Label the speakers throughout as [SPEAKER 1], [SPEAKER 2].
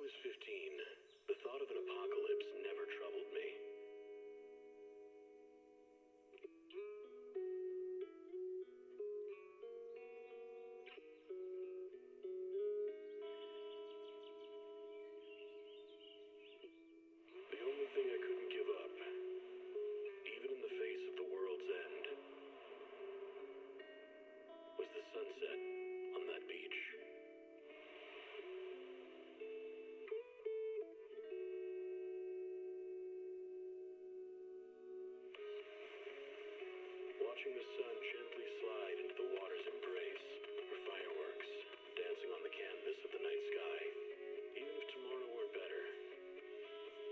[SPEAKER 1] was 15, the thought of an apocalypse never troubled me. The only thing I couldn't give up, even in the face of the world's end, was the sunset on that beach. Watching the sun gently slide into the water's embrace, or fireworks dancing on the canvas of the night sky. Even if tomorrow weren't better,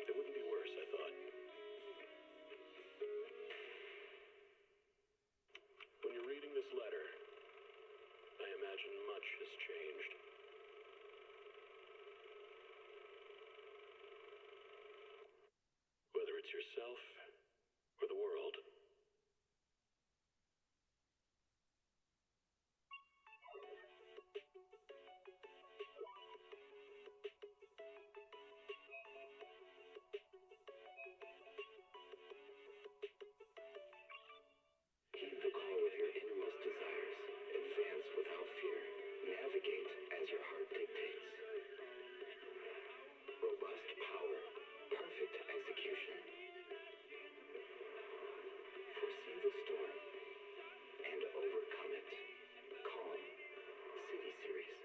[SPEAKER 1] it wouldn't be worse, I thought. When you're reading this letter, I imagine much has changed. Whether it's yourself or the world.
[SPEAKER 2] Heed the call of your innermost desires. Advance without fear. Navigate as your heart dictates. Robust power. Perfect execution. Foresee the storm and overcome it. Calm. City Series.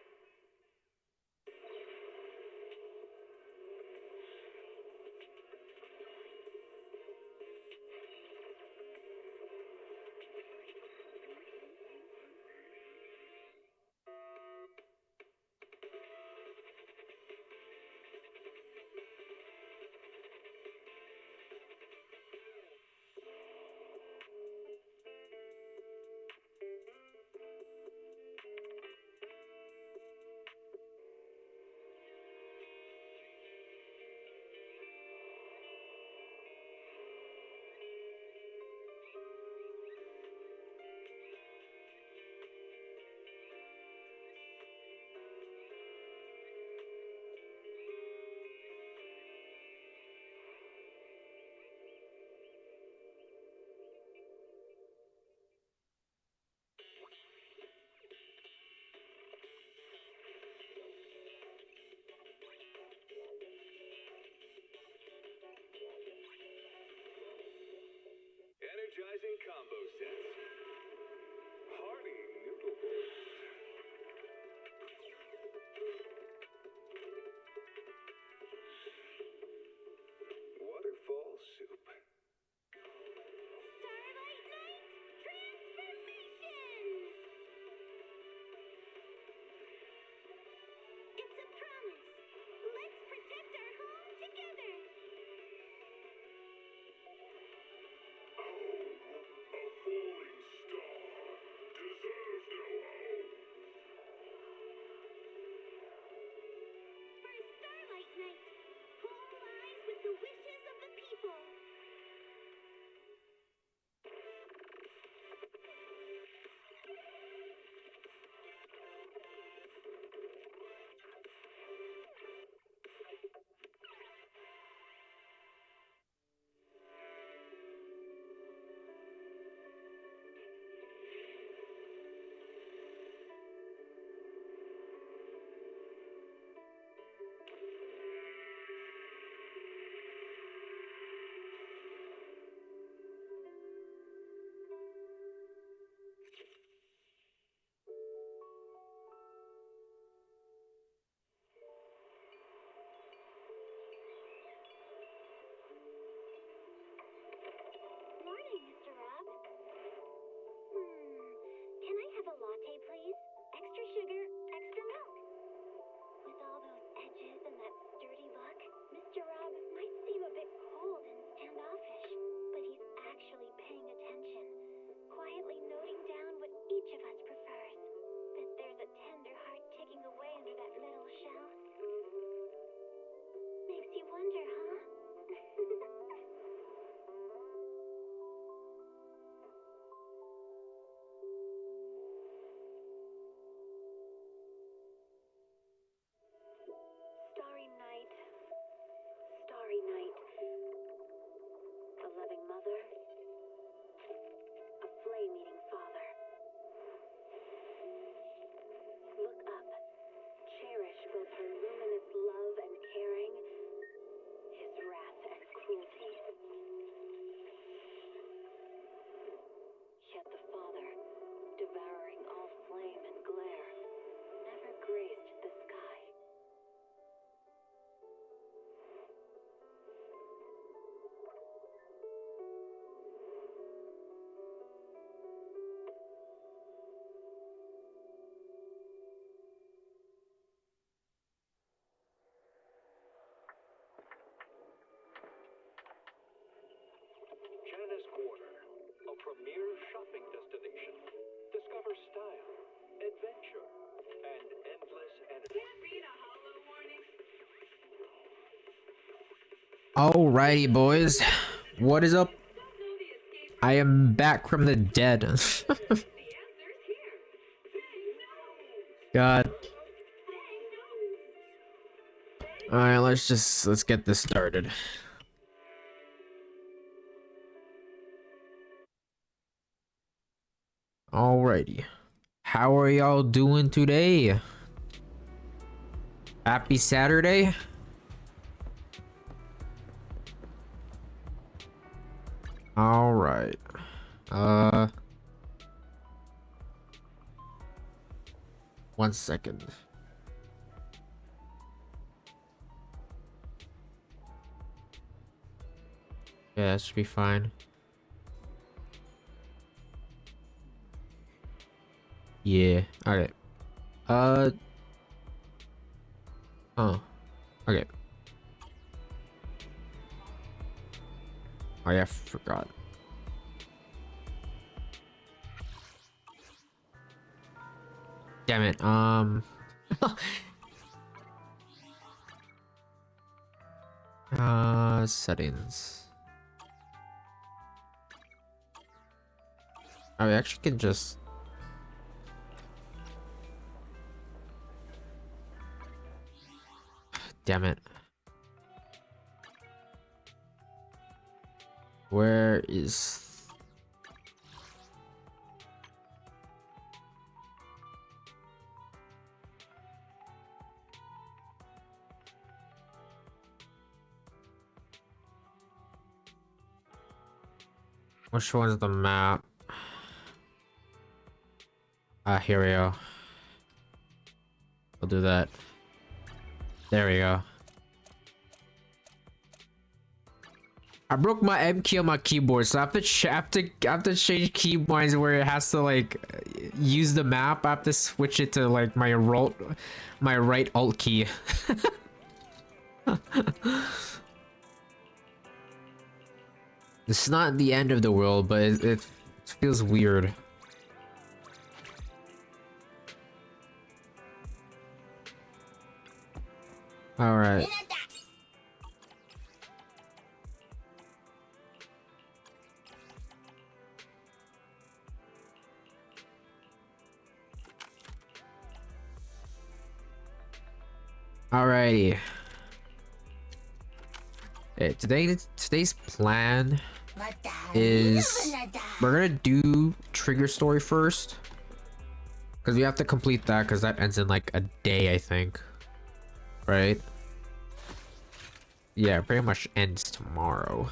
[SPEAKER 3] Energizing combo sets. Hearty noodle bowls. Waterfall soup.
[SPEAKER 4] Starlight Night Transformation! It's a promise. Let's protect our home together.
[SPEAKER 5] A falling star deserves no home.
[SPEAKER 4] mother, a flame-eating father. Look up. Cherish both her luminous love and caring, his wrath and cruelty. Yet the father, devouring all flame and glare, never graced the sky.
[SPEAKER 3] Janice Quarter, a premier shopping destination. Discover style, adventure, and endless energy.
[SPEAKER 5] Alrighty, boys. What is up? I am back from the dead. God. Alright, let's get this started. Alrighty. How are y'all doing today? Happy Saturday. Alright. One second. Yeah, that should be fine. Yeah, alright. Oh, okay. Oh yeah, I forgot. Damn it, settings. I actually can just... Damn it. Where is... Which one's the map? Here we go. We'll do that. There we go. I broke my M key on my keyboard, so I have to change keybinds where it has to like use the map. I have to switch it to like my right alt key. It's not the end of the world, but it feels weird. All right. Alrighty. Okay, today's plan is we're gonna do trigger story first, because we have to complete that because that ends in like a day, I think. Right? Yeah, pretty much ends tomorrow.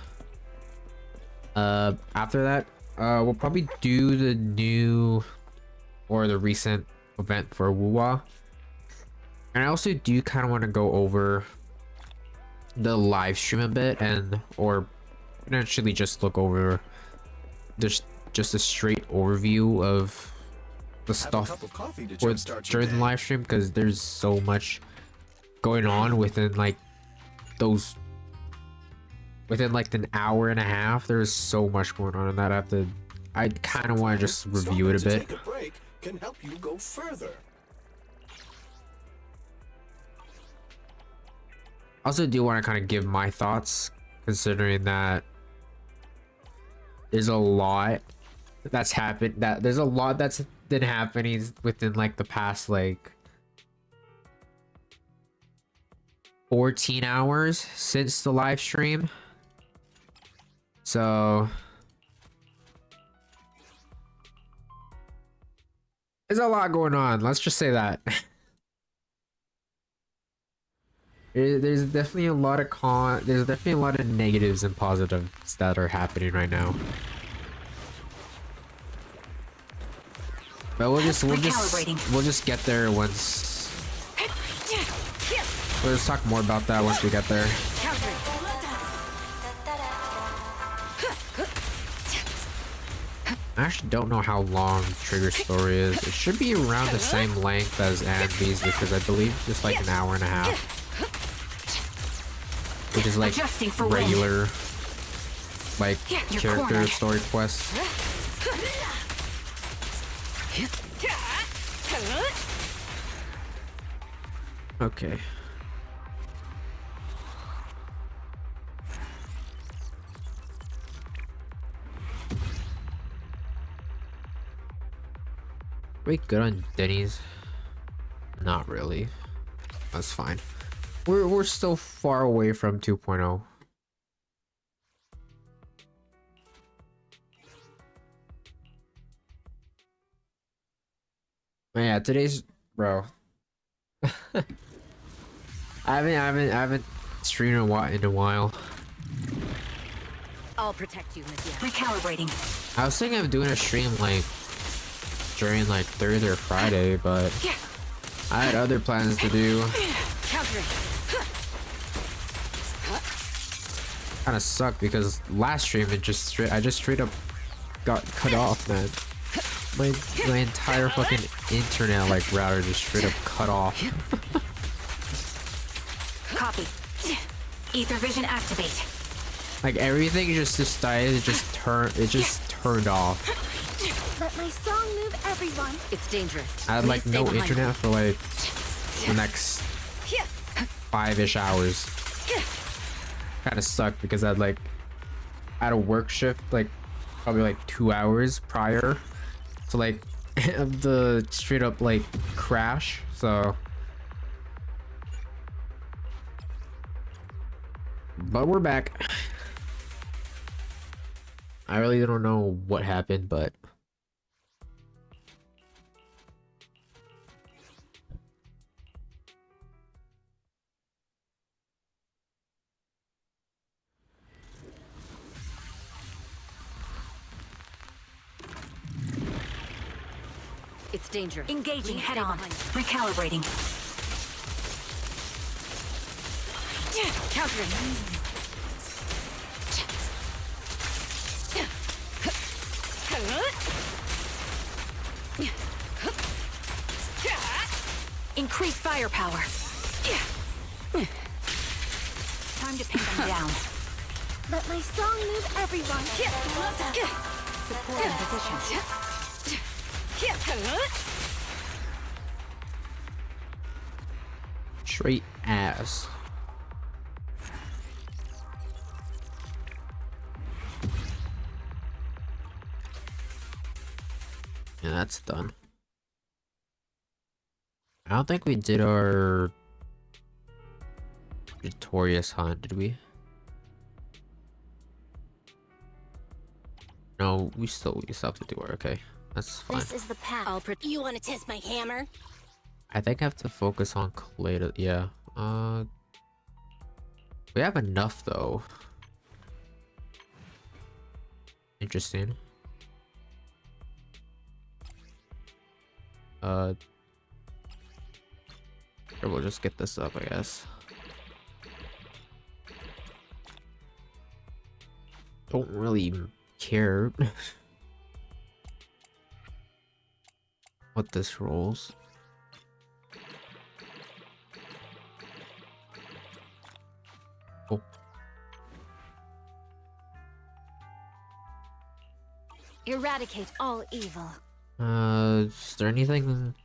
[SPEAKER 5] After that, we'll probably do the new or the recent event for WuWa. And I also do kind of want to go over the live stream a bit, and or potentially just look over just a straight overview of the stuff during the live stream, because there's so much going on within like an hour and a half. There's so much going on in that I kind of want to just review it a bit.
[SPEAKER 6] Take a break can help you go further.
[SPEAKER 5] I also do want to kind of give my thoughts, considering that there's a lot that's happened, there's a lot that's been happening within like the past like 14 hours since the live stream. So There's a lot going on. Let's just say that. There's definitely a lot of there's definitely a lot of negatives and positives that are happening right now. But we'll just get there once. We'll just talk more about that once we get there. I actually don't know how long Trigger's story is. It should be around the same length as Andy's because I believe it's like an hour and a half. Which is like regular, like character story quests. Okay. We good on Denny's? Not really. That's fine. We're still far away from 2.0. Yeah, today's bro. I haven't streamed in a while.
[SPEAKER 7] I'll protect you, Miss Yang. Recalibrating.
[SPEAKER 5] I was thinking of doing a stream like during like Thursday or Friday, but I had other plans to do.
[SPEAKER 7] Countering.
[SPEAKER 5] Kind of sucked because last stream I just straight up got cut off, man. My entire fucking internet like router just straight up cut off.
[SPEAKER 7] Copy. Ether vision activate.
[SPEAKER 5] Like everything just decided it just turned off.
[SPEAKER 8] Let my song move everyone.
[SPEAKER 7] It's dangerous.
[SPEAKER 5] I had like
[SPEAKER 7] Please
[SPEAKER 5] no
[SPEAKER 7] stay behind
[SPEAKER 5] internet for like the next 5-ish hours. Kind of sucked because I had a work shift like probably like 2 hours prior to like the straight up like crash. So but we're back. I really don't know what happened, but
[SPEAKER 7] It's dangerous. Engaging head on. Recalibrating. Countering. Increase firepower. Time to pin them down.
[SPEAKER 8] Let my song move everyone.
[SPEAKER 7] Support in position.
[SPEAKER 5] straight ass. Yeah, that's done. I don't think we did our victorious hunt, did we? No, we still have to do our okay. That's fine.
[SPEAKER 8] This is the path. You want to test my hammer?
[SPEAKER 5] I think I have to focus on clay to, yeah. We have enough though. Interesting. Sure, we'll just get this up, I guess. Don't really care what this rolls. Oh.
[SPEAKER 8] Eradicate all evil.
[SPEAKER 5] Is there anyone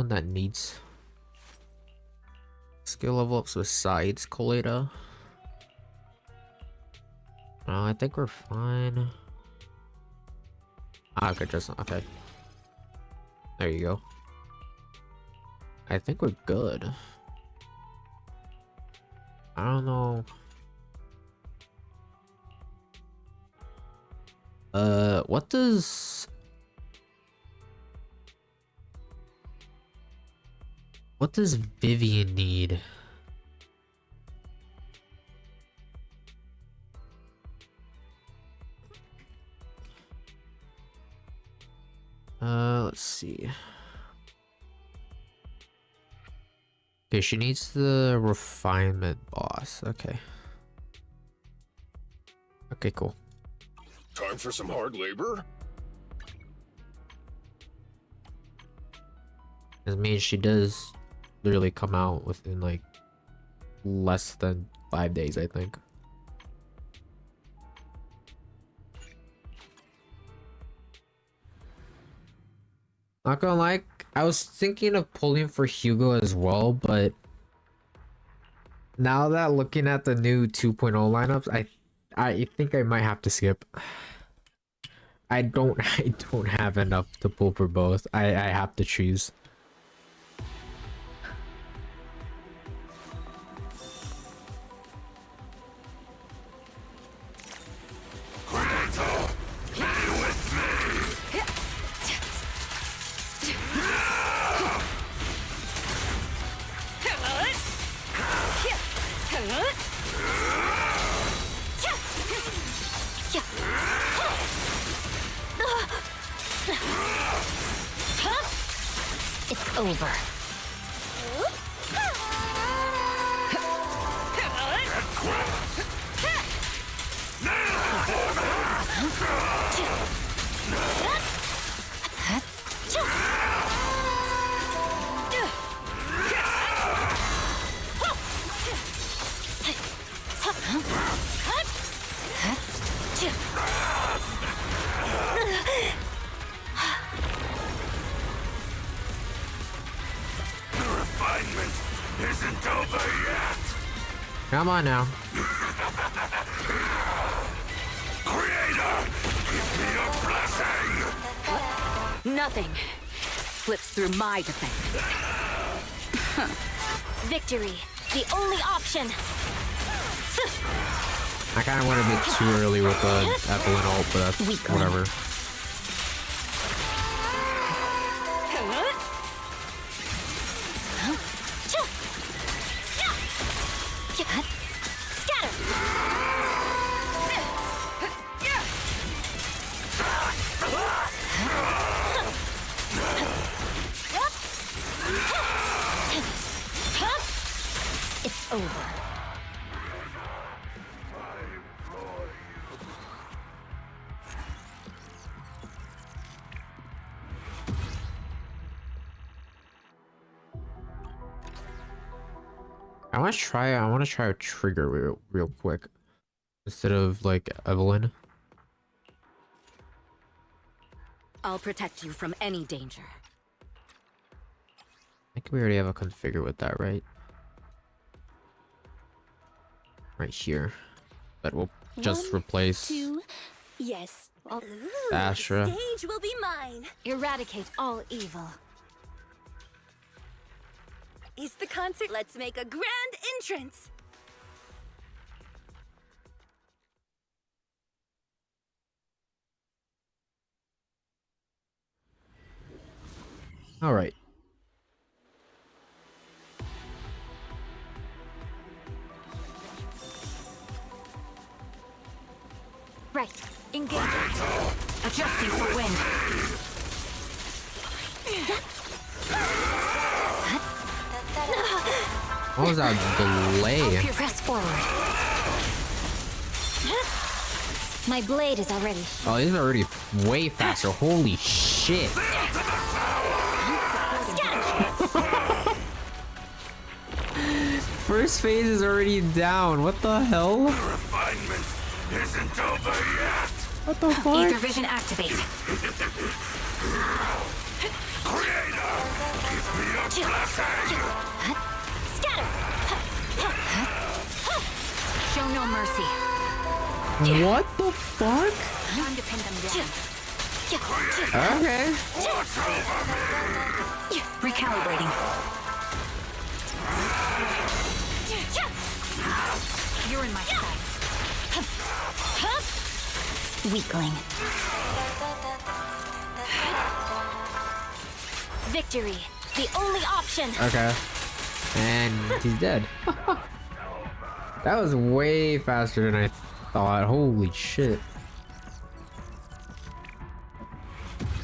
[SPEAKER 5] that needs skill level ups besides Colada? I think we're fine. Okay, just okay. There you go. I think we're good. I don't know. What does What does Vivian need? Let's see. Okay, she needs the refinement boss. Okay. Okay, cool.
[SPEAKER 6] Time for some hard labor?
[SPEAKER 5] That means she does literally come out within like less than 5 days, I think. Not gonna lie, I was thinking of pulling for Hugo as well, but now that looking at the new 2.0 lineups, I think I might have to skip. I don't have enough to pull for both. I have to choose.
[SPEAKER 7] It's over.
[SPEAKER 6] Isn't over yet.
[SPEAKER 5] Come on now.
[SPEAKER 6] Creator, give me your blessing.
[SPEAKER 7] Nothing slips through my defense.
[SPEAKER 8] Victory, the only option.
[SPEAKER 5] I kind of went a bit too early with the Evelyn ult, but that's whatever.
[SPEAKER 7] It's over.
[SPEAKER 5] I want to try a trigger real quick instead of like Evelyn.
[SPEAKER 7] I'll protect you from any danger.
[SPEAKER 5] I think we already have a configure with that, right? Right here. That will just replace
[SPEAKER 8] Yes.
[SPEAKER 5] Astra.
[SPEAKER 8] Stage will be mine.
[SPEAKER 7] Eradicate all evil.
[SPEAKER 8] Is the concert? Let's make a grand entrance.
[SPEAKER 5] All right.
[SPEAKER 7] Right. Engage. Adjusting for wind.
[SPEAKER 5] What was that delay?
[SPEAKER 7] Press forward. My blade is already.
[SPEAKER 5] Oh, these are already way faster. Holy shit. First phase is already down. What the hell?
[SPEAKER 6] Refinement isn't over yet.
[SPEAKER 5] What the fuck?
[SPEAKER 7] Ether vision activate.
[SPEAKER 6] Creator, give me your blessing.
[SPEAKER 7] Scatter. Show no mercy.
[SPEAKER 5] What the fuck?
[SPEAKER 7] Time to pin them down.
[SPEAKER 5] Okay.
[SPEAKER 6] Watch over me.
[SPEAKER 7] Recalibrating. You're in my sight. Weakling.
[SPEAKER 8] Victory,
[SPEAKER 7] the only option.
[SPEAKER 5] Okay. And he's dead. That was way faster than I thought. Holy shit.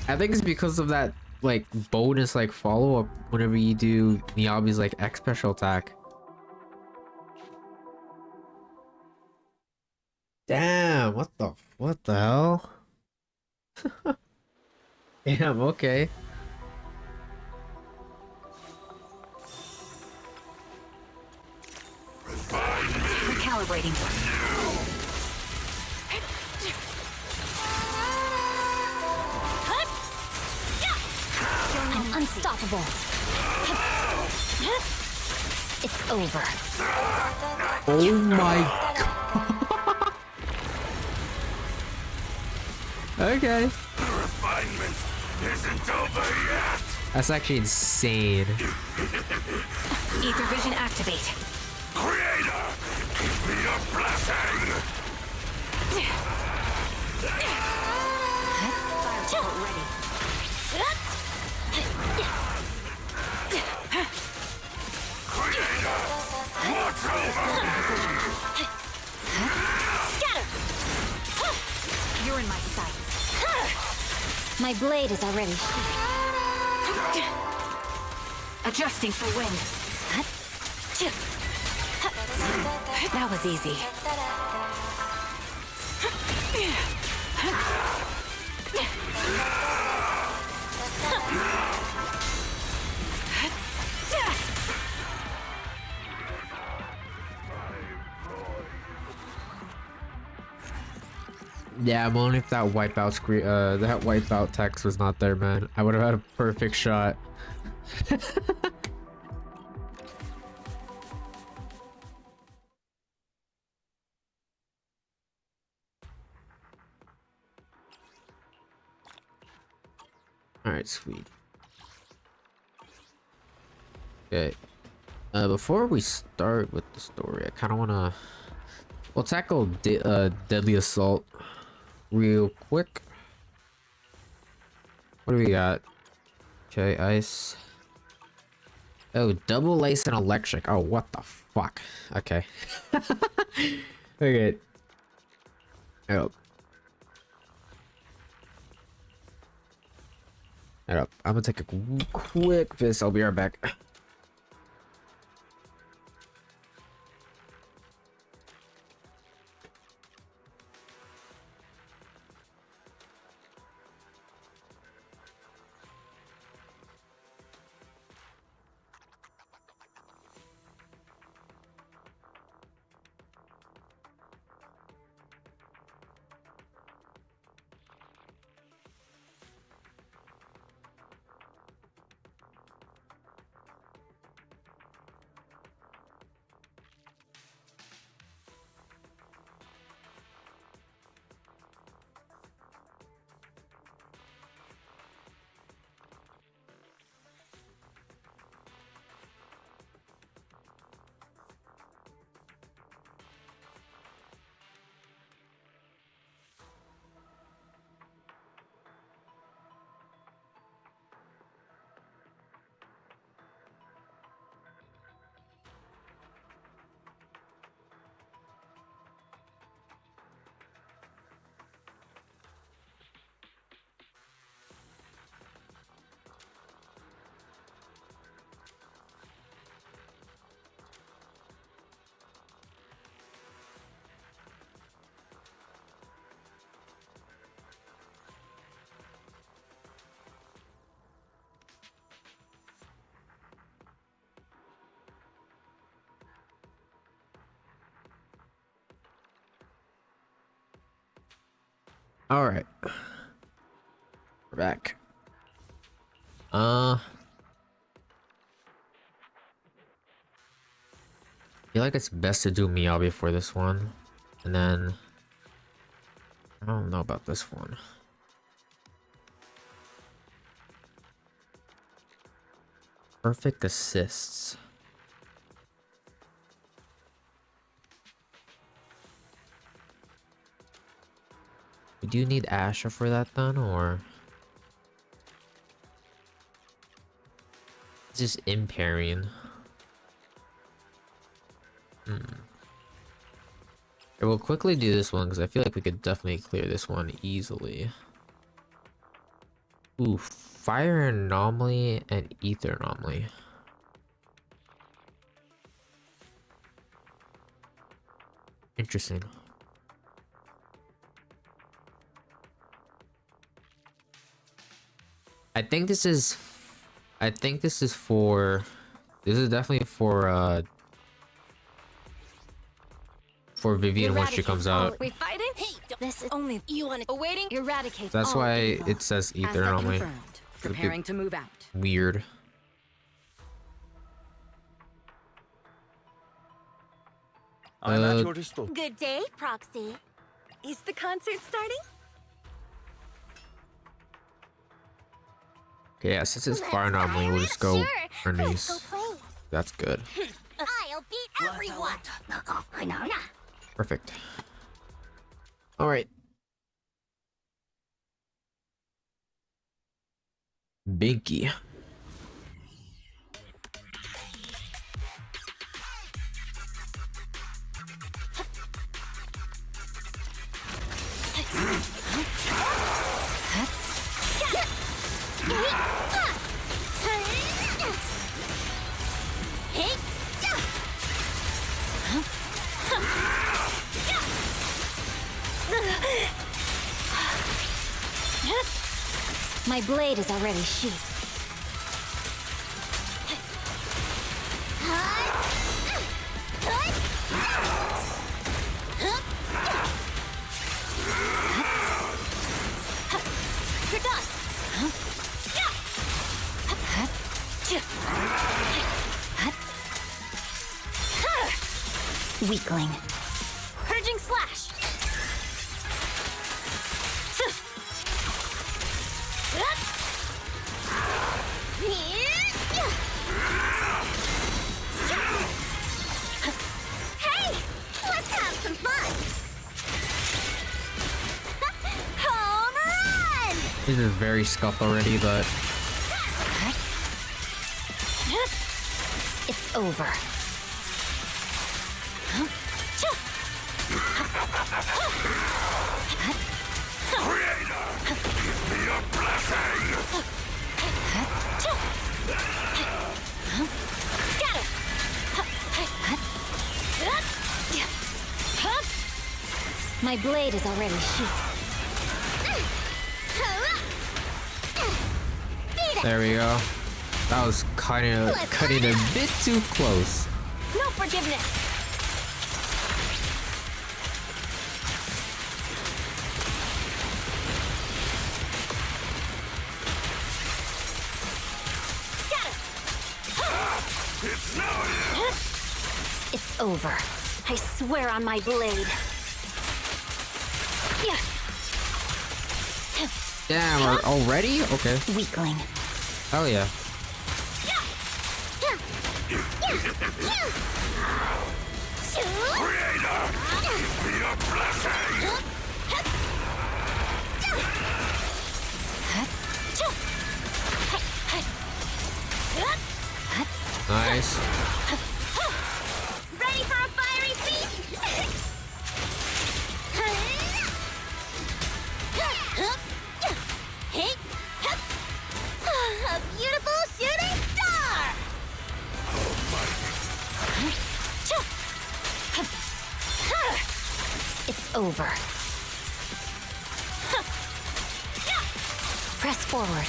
[SPEAKER 5] I think it's because of that like bonus like follow-up whenever you do Miyabi's like X special attack. Damn, what the hell? Damn, okay.
[SPEAKER 7] Recalibrating. I'm unstoppable. It's over.
[SPEAKER 5] Oh my god. Okay.
[SPEAKER 6] The refinement isn't over yet.
[SPEAKER 5] That's actually insane.
[SPEAKER 7] Ether vision activate.
[SPEAKER 6] Creator, give me your blessing.
[SPEAKER 7] Fire support ready.
[SPEAKER 6] Creator, watch over me.
[SPEAKER 7] Scatter! You're in my sights. My blade is already here. Adjusting for wind. That was easy.
[SPEAKER 5] Yeah, I'm only if that wipeout screen, that wipeout text was not there, man. I would have had a perfect shot. All right, sweet. Okay. Before we start with the story, I kind of wanna we'll tackle deadly assault real quick. What do we got? Okay, ice. Oh, double ice and electric. Oh, what the fuck? Okay. Okay. Oh. I'm gonna take a quick piss. I'll be right back. All right, we're back. I feel like it's best to do Miyabi for this one, and then I don't know about this one. Perfect assists. Do you need Asha for that then, or? Just impairing. Okay, we'll quickly do this one because I feel like we could definitely clear this one easily. Ooh, fire anomaly and ether anomaly. Interesting. I think this is definitely for Vivian once she comes out.
[SPEAKER 8] We fighting? Hey, this is only you want to awaiting. Eradicate.
[SPEAKER 5] That's
[SPEAKER 8] all
[SPEAKER 5] why
[SPEAKER 8] evil.
[SPEAKER 5] it says ether
[SPEAKER 8] Asset
[SPEAKER 5] anomaly.
[SPEAKER 8] confirmed. Preparing to move out.
[SPEAKER 5] Weird.
[SPEAKER 6] I'm at your disposal.
[SPEAKER 8] Good day, Proxy. Is the concert starting?
[SPEAKER 5] Okay, yeah, since it's fire anomaly, we'll just go for these. That's good.
[SPEAKER 8] I'll beat everyone.
[SPEAKER 5] Perfect. Alright. Binky.
[SPEAKER 7] My blade is already sheathed.
[SPEAKER 8] You're done.
[SPEAKER 7] Weakling.
[SPEAKER 8] Purging slash. Hey, let's have some fun. Home run!
[SPEAKER 5] This is very scuffed already, but
[SPEAKER 7] It's over.
[SPEAKER 6] Creator, give me a blessing!
[SPEAKER 7] My blade is already sheathed.
[SPEAKER 5] there we go. That was cutting a bit too close.
[SPEAKER 8] No forgiveness.
[SPEAKER 6] It's no use!
[SPEAKER 7] It's over.
[SPEAKER 8] I swear on my blade.
[SPEAKER 5] Damn, already? Okay.
[SPEAKER 7] Weakling.
[SPEAKER 5] Hell yeah.
[SPEAKER 6] Creator, give me a blessing!
[SPEAKER 5] Nice.
[SPEAKER 8] Ready for a fiery feast? A beautiful shooting star!
[SPEAKER 7] It's over. Press forward.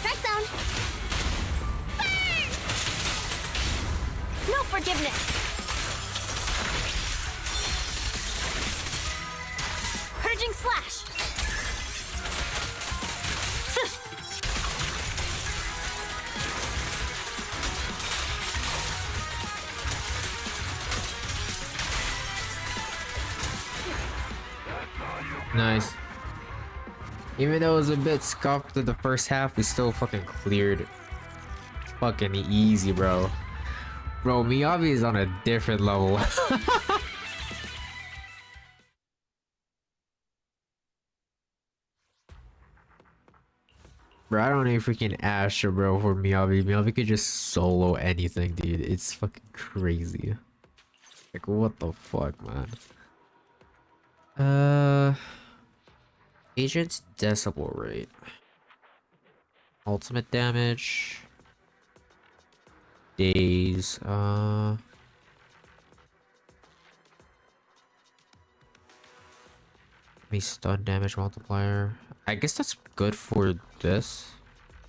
[SPEAKER 8] Strike zone! Burn! No forgiveness! Purging slash!
[SPEAKER 5] Nice. Even though it was a bit scuffed in the first half, we still fucking cleared. Fucking easy, bro. Bro, Miyabi is on a different level. Bro, I don't need freaking Asher, bro, for Miyabi. Miyabi could just solo anything, dude. It's fucking crazy. Like, what the fuck, man? Agent's decibel rate. Ultimate damage. Days, me stun damage multiplier. I guess that's good for this,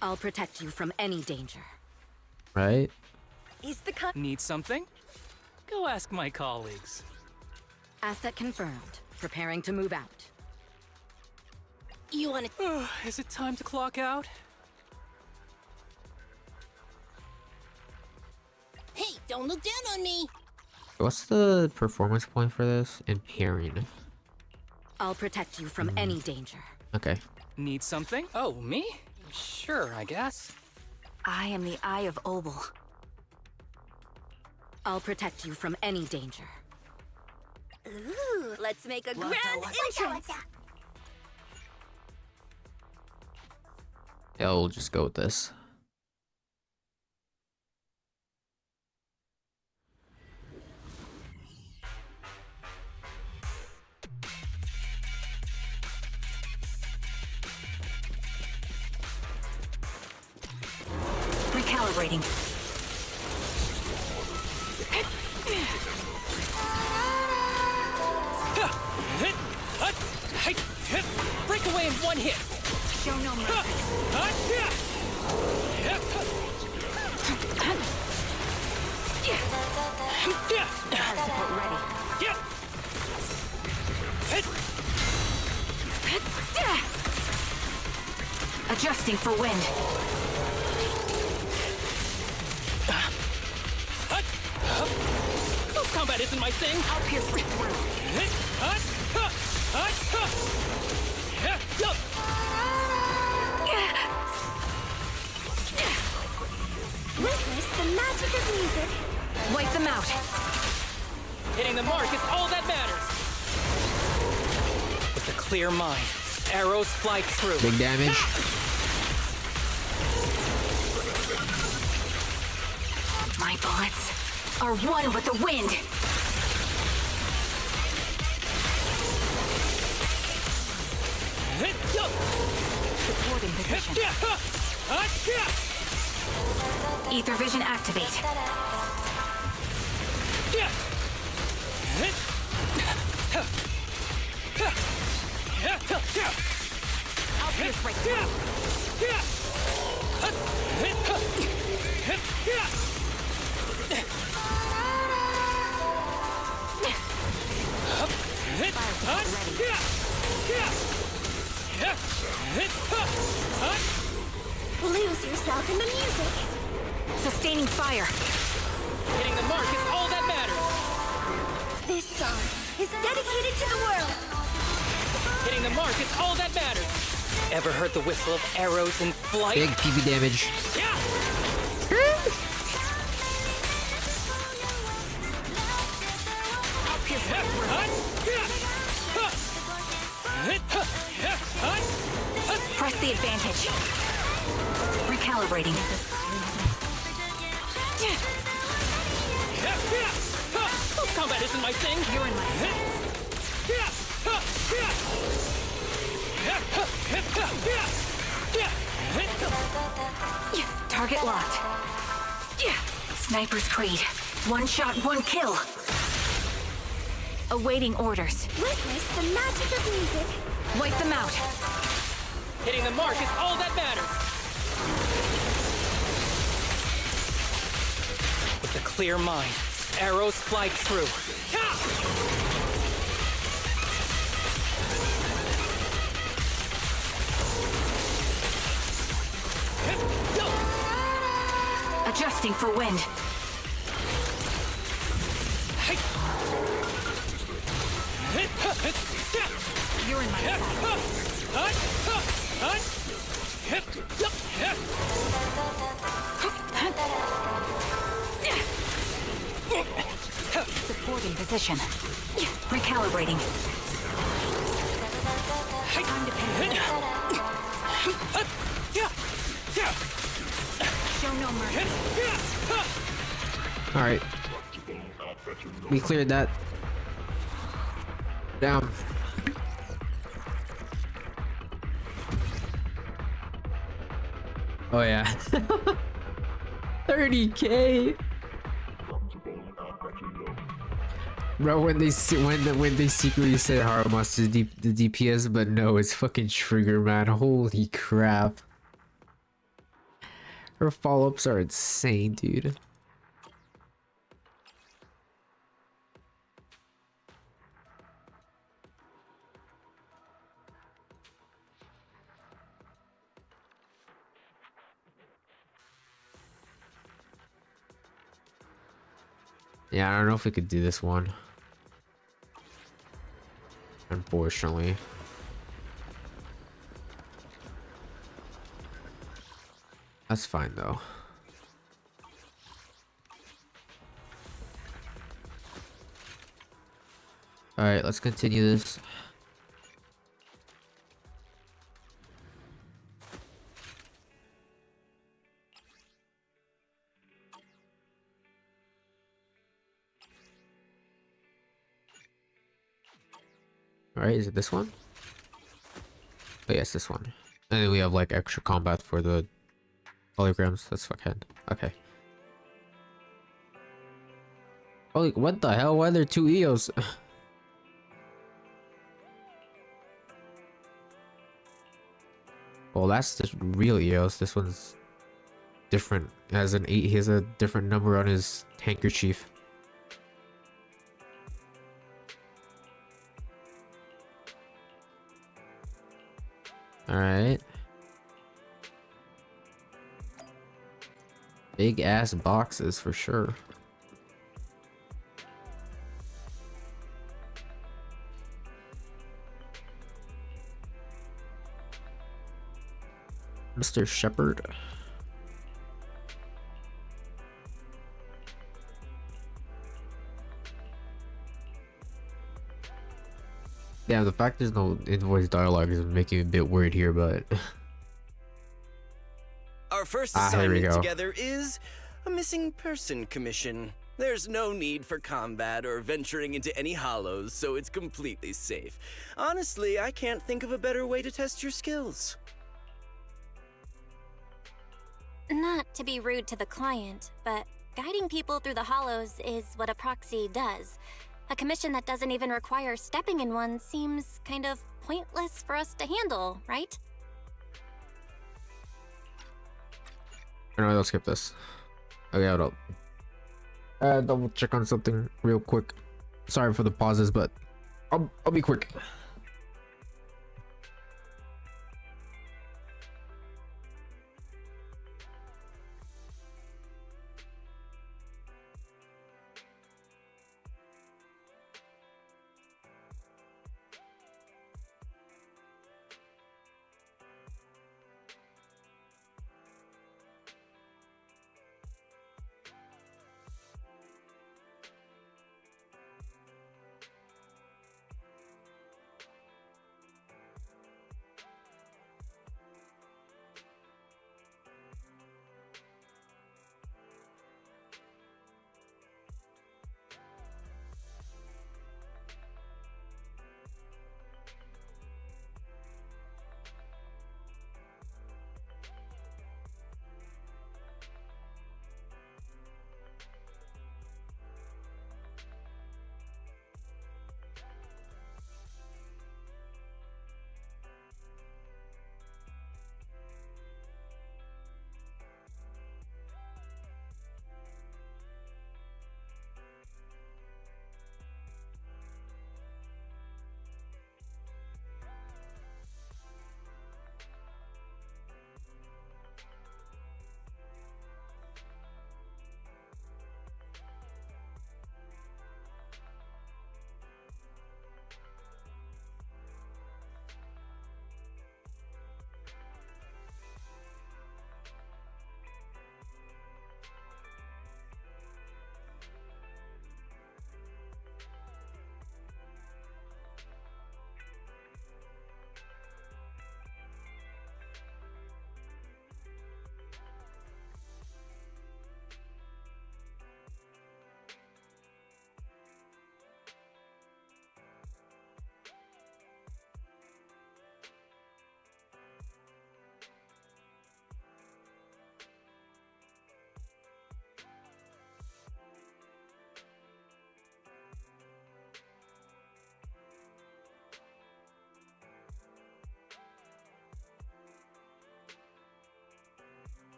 [SPEAKER 7] I'll protect you from any danger.
[SPEAKER 5] right?
[SPEAKER 8] Is the
[SPEAKER 9] Need something? Go ask my colleagues.
[SPEAKER 7] Asset confirmed. Preparing to move out.
[SPEAKER 8] You wanna...
[SPEAKER 9] Is it time to clock out?
[SPEAKER 8] Hey, don't look down on me!
[SPEAKER 5] What's the performance point for this? Impairing.
[SPEAKER 7] I'll protect you from any danger.
[SPEAKER 5] Okay.
[SPEAKER 9] Need something? Oh, me? Sure, I guess.
[SPEAKER 7] I am the Eye of Obel. I'll protect you from any danger.
[SPEAKER 8] Ooh, let's make a grand entrance!
[SPEAKER 5] Yeah, we'll just go with this.
[SPEAKER 7] Recalibrating.
[SPEAKER 9] Break away in one hit.
[SPEAKER 7] Show no mercy. Power support ready. Adjusting for wind.
[SPEAKER 9] Close combat isn't my thing.
[SPEAKER 7] I'll pierce right through.
[SPEAKER 8] Witness the magic of music!
[SPEAKER 7] Wipe them out.
[SPEAKER 9] Hitting the mark is all that matters. With a clear mind, arrows fly through.
[SPEAKER 5] Big damage.
[SPEAKER 7] My bullets are one with the wind. Supporting position. Ether vision activate. I'll pierce right through.
[SPEAKER 8] Lose yourself in the music!
[SPEAKER 7] Sustaining fire.
[SPEAKER 9] Hitting the mark is all that matters.
[SPEAKER 8] This song is dedicated to the world!
[SPEAKER 9] Hitting the mark is all that matters. Ever heard the whistle of arrows in flight?
[SPEAKER 5] Big PV damage.
[SPEAKER 7] Press the advantage. Recalibrating.
[SPEAKER 9] Close combat isn't my thing.
[SPEAKER 7] You're in my target locked. Sniper's Creed. One shot, one kill. Awaiting orders.
[SPEAKER 8] Witness the magic of music!
[SPEAKER 7] Wipe them out.
[SPEAKER 9] Hitting the mark is all that matters. With a clear mind, arrows fly through.
[SPEAKER 7] Adjusting for wind. You're in my sight. Changing position. Recalibrating. Time to pin. Show no mercy.
[SPEAKER 5] All right. We cleared that. Down. Oh yeah. 30K. Bro, when they secretly said Haramas is the DPS, but no, it's fucking Trigger, man. Holy crap. Her follow-ups are insane, dude. Yeah, I don't know if we could do this one. Unfortunately. That's fine though. Alright, let's continue this. Alright, is it this one? Oh yes, this one. And then we have like extra combat for the holograms. That's fuckhead. Okay. Holy, what the hell? Why are there two EOs? Well, that's the real EOS. This one's different. It has an 8. He has a different number on his handkerchief. Alright. Big ass boxes for sure. Mr. Shepherd. Yeah, the fact there's no invoice dialogue is making me a bit worried here, but
[SPEAKER 10] our first
[SPEAKER 5] here we
[SPEAKER 10] assignment
[SPEAKER 5] go.
[SPEAKER 10] together is a missing person commission. There's no need for combat or venturing into any hollows, so it's completely safe. Honestly, I can't think of a better way to test your skills.
[SPEAKER 11] Not to be rude to the client, but guiding people through the hollows is what a proxy does. A commission that doesn't even require stepping in one seems kind of pointless for us to handle, right?
[SPEAKER 5] Anyway, let's skip this. Okay, hold up. Double check on something real quick. Sorry for the pauses, but I'll be quick.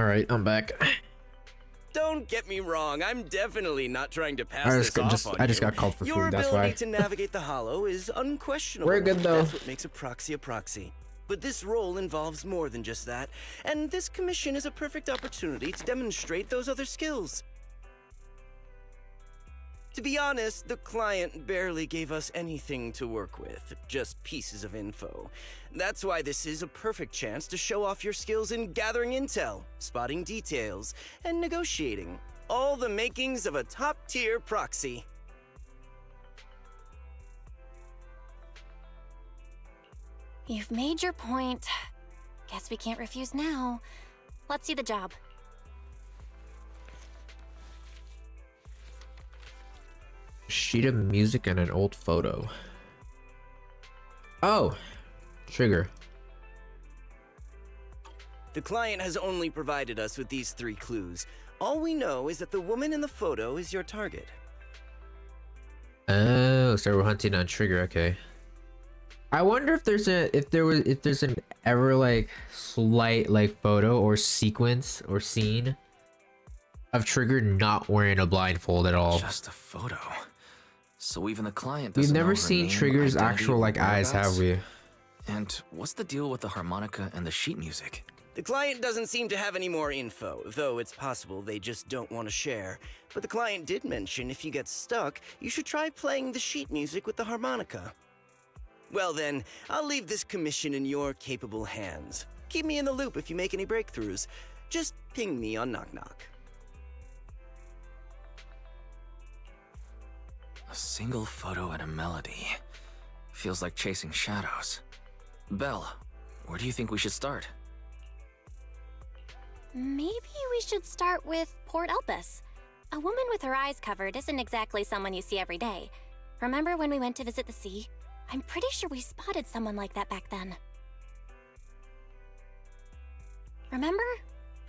[SPEAKER 5] Alright, I'm back.
[SPEAKER 10] Don't get me wrong, I'm definitely not trying to pass this off on
[SPEAKER 5] I just
[SPEAKER 10] you.
[SPEAKER 5] got called for
[SPEAKER 10] Your
[SPEAKER 5] food, that's
[SPEAKER 10] ability
[SPEAKER 5] why.
[SPEAKER 10] to navigate the hollow is unquestionable.
[SPEAKER 5] We're good, though.
[SPEAKER 10] That's what makes a proxy a proxy. But this role involves more than just that, and this commission is a perfect opportunity to demonstrate those other skills. To be honest, the client barely gave us anything to work with, just pieces of info. That's why this is a perfect chance to show off your skills in gathering intel, spotting details, and negotiating. All the makings of a top-tier proxy.
[SPEAKER 11] You've made your point. Guess we can't refuse now. Let's see the job.
[SPEAKER 5] Sheet of music and an old photo. Oh, trigger.
[SPEAKER 10] The client has only provided us with these 3 clues. All we know is that the woman in the photo is your target.
[SPEAKER 5] Oh, so we're hunting on trigger. Okay. I wonder if there's an ever like slight like photo or sequence or scene of Trigger not wearing a blindfold at all.
[SPEAKER 12] Just a photo. So even the client
[SPEAKER 5] We've
[SPEAKER 12] doesn't
[SPEAKER 5] never
[SPEAKER 12] know her
[SPEAKER 5] seen
[SPEAKER 12] name,
[SPEAKER 5] Trigger's
[SPEAKER 12] identity,
[SPEAKER 5] actual
[SPEAKER 12] or
[SPEAKER 5] like eyes, have
[SPEAKER 12] whereabouts?
[SPEAKER 5] we?
[SPEAKER 12] And what's the deal with the harmonica and the sheet music?
[SPEAKER 10] The client doesn't seem to have any more info, though it's possible they just don't want to share. But the client did mention if you get stuck, you should try playing the sheet music with the harmonica. Well then, I'll leave this commission in your capable hands. Keep me in the loop if you make any breakthroughs. Just ping me on Knock Knock.
[SPEAKER 12] A single photo and a melody. Feels like chasing shadows. Belle, where do you think we should start?
[SPEAKER 11] Maybe we should start with Port Elpis. A woman with her eyes covered isn't exactly someone you see every day. Remember when we went to visit the sea? I'm pretty sure we spotted someone like that back then. Remember?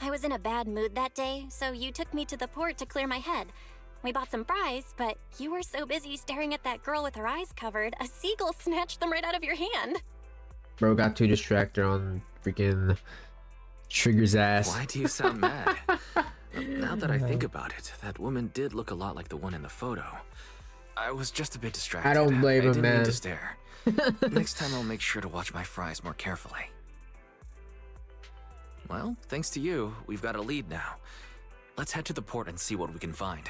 [SPEAKER 11] I was in a bad mood that day, so you took me to the port to clear my head. We bought some fries, but you were so busy staring at that girl with her eyes covered, a seagull snatched them right out of your hand.
[SPEAKER 5] Bro got too distracted on freaking Trigger's ass.
[SPEAKER 12] Why do you sound mad? Now that I think about it, that woman did look a lot like the one in the photo. I was just a bit distracted.
[SPEAKER 5] I don't blame him,
[SPEAKER 12] didn't mean
[SPEAKER 5] man.
[SPEAKER 12] to stare. Next time I'll make sure to watch my fries more carefully. Well, thanks to you, we've got a lead now. Let's head to the port and see what we can find.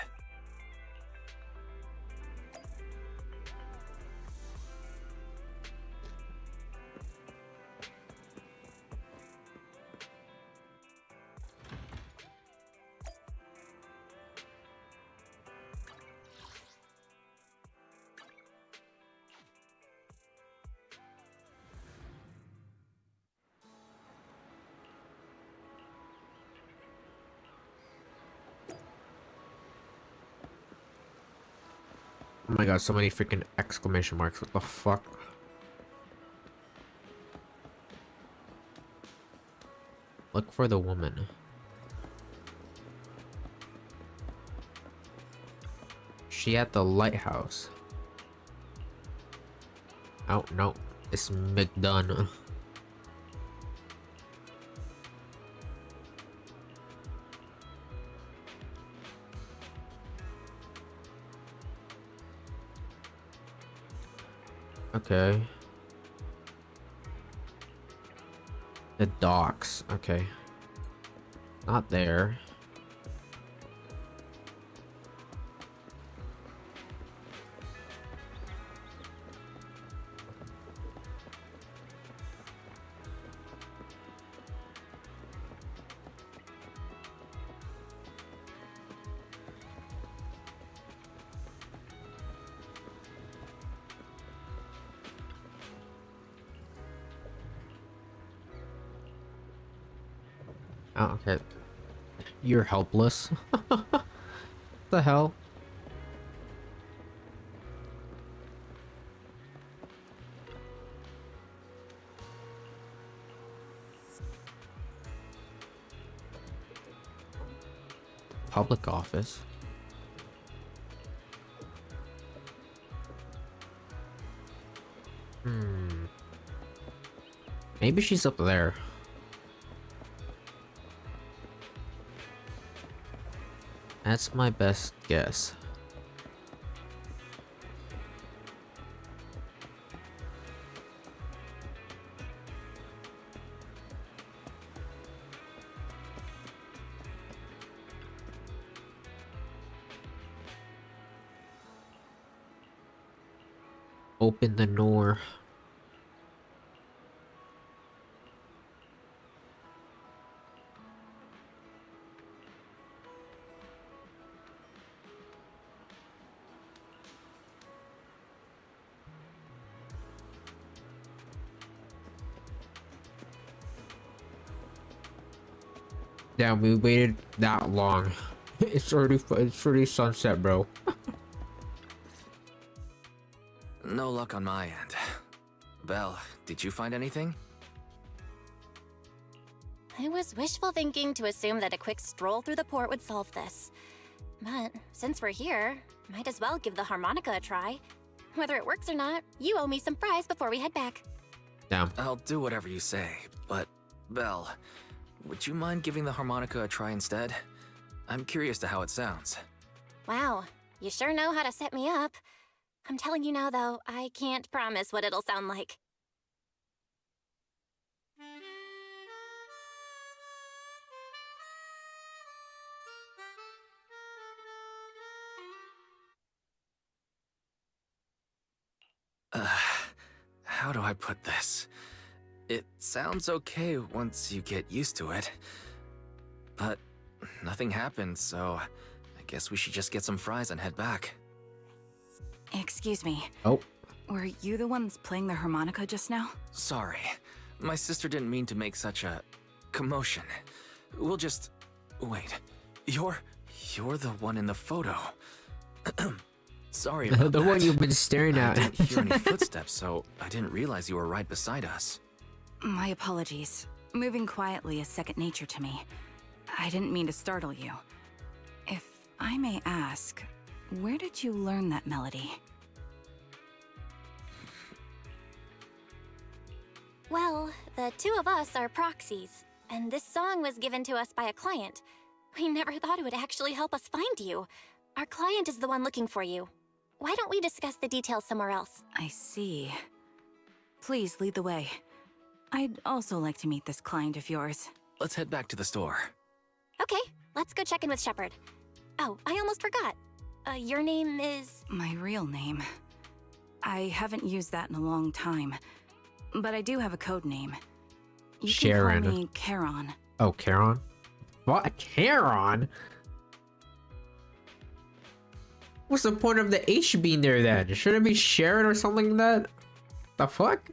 [SPEAKER 5] Oh my god, so many freaking exclamation marks. What the fuck? Look for the woman. She at the lighthouse. Oh no, it's McDonough. Okay. The docks. Okay. Not there. Oh, okay. You're helpless. The hell? Public office. Maybe she's up there. That's my best guess. Open the door. Damn, we waited that long. It's already sunset, bro.
[SPEAKER 12] No luck on my end. Belle, did you find anything?
[SPEAKER 11] I was wishful thinking to assume that a quick stroll through the port would solve this. But since we're here, might as well give the harmonica a try. Whether it works or not, you owe me some fries before we head back.
[SPEAKER 5] Damn.
[SPEAKER 12] I'll do whatever you say, but Belle, would you mind giving the harmonica a try instead? I'm curious to how it sounds.
[SPEAKER 11] Wow, you sure know how to set me up. I'm telling you now, though, I can't promise what it'll sound like.
[SPEAKER 12] How do I put this? It sounds okay once you get used to it. But nothing happened, so I guess we should just get some fries and head back.
[SPEAKER 13] Excuse me.
[SPEAKER 5] Oh.
[SPEAKER 13] Were you the ones playing the harmonica just now?
[SPEAKER 12] Sorry. My sister didn't mean to make such a commotion. We'll just... Wait. You're the one in the photo. Sorry about
[SPEAKER 5] The
[SPEAKER 12] that.
[SPEAKER 5] one you've been staring at.
[SPEAKER 12] I didn't hear any footsteps, so I didn't realize you were right beside us.
[SPEAKER 13] My apologies. Moving quietly is second nature to me. I didn't mean to startle you. If I may ask, where did you learn that melody?
[SPEAKER 11] Well, the two of us are proxies, and this song was given to us by a client. We never thought it would actually help us find you. Our client is the one looking for you. Why don't we discuss the details somewhere else?
[SPEAKER 13] I see. Please lead the way. I'd also like to meet this client of yours.
[SPEAKER 12] Let's head back to the store.
[SPEAKER 11] Okay, let's go check in with Shepard. Oh, I almost forgot. Your name is...
[SPEAKER 13] My real name. I haven't used that in a long time, but I do have a code name. You
[SPEAKER 5] Sharon.
[SPEAKER 13] can call me Charon.
[SPEAKER 5] Oh, Charon? What? Charon? What's the point of the H being there then? Should it be Sharon or something like that? The fuck?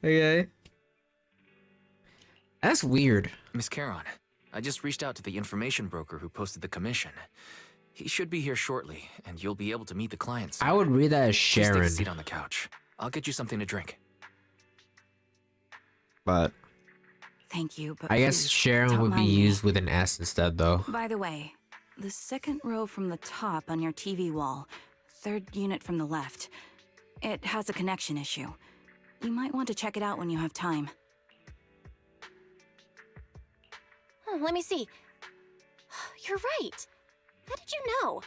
[SPEAKER 5] Okay. That's weird.
[SPEAKER 12] Miss Charon, I just reached out to the information broker who posted the commission. He should be here shortly, and you'll be able to meet the clients.
[SPEAKER 5] I would read that as
[SPEAKER 12] Please
[SPEAKER 5] Sharon.
[SPEAKER 12] take a seat on the couch. I'll get you something to drink.
[SPEAKER 5] But
[SPEAKER 13] Thank you, but
[SPEAKER 5] I guess
[SPEAKER 13] please,
[SPEAKER 5] Sharon
[SPEAKER 13] don't
[SPEAKER 5] would be
[SPEAKER 13] mind me.
[SPEAKER 5] used with an S instead, though.
[SPEAKER 13] By the way, the second row from the top on your TV wall, third unit from the left, it has a connection issue. You might want to check it out when you have time.
[SPEAKER 11] Oh, let me see. You're right. How did you know?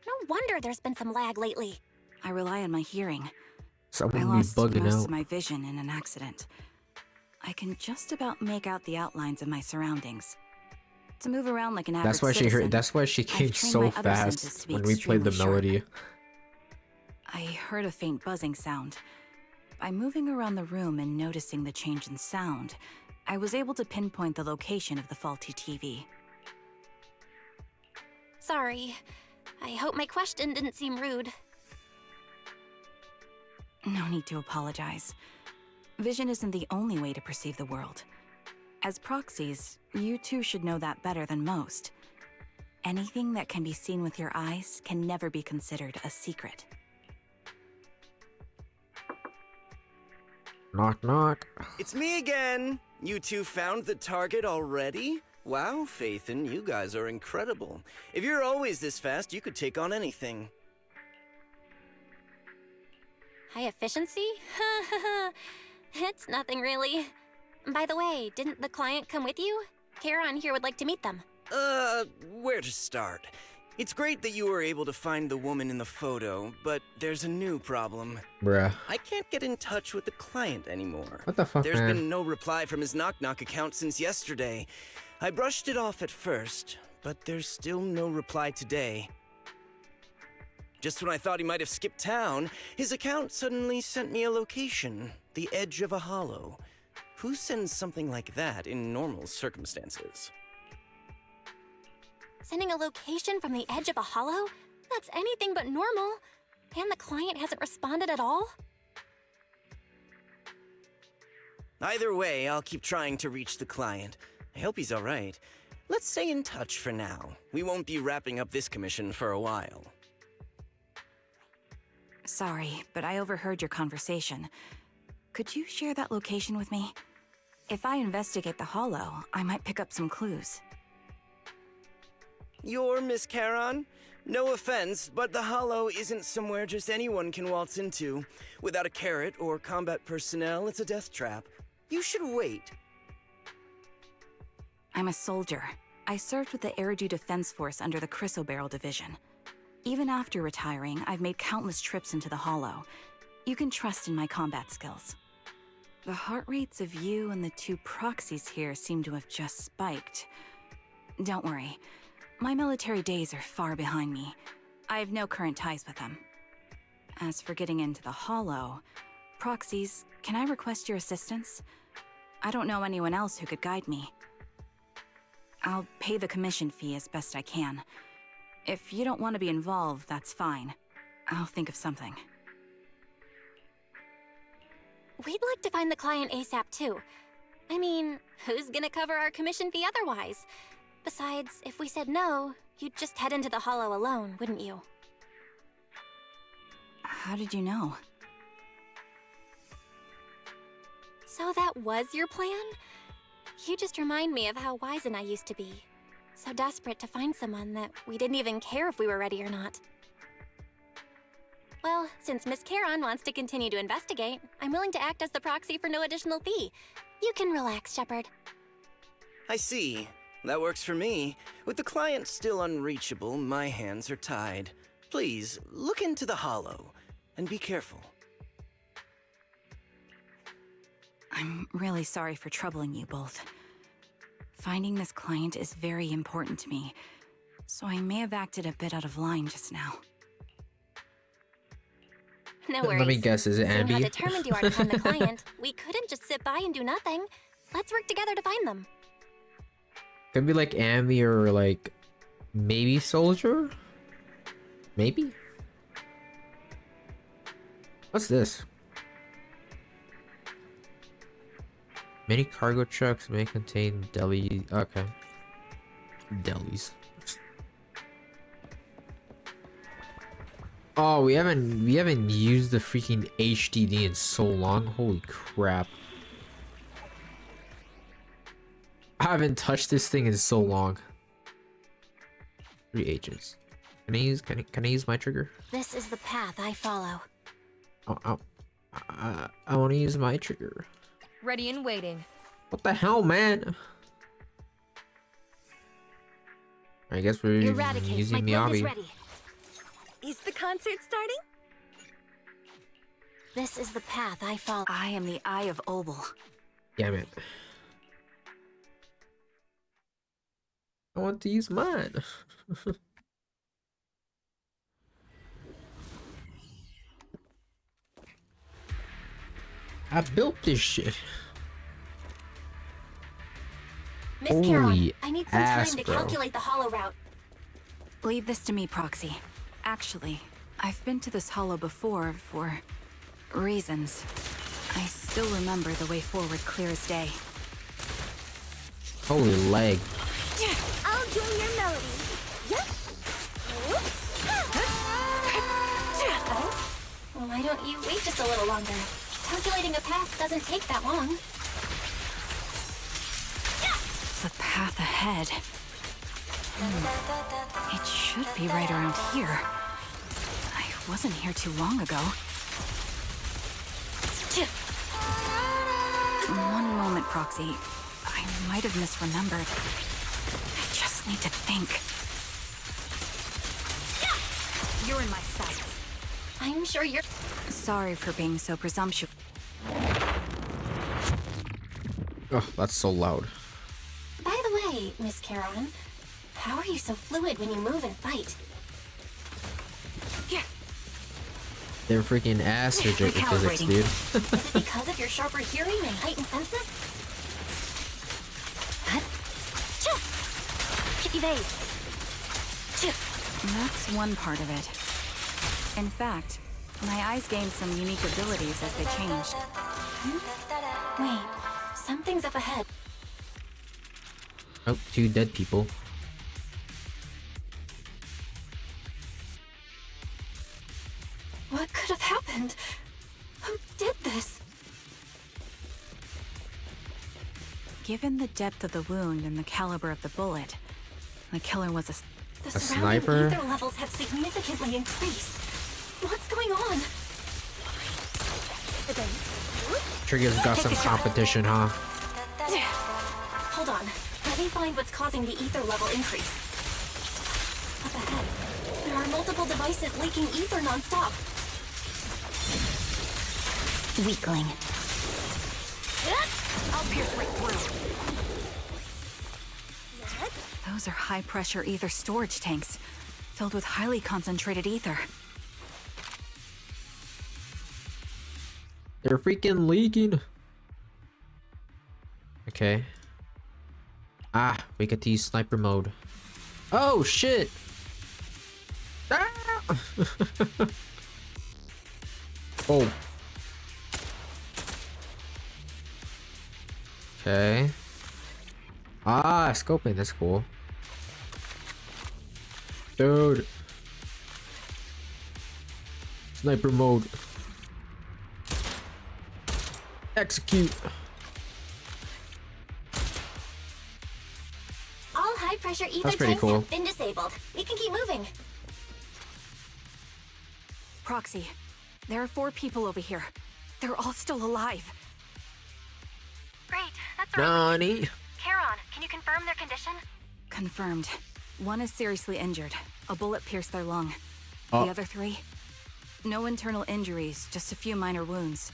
[SPEAKER 11] No wonder there's been some lag lately.
[SPEAKER 13] I rely on my hearing.
[SPEAKER 5] Someone
[SPEAKER 13] I
[SPEAKER 5] would be
[SPEAKER 13] lost
[SPEAKER 5] bugging
[SPEAKER 13] most
[SPEAKER 5] out.
[SPEAKER 13] of my vision in an accident. I can just about make out the outlines of my surroundings. To move around like an average
[SPEAKER 5] That's why she
[SPEAKER 13] citizen,
[SPEAKER 5] heard. That's why she
[SPEAKER 13] I've
[SPEAKER 5] came
[SPEAKER 13] trained
[SPEAKER 5] so
[SPEAKER 13] my other senses
[SPEAKER 5] fast
[SPEAKER 13] to be
[SPEAKER 5] when we played the
[SPEAKER 13] extremely sharp.
[SPEAKER 5] melody.
[SPEAKER 13] I heard a faint buzzing sound. By moving around the room and noticing the change in sound, I was able to pinpoint the location of the faulty TV.
[SPEAKER 11] Sorry. I hope my question didn't seem rude.
[SPEAKER 13] No need to apologize. Vision isn't the only way to perceive the world. As proxies, you two should know that better than most. Anything that can be seen with your eyes can never be considered a secret.
[SPEAKER 5] Knock, knock.
[SPEAKER 10] It's me again. You two found the target already? Wow, Phaethon, you guys are incredible. If you're always this fast, you could take on anything.
[SPEAKER 11] High efficiency? It's nothing really. By the way, didn't the client come with you? Charon here would like to meet them.
[SPEAKER 10] Where to start? It's great that you were able to find the woman in the photo, but there's a new problem.
[SPEAKER 5] Bruh.
[SPEAKER 10] I can't get in touch with the client anymore.
[SPEAKER 5] What the fuck,
[SPEAKER 10] There's
[SPEAKER 5] man?
[SPEAKER 10] been no reply from his Knock Knock account since yesterday. I brushed it off at first, but there's still no reply today. Just when I thought he might have skipped town, his account suddenly sent me a location, the edge of a hollow. Who sends something like that in normal circumstances?
[SPEAKER 11] Sending a location from the edge of a hollow? That's anything but normal. And the client hasn't responded at all?
[SPEAKER 10] Either way, I'll keep trying to reach the client. I hope he's all right. Let's stay in touch for now. We won't be wrapping up this commission for a while.
[SPEAKER 13] Sorry, but I overheard your conversation. Could you share that location with me? If I investigate the hollow, I might pick up some clues.
[SPEAKER 10] You're Miss Charon? No offense, but the hollow isn't somewhere just anyone can waltz into. Without a carrot or combat personnel, it's a death trap. You should wait.
[SPEAKER 13] I'm a soldier. I served with the Eridu Defense Force under the Chrysoberyl Division. Even after retiring, I've made countless trips into the hollow. You can trust in my combat skills. The heart rates of you and the two proxies here seem to have just spiked. Don't worry. My military days are far behind me. I have no current ties with them. As for getting into the hollow, proxies, can I request your assistance? I don't know anyone else who could guide me. I'll pay the commission fee as best I can. If you don't want to be involved, that's fine. I'll think of something.
[SPEAKER 11] We'd like to find the client ASAP too. I mean, who's gonna cover our commission fee otherwise? Besides, if we said no, you'd just head into the hollow alone, wouldn't you?
[SPEAKER 13] How did you know?
[SPEAKER 11] So that was your plan? You just remind me of how Wizen I used to be. So desperate to find someone that we didn't even care if we were ready or not. Well, since Miss Charon wants to continue to investigate, I'm willing to act as the proxy for no additional fee. You can relax, Shepard.
[SPEAKER 10] I see. That works for me. With the client still unreachable, my hands are tied. Please, look into the hollow, and be careful.
[SPEAKER 13] I'm really sorry for troubling you both. Finding this client is very important to me, so I may have acted a bit out of line just now.
[SPEAKER 11] No worries.
[SPEAKER 5] Let me guess, is it
[SPEAKER 11] Seeing
[SPEAKER 5] Abby?
[SPEAKER 11] how determined you are to find the client, we couldn't just sit by and do nothing. Let's work together to find them.
[SPEAKER 5] Could be like Ambi or like maybe Soldier? Maybe? What's this? Many cargo trucks may contain deli. Okay. Delis. Oh, we haven't used the freaking HDD in so long. Holy crap. I haven't touched this thing in so long. 3 agents. Can I use my trigger?
[SPEAKER 11] This is the path I follow.
[SPEAKER 5] I want to use my trigger.
[SPEAKER 7] Ready and waiting.
[SPEAKER 5] What the hell, man? I guess we're using Miyabi.
[SPEAKER 8] Ready. Is the concert starting?
[SPEAKER 11] This is the path I follow.
[SPEAKER 13] I am the Eye of Obel.
[SPEAKER 5] Damn it. I want to use mine. I built this shit.
[SPEAKER 11] Miss Charon,
[SPEAKER 5] Holy
[SPEAKER 11] I need some
[SPEAKER 5] ass,
[SPEAKER 11] time to
[SPEAKER 5] bro.
[SPEAKER 11] calculate the hollow route.
[SPEAKER 13] Leave this to me, Proxy. Actually, I've been to this hollow before for reasons. I still remember the way forward clear as day.
[SPEAKER 5] Holy leg.
[SPEAKER 8] I'll join your melody.
[SPEAKER 11] Why don't you wait just a little longer? Calculating a path doesn't take that long.
[SPEAKER 13] The path ahead. It should be right around here. I wasn't here too long ago. One moment, Proxy. I I might have misremembered. I just need to think.
[SPEAKER 7] You're in my sights.
[SPEAKER 11] I'm sure you're...
[SPEAKER 13] Sorry for being so presumptuous.
[SPEAKER 5] Oh, that's so loud.
[SPEAKER 11] By the way, Miss Charon, how are you so fluid when you move and fight?
[SPEAKER 13] Yeah.
[SPEAKER 5] They're freaking acid physics, dude.
[SPEAKER 11] Is it because of your sharper hearing and heightened senses? Evade.
[SPEAKER 13] That's one part of it. In fact, my eyes gained some unique abilities as they changed.
[SPEAKER 11] Wait, something's up ahead.
[SPEAKER 5] Oh, 2 dead people.
[SPEAKER 11] What could have happened? Who did this?
[SPEAKER 13] Given the depth of the wound and the caliber of the bullet, the killer was
[SPEAKER 11] The surrounding
[SPEAKER 5] sniper?
[SPEAKER 11] ether levels have significantly increased. What's going on?
[SPEAKER 5] Trigger's got some competition, huh?
[SPEAKER 11] Hold on. Let me find what's causing the ether level increase. Up ahead, there are multiple devices leaking ether nonstop.
[SPEAKER 7] Weakling.
[SPEAKER 11] I'll pierce right through.
[SPEAKER 13] Those are high-pressure ether storage tanks, filled with highly concentrated ether.
[SPEAKER 5] They're freaking leaking. Okay. Ah, we get to use sniper mode. Oh shit! Ah! Oh. Okay. Ah, scoping, that's cool. Dude. Sniper mode. Execute.
[SPEAKER 11] All high-pressure ether
[SPEAKER 5] That's pretty
[SPEAKER 11] tanks
[SPEAKER 5] cool.
[SPEAKER 11] have been disabled. We can keep moving.
[SPEAKER 13] Proxy, there are 4 people over here. They're all still alive.
[SPEAKER 11] Great, that's
[SPEAKER 5] Nani?
[SPEAKER 11] Charon, can you confirm their condition?
[SPEAKER 13] Confirmed. 1 is seriously injured. A bullet pierced their lung.
[SPEAKER 5] Oh.
[SPEAKER 13] The other 3? No internal injuries, just a few minor wounds.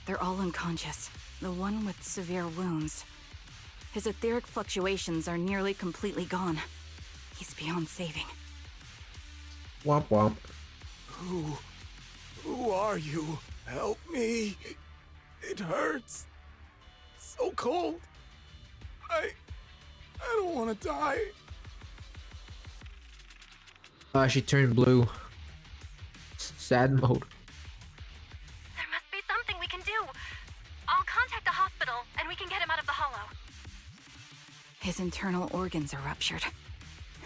[SPEAKER 13] They're all unconscious. The one with severe wounds. His etheric fluctuations are nearly completely gone. He's beyond saving.
[SPEAKER 5] Womp womp.
[SPEAKER 6] Who are you? Help me. It hurts. So cold. I don't want to die.
[SPEAKER 5] She turned blue. Sad mode.
[SPEAKER 11] There must be something we can do. I'll contact the hospital, and we can get him out of the hollow.
[SPEAKER 13] His internal organs are ruptured.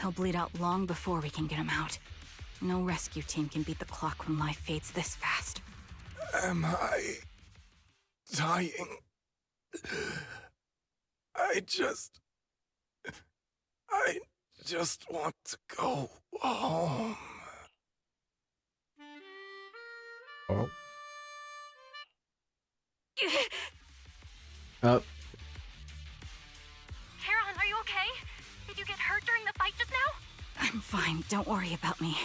[SPEAKER 13] He'll bleed out long before we can get him out. No rescue team can beat the clock when life fades this fast.
[SPEAKER 6] Am I dying? I just want to go home.
[SPEAKER 5] Oh. Up.
[SPEAKER 11] Charon, are you okay? Did you get hurt during the fight just now?
[SPEAKER 13] I'm fine, don't worry about me.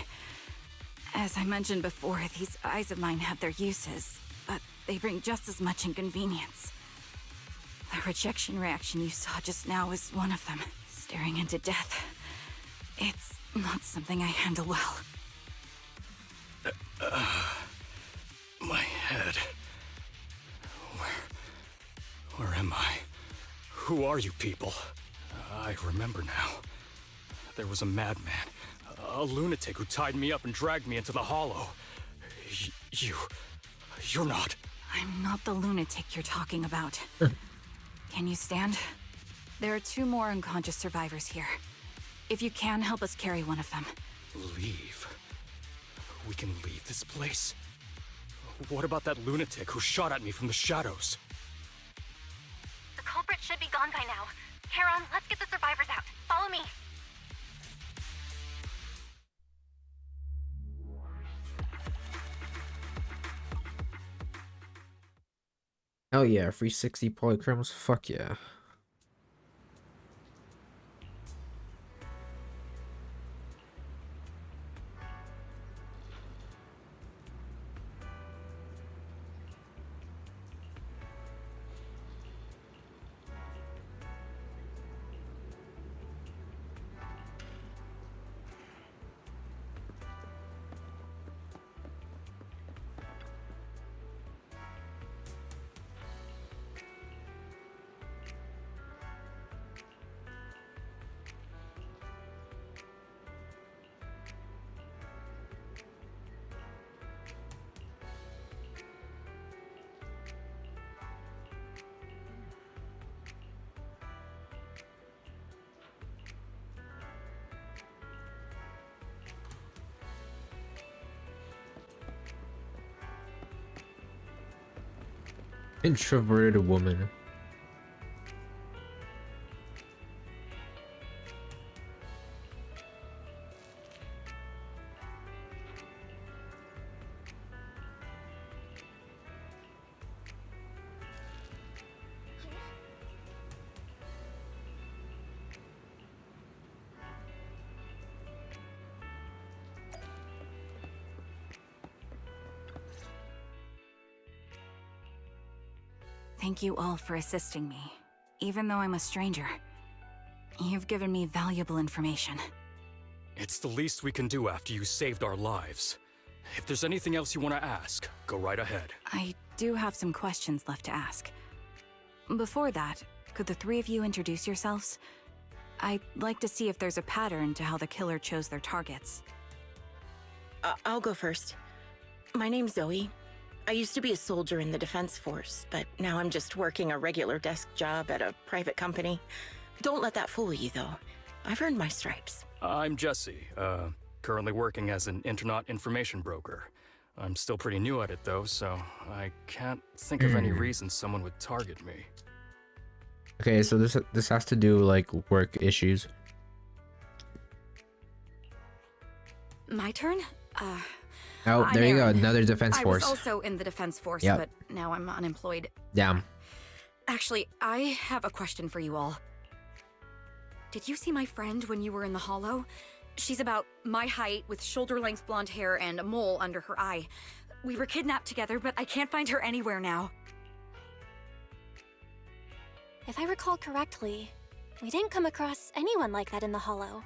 [SPEAKER 13] As I mentioned before, these eyes of mine have their uses, but they bring just as much inconvenience. The rejection reaction you saw just now is one of them. Staring into death. It's not something I handle well.
[SPEAKER 6] My head. Where am I? Who are you people? I remember now. There was a madman, a lunatic who tied me up and dragged me into the hollow. You're not.
[SPEAKER 13] I'm not the lunatic you're talking about. Can you stand? There are 2 more unconscious survivors here. If you can, help us carry one of them.
[SPEAKER 6] Leave? We can leave this place? What about that lunatic who shot at me from the shadows?
[SPEAKER 11] The culprit should be gone by now. Charon, let's get the survivors out. Follow me.
[SPEAKER 5] Hell yeah, free 60 polychromes, fuck yeah. Introverted woman.
[SPEAKER 13] Thank you all for assisting me, even though I'm a stranger. You've given me valuable information.
[SPEAKER 6] It's the least we can do after you saved our lives. If there's anything else you want to ask, go right ahead.
[SPEAKER 13] I do have some questions left to ask. Before that, could the three of you introduce yourselves? I'd like to see if there's a pattern to how the killer chose their targets.
[SPEAKER 14] I'll go first. My name's Zoe. I used to be a soldier in the Defense Force, but now I'm just working a regular desk job at a private company. Don't let that fool you, though. I've earned my stripes.
[SPEAKER 6] I'm Jesse, currently working as an internaut information broker. I'm still pretty new at it, though, so I can't think of any reason someone would target me.
[SPEAKER 5] Okay, so this has to do like work issues.
[SPEAKER 15] My turn?
[SPEAKER 5] Oh, there you go, another Defense Force.
[SPEAKER 15] I was also in the Defense Force,
[SPEAKER 5] Yep.
[SPEAKER 15] but now I'm unemployed.
[SPEAKER 5] Damn.
[SPEAKER 15] Actually, I have a question for you all. Did you see my friend when you were in the Hollow? She's about my height, with shoulder-length blonde hair and a mole under her eye. We were kidnapped together, but I can't find her anywhere now.
[SPEAKER 11] If I recall correctly, we didn't come across anyone like that in the Hollow,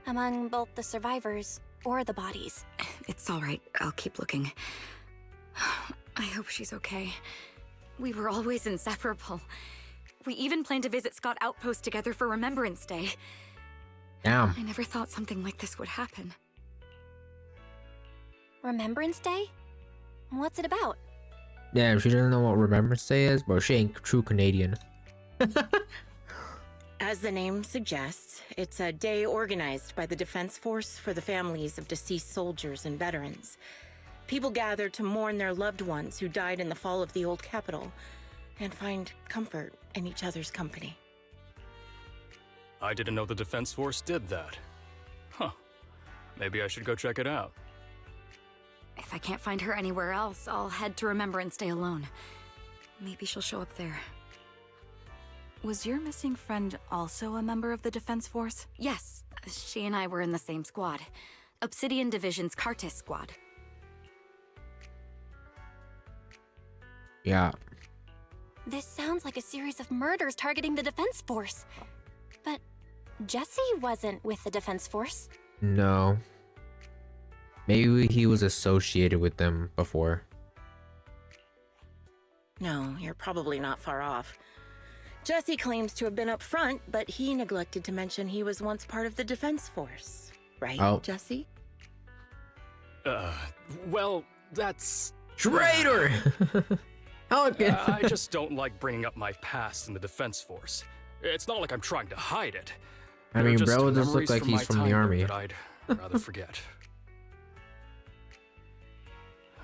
[SPEAKER 11] among both the survivors or the bodies.
[SPEAKER 15] It's all right. I'll keep looking. I hope she's okay. We were always inseparable. We even planned to visit Scott Outpost together for Remembrance Day.
[SPEAKER 5] Damn.
[SPEAKER 15] I never thought something like this would happen.
[SPEAKER 11] Remembrance Day? What's it about?
[SPEAKER 5] Damn, she doesn't know what Remembrance Day is, but she ain't true Canadian.
[SPEAKER 14] As the name suggests, it's a day organized by the Defense Force for the families of deceased soldiers and veterans. People gather to mourn their loved ones who died in the fall of the old capital and find comfort in each other's company.
[SPEAKER 6] I didn't know the Defense Force did that. Huh. Maybe I should go check it out.
[SPEAKER 15] If I can't find her anywhere else, I'll head to Remembrance Day alone. Maybe she'll show up there.
[SPEAKER 13] Was your missing friend also a member of the Defense Force?
[SPEAKER 15] Yes, she and I were in the same squad. Obsidian Division's Cartis squad.
[SPEAKER 5] Yeah.
[SPEAKER 11] This sounds like a series of murders targeting the Defense Force. But Jesse wasn't with the Defense Force.
[SPEAKER 5] No. Maybe he was associated with them before.
[SPEAKER 14] No, you're probably not far off. Jesse claims to have been up front, but he neglected to mention he was once part of the Defense Force. Right, Jesse?
[SPEAKER 6] Well, that's...
[SPEAKER 5] Traitor!
[SPEAKER 6] I just don't like bringing up my past in the Defense Force. It's not like I'm trying to hide it.
[SPEAKER 5] I mean, bro, it does look like he's from the army.
[SPEAKER 6] That I'd rather forget.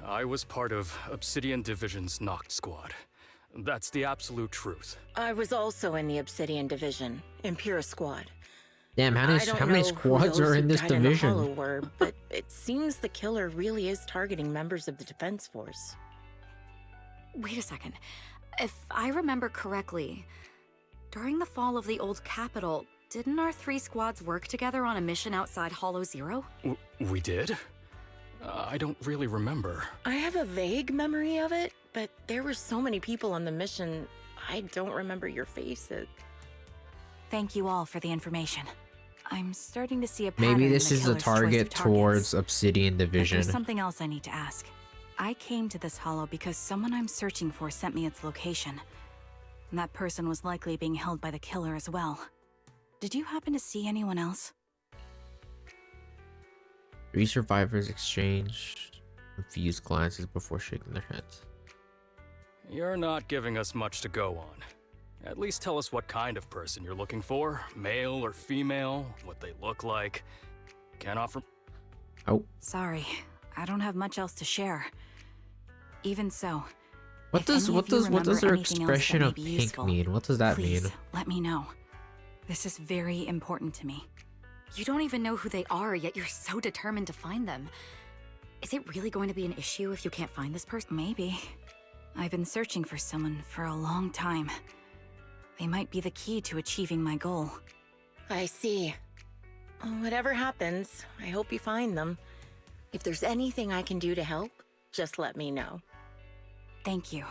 [SPEAKER 6] I was part of Obsidian Division's Noct squad. That's the absolute truth.
[SPEAKER 14] I was also in the Obsidian Division, Impera squad.
[SPEAKER 5] Damn, how many squads are in this division?
[SPEAKER 14] In the Hollow were, but it seems the killer really is targeting members of the Defense Force.
[SPEAKER 15] Wait a second. If I remember correctly, during the fall of the old capital, didn't our three squads work together on a mission outside Hollow Zero?
[SPEAKER 6] We did? I don't really remember.
[SPEAKER 14] I have a vague memory of it, but there were so many people on the mission, I don't remember your faces.
[SPEAKER 13] Thank you all for the information. I'm starting to see a pattern.
[SPEAKER 5] Maybe
[SPEAKER 13] in
[SPEAKER 5] this
[SPEAKER 13] the
[SPEAKER 5] is a
[SPEAKER 13] killer's choice of
[SPEAKER 5] target
[SPEAKER 13] targets.
[SPEAKER 5] towards Obsidian
[SPEAKER 13] But
[SPEAKER 5] Division.
[SPEAKER 13] there's something else I need to ask. I came to this hollow because someone I'm searching for sent me its location. And that person was likely being held by the killer as well. Did you happen to see anyone else?
[SPEAKER 5] 3 survivors exchanged confused glances before shaking their heads.
[SPEAKER 6] You're not giving us much to go on. At least tell us what kind of person you're looking for. Male or female, what they look like. Can't offer...
[SPEAKER 5] Oh.
[SPEAKER 13] Sorry, I don't have much else to share. Even so,
[SPEAKER 5] What does her expression of pink mean? What does that mean?
[SPEAKER 13] Please, let me know. This is very important to me.
[SPEAKER 15] You don't even know who they are, yet you're so determined to find them. Is it really going to be an issue if you can't find this person?
[SPEAKER 13] Maybe. I've been searching for someone for a long time. They might be the key to achieving my goal.
[SPEAKER 14] I see. Whatever happens, I hope you find them. If there's anything I can do to help, just let me know.
[SPEAKER 13] Thank you.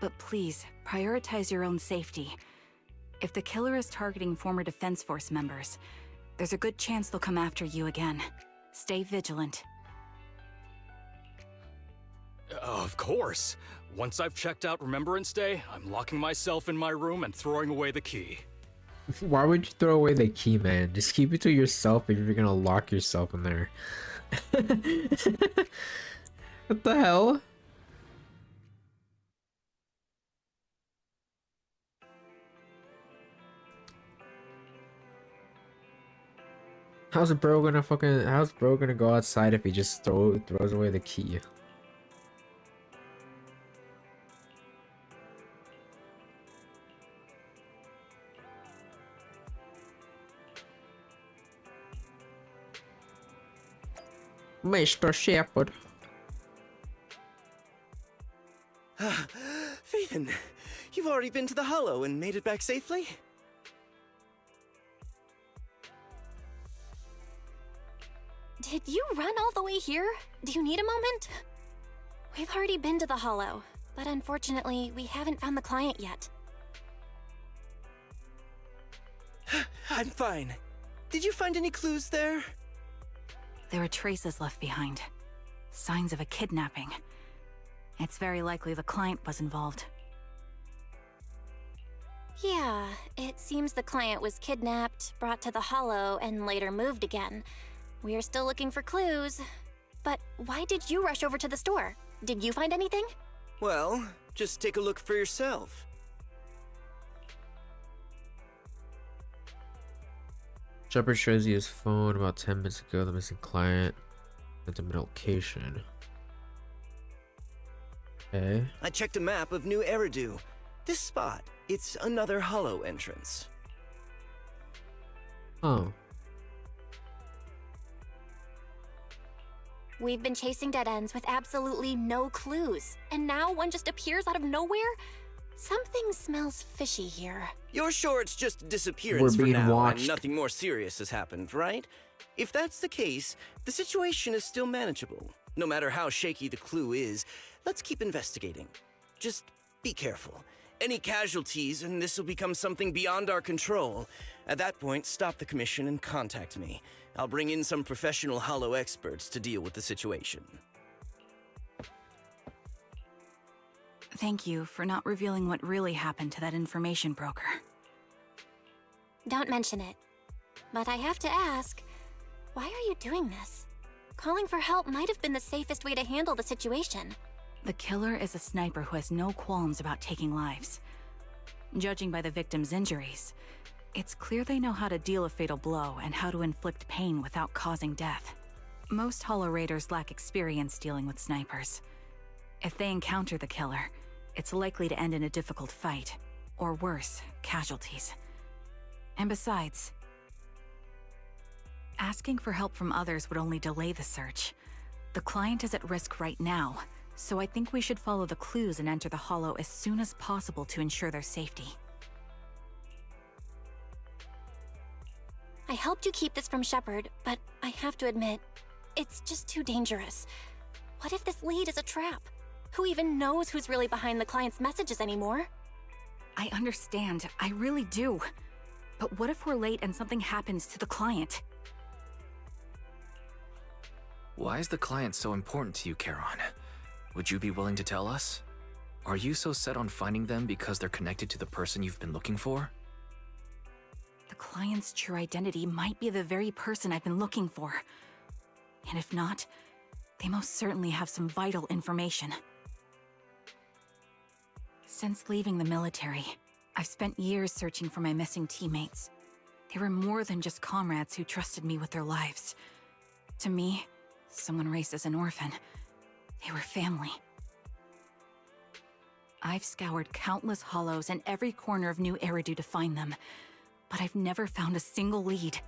[SPEAKER 13] But please, prioritize your own safety. If the killer is targeting former Defense Force members, there's a good chance they'll come after you again. Stay vigilant.
[SPEAKER 6] Of course. Once I've checked out Remembrance Day, I'm locking myself in my room and throwing away the key.
[SPEAKER 5] Why would you throw away the key, man? Just keep it to yourself if you're gonna lock yourself in there. What the hell? How's bro gonna go outside if he just throws away the key? Mr. Shepard.
[SPEAKER 10] Phaethon, you've already been to the Hollow and made it back safely?
[SPEAKER 11] Did you run all the way here? Do you need a moment? We've already been to the Hollow, but unfortunately, we haven't found the client yet.
[SPEAKER 10] I'm fine. Did you find any clues there?
[SPEAKER 13] There were traces left behind. Signs of a kidnapping. It's very likely the client was involved.
[SPEAKER 11] Yeah, it seems the client was kidnapped, brought to the Hollow, and later moved again. We are still looking for clues. But why did you rush over to the store? Did you find anything?
[SPEAKER 10] Well, just take a look for yourself.
[SPEAKER 5] Shepard shows you his phone about 10 minutes ago. The missing client at the location. Okay.
[SPEAKER 10] I checked a map of New Eridu. This spot, it's another Hollow entrance.
[SPEAKER 5] Oh.
[SPEAKER 11] We've been chasing dead ends with absolutely no clues, and now one just appears out of nowhere? Something smells fishy here.
[SPEAKER 10] You're sure it's just a disappearance for now and nothing more serious has happened, right? If that's the case, the situation is still manageable. No matter how shaky the clue is, let's keep investigating. Just be careful. Any casualties and this will become something beyond our control. At that point, stop the commission and contact me. I'll bring in some professional Hollow experts to deal with the situation.
[SPEAKER 13] Thank you for not revealing what really happened to that information broker.
[SPEAKER 11] Don't mention it. But I have to ask, why are you doing this? Calling for help might have been the safest way to handle the situation.
[SPEAKER 13] The killer is a sniper who has no qualms about taking lives. Judging by the victim's injuries, it's clear they know how to deal a fatal blow and how to inflict pain without causing death. Most Hollow Raiders lack experience dealing with snipers. If they encounter the killer, it's likely to end in a difficult fight, or worse, casualties. And besides, asking for help from others would only delay the search. The client is at risk right now, so I think we should follow the clues and enter the Hollow as soon as possible to ensure their safety.
[SPEAKER 11] I helped you keep this from Shepard, but I have to admit, it's just too dangerous. What if this lead is a trap? Who even knows who's really behind the client's messages anymore?
[SPEAKER 13] I understand, I really do. But what if we're late and something happens to the client?
[SPEAKER 12] Why is the client so important to you, Charon? Would you be willing to tell us? Are you so set on finding them because they're connected to the person you've been looking for?
[SPEAKER 13] The client's true identity might be the very person I've been looking for. And if not, they most certainly have some vital information. Since leaving the military, I've spent years searching for my missing teammates. They were more than just comrades who trusted me with their lives. To me, someone raised as an orphan, they were family. I've scoured countless hollows and every corner of New Eridu to find them, but I've never found a single lead.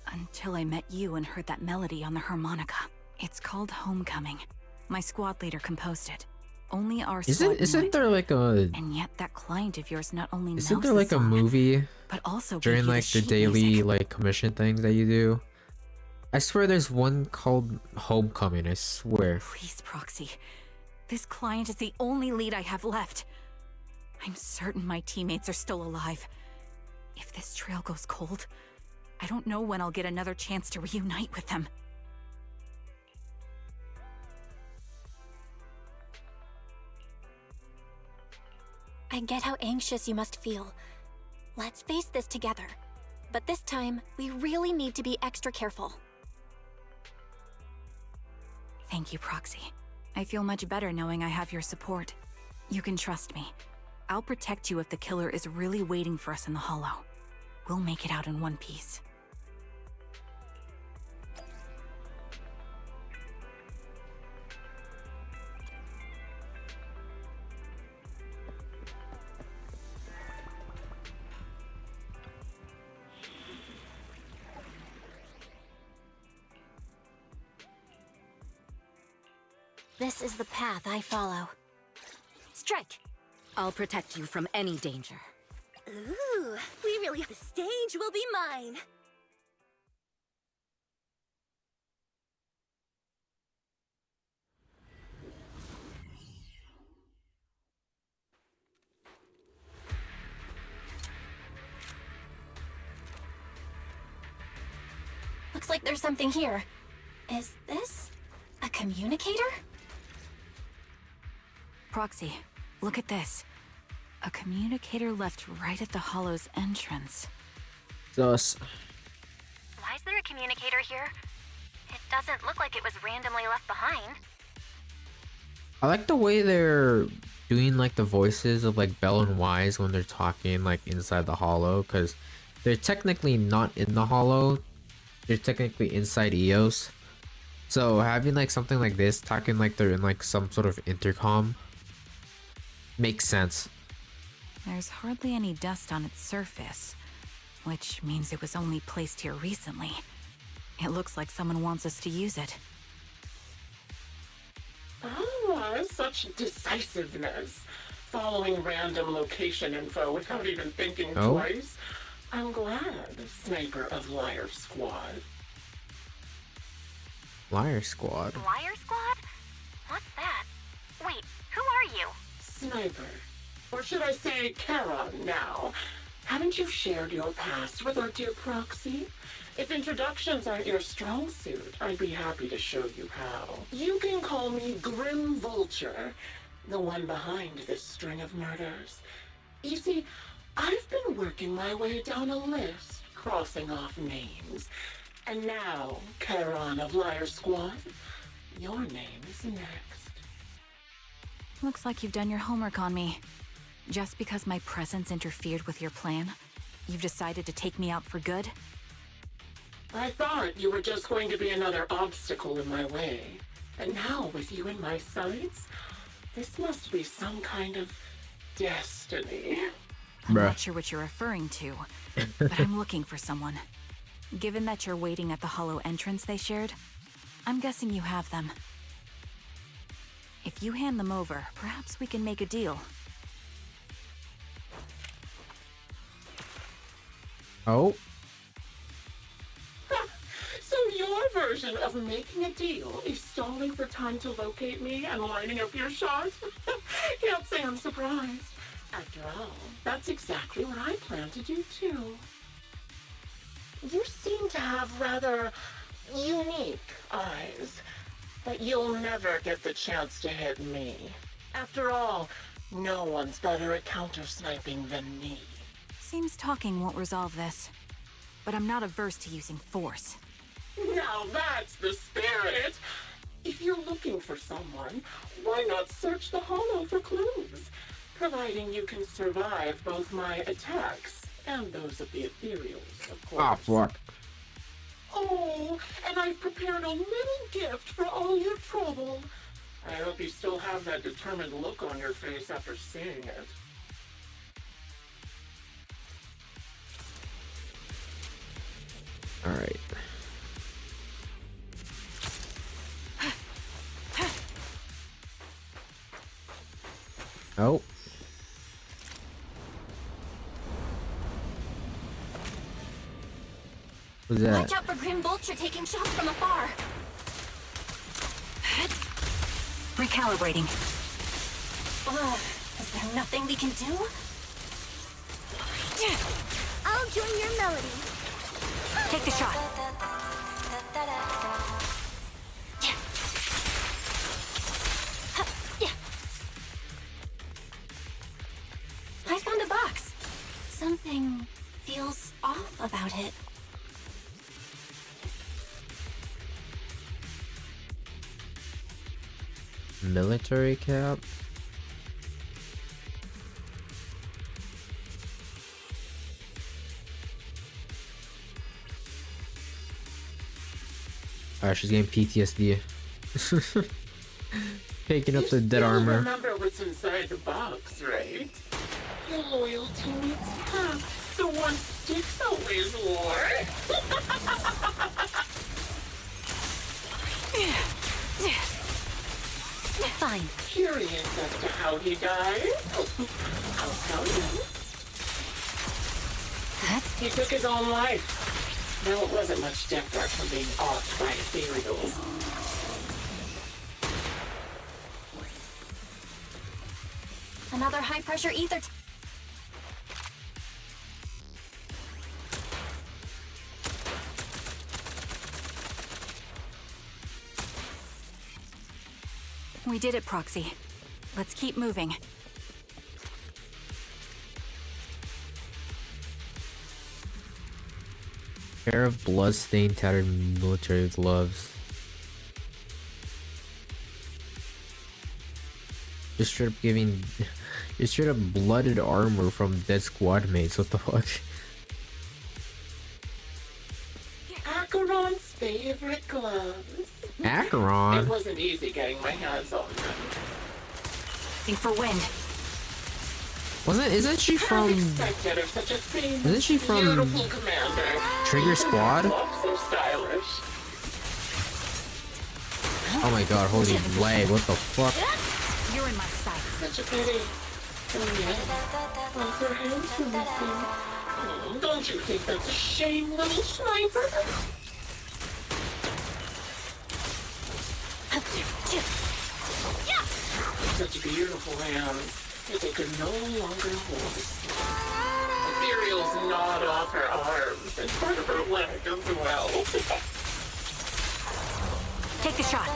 [SPEAKER 13] Until I met you and heard that melody on the harmonica. It's called Homecoming. My squad leader composed it. Only our squad
[SPEAKER 5] Isn't there like a...
[SPEAKER 13] And yet that client of yours not only knows
[SPEAKER 5] Isn't there like
[SPEAKER 13] the
[SPEAKER 5] a
[SPEAKER 13] song,
[SPEAKER 5] movie
[SPEAKER 13] but also
[SPEAKER 5] during like the
[SPEAKER 13] sheet
[SPEAKER 5] daily
[SPEAKER 13] music.
[SPEAKER 5] like commission things that you do? I swear there's one called Homecoming, I swear.
[SPEAKER 13] Please, Proxy. This client is the only lead I have left. I'm certain my teammates are still alive. If this trail goes cold, I don't know when I'll get another chance to reunite with them.
[SPEAKER 11] I get how anxious you must feel. Let's face this together. But this time, we really need to be extra careful.
[SPEAKER 13] Thank you, Proxy. I feel much better knowing I have your support. You can trust me. I'll protect you if the killer is really waiting for us in the Hollow. We'll make it out in one piece.
[SPEAKER 7] This is the path I follow. Strike! I'll protect you from any danger.
[SPEAKER 8] Ooh, we really... The stage will be mine.
[SPEAKER 11] Looks like there's something here. Is this a communicator?
[SPEAKER 13] Proxy, look at this. A communicator left right at the Hollow's entrance.
[SPEAKER 5] Sus.
[SPEAKER 11] Why is there a communicator here? It doesn't look like it was randomly left behind.
[SPEAKER 5] I like the way they're doing like the voices of like Belle and Wise when they're talking like inside the Hollow, because they're technically not in the Hollow. They're technically inside Eos. So having like something like this talking like they're in like some sort of intercom makes sense.
[SPEAKER 13] There's hardly any dust on its surface, which means it was only placed here recently. It looks like someone wants us to use it.
[SPEAKER 16] Ah, such decisiveness. Following random location info without even thinking twice. I'm glad, Sniper of Liar Squad.
[SPEAKER 5] Liar Squad?
[SPEAKER 11] Liar Squad? What's that? Wait, who are you?
[SPEAKER 16] Sniper. Or should I say Charon now? Haven't you shared your past with our dear Proxy? If introductions aren't your strong suit, I'd be happy to show you how. You can call me Grim Vulture, the one behind this string of murders. You see, I've been working my way down a list, crossing off names. And now, Charon of Liar Squad, your name is next.
[SPEAKER 13] Looks like you've done your homework on me. Just because my presence interfered with your plan, you've decided to take me out for good?
[SPEAKER 16] I thought you were just going to be another obstacle in my way. And now, with you in my sights, this must be some kind of destiny.
[SPEAKER 13] I'm not sure what you're referring to, but I'm looking for someone. Given that you're waiting at the Hollow entrance they shared, I'm guessing you have them. If you hand them over, perhaps we can make a deal.
[SPEAKER 5] Oh.
[SPEAKER 16] So your version of making a deal is stalling for time to locate me and lining up your shot? Can't say I'm surprised. After all, that's exactly what I plan to do too. You seem to have rather unique eyes, but you'll never get the chance to hit me. After all, no one's better at counter-sniping than me.
[SPEAKER 13] Seems talking won't resolve this, but I'm not averse to using force.
[SPEAKER 16] Now that's the spirit! If you're looking for someone, why not search the Hollow for clues? Providing you can survive both my attacks and those of the ethereals, of course.
[SPEAKER 5] Ah, fuck.
[SPEAKER 16] Oh, and I've prepared a little gift for all your trouble. I hope you still have that determined look on your face after seeing it.
[SPEAKER 5] All right. Oh. What's that?
[SPEAKER 11] Watch out for Grim Vulture taking shots from afar.
[SPEAKER 13] Recalibrating.
[SPEAKER 11] Ugh, is there nothing we can do?
[SPEAKER 8] I'll join your melody.
[SPEAKER 13] Take the shot.
[SPEAKER 11] I found a box. Something feels off about it.
[SPEAKER 5] Military cap? Alright, she's getting PTSD. Picking up the dead armor.
[SPEAKER 16] Remember what's inside the box, right? Your loyalty meets half, so one stick's always war.
[SPEAKER 11] Fine.
[SPEAKER 16] Curious as to how he died? I'll tell you. He took his own life. Now it wasn't much different from being offed by ethereals.
[SPEAKER 11] Another high-pressure ether.
[SPEAKER 13] We did it, Proxy. Let's keep moving.
[SPEAKER 5] Pair of blood-stained, tattered military gloves. Just straight up giving, just straight up blooded armor from dead squad mates. What the fuck?
[SPEAKER 16] Acheron's favorite gloves.
[SPEAKER 5] Acheron?
[SPEAKER 16] It wasn't easy getting my hands on them.
[SPEAKER 13] Looking for wind.
[SPEAKER 5] Isn't she from? Isn't she from Trigger Squad? Oh my god, holy lag, what the fuck?
[SPEAKER 13] You're in my sight.
[SPEAKER 16] Such a pity. Both her hands were missing. Don't you think that's a shame, little sniper? Such beautiful hands. They could no longer hold. Ethereal's gnawed off her arms and part of her leg as well.
[SPEAKER 13] Take the shot.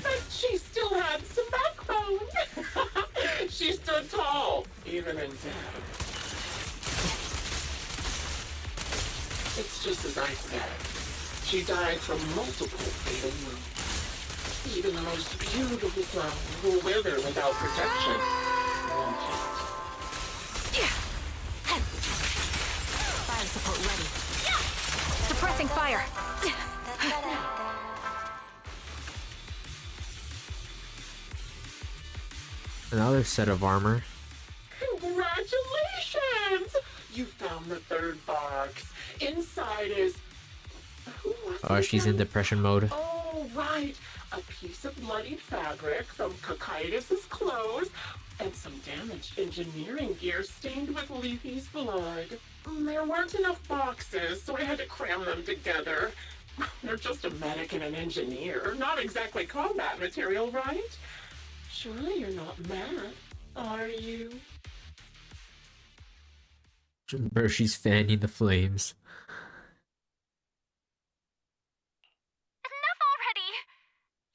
[SPEAKER 16] But she still had some backbone. She stood tall, even in death. It's just as I said. She died from multiple fatal wounds. Even the most beautiful flower will wither without protection. Won't it?
[SPEAKER 13] Fire support ready. Suppressing fire.
[SPEAKER 5] Another set of armor.
[SPEAKER 16] Congratulations! You found the third box. Inside is...
[SPEAKER 5] Oh, she's in depression mode.
[SPEAKER 16] Oh, right. A piece of bloodied fabric from Cocytus's clothes and some damaged engineering gear stained with Leafy's blood. There weren't enough boxes, so I had to cram them together. They're just a medic and an engineer, not exactly combat material, right? Surely you're not mad, are you?
[SPEAKER 5] Bro, she's fanning the flames.
[SPEAKER 11] Enough already!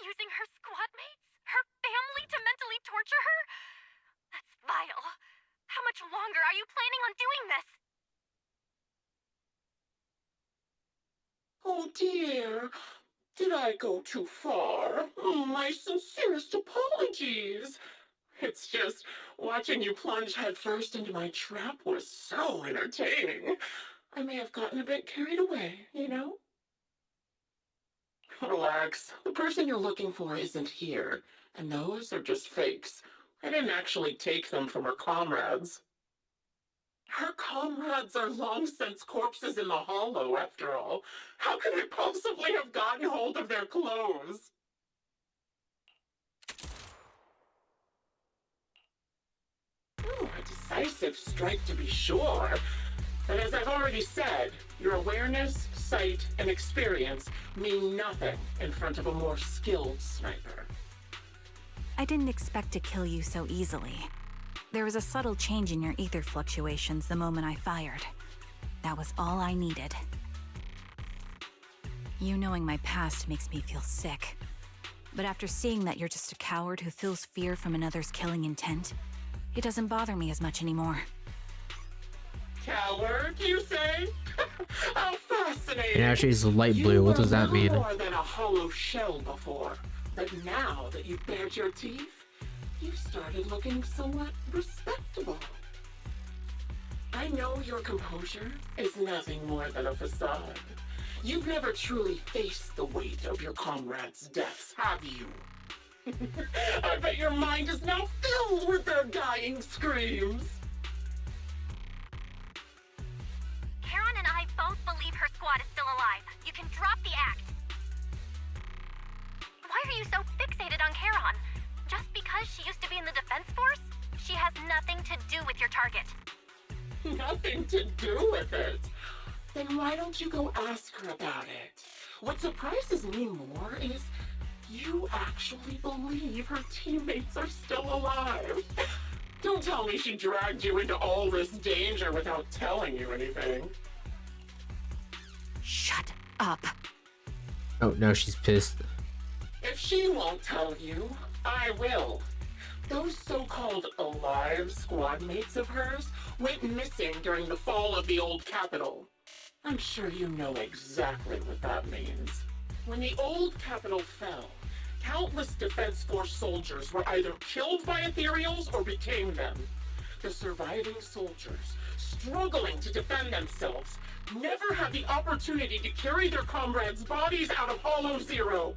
[SPEAKER 11] Using her squad mates, her family to mentally torture her? That's vile. How much longer are you planning on doing this?
[SPEAKER 16] Oh dear, did I go too far? My sincerest apologies. It's just, watching you plunge headfirst into my trap was so entertaining. I may have gotten a bit carried away, you know? Relax. The person you're looking for isn't here, and those are just fakes. I didn't actually take them from her comrades. Her comrades are long since corpses in the hollow, after all. How could I possibly have gotten hold of their clothes? Ooh, a decisive strike to be sure. But as I've already said, your awareness, sight, and experience mean nothing in front of a more skilled sniper.
[SPEAKER 13] I didn't expect to kill you so easily. There was a subtle change in your ether fluctuations the moment I fired. That was all I needed. You knowing my past makes me feel sick. But after seeing that you're just a coward who feels fear from another's killing intent, it doesn't bother me as much anymore.
[SPEAKER 16] Coward, you say? How fascinating!
[SPEAKER 5] And actually, it's light blue. What does that mean?
[SPEAKER 16] You were more than a hollow shell before, but now that you've bared your teeth, you've started looking somewhat respectable. I know your composure is nothing more than a facade. You've never truly faced the weight of your comrades' deaths, have you? I bet your mind is now filled with their dying screams.
[SPEAKER 11] Charon and I both believe her squad is still alive. You can drop the act. Why are you so fixated on Charon? Just because she used to be in the defense force? She has nothing to do with your target.
[SPEAKER 16] Nothing to do with it? Then why don't you go ask her about it? What surprises me more is you actually believe her teammates are still alive. Don't tell me she dragged you into all this danger without telling you anything.
[SPEAKER 13] Shut up.
[SPEAKER 5] Oh, no, she's pissed.
[SPEAKER 16] If she won't tell you, I will. Those so-called alive squad mates of hers went missing during the fall of the old capital. I'm sure you know exactly what that means. When the old capital fell, countless Defense Force soldiers were either killed by ethereals or became them. The surviving soldiers, struggling to defend themselves, never had the opportunity to carry their comrades' bodies out of Hollow Zero.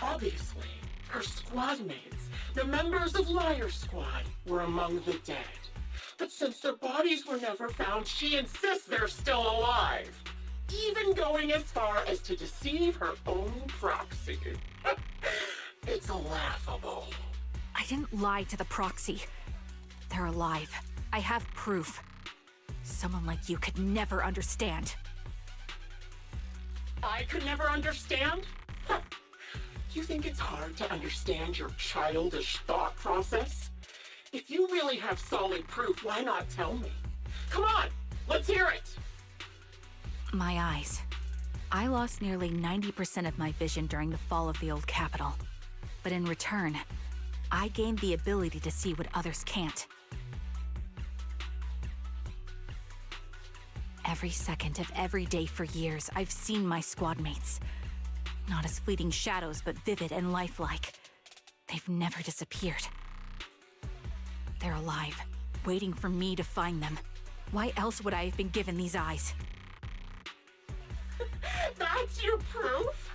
[SPEAKER 16] Obviously, her squad mates, the members of Liar Squad, were among the dead. But since their bodies were never found, she insists they're still alive, even going as far as to deceive her own proxy. It's laughable.
[SPEAKER 13] I didn't lie to the proxy. They're alive. I have proof. Someone like you could never understand.
[SPEAKER 16] I could never understand? Huh. You think it's hard to understand your childish thought process? If you really have solid proof, why not tell me? Come on, let's hear it!
[SPEAKER 13] My eyes. I lost nearly 90% of my vision during the fall of the old capital. But in return, I gained the ability to see what others can't. Every second of every day for years, I've seen my squad mates. Not as fleeting shadows, but vivid and lifelike. They've never disappeared. They're alive, waiting for me to find them. Why else would I have been given these eyes?
[SPEAKER 16] That's your proof?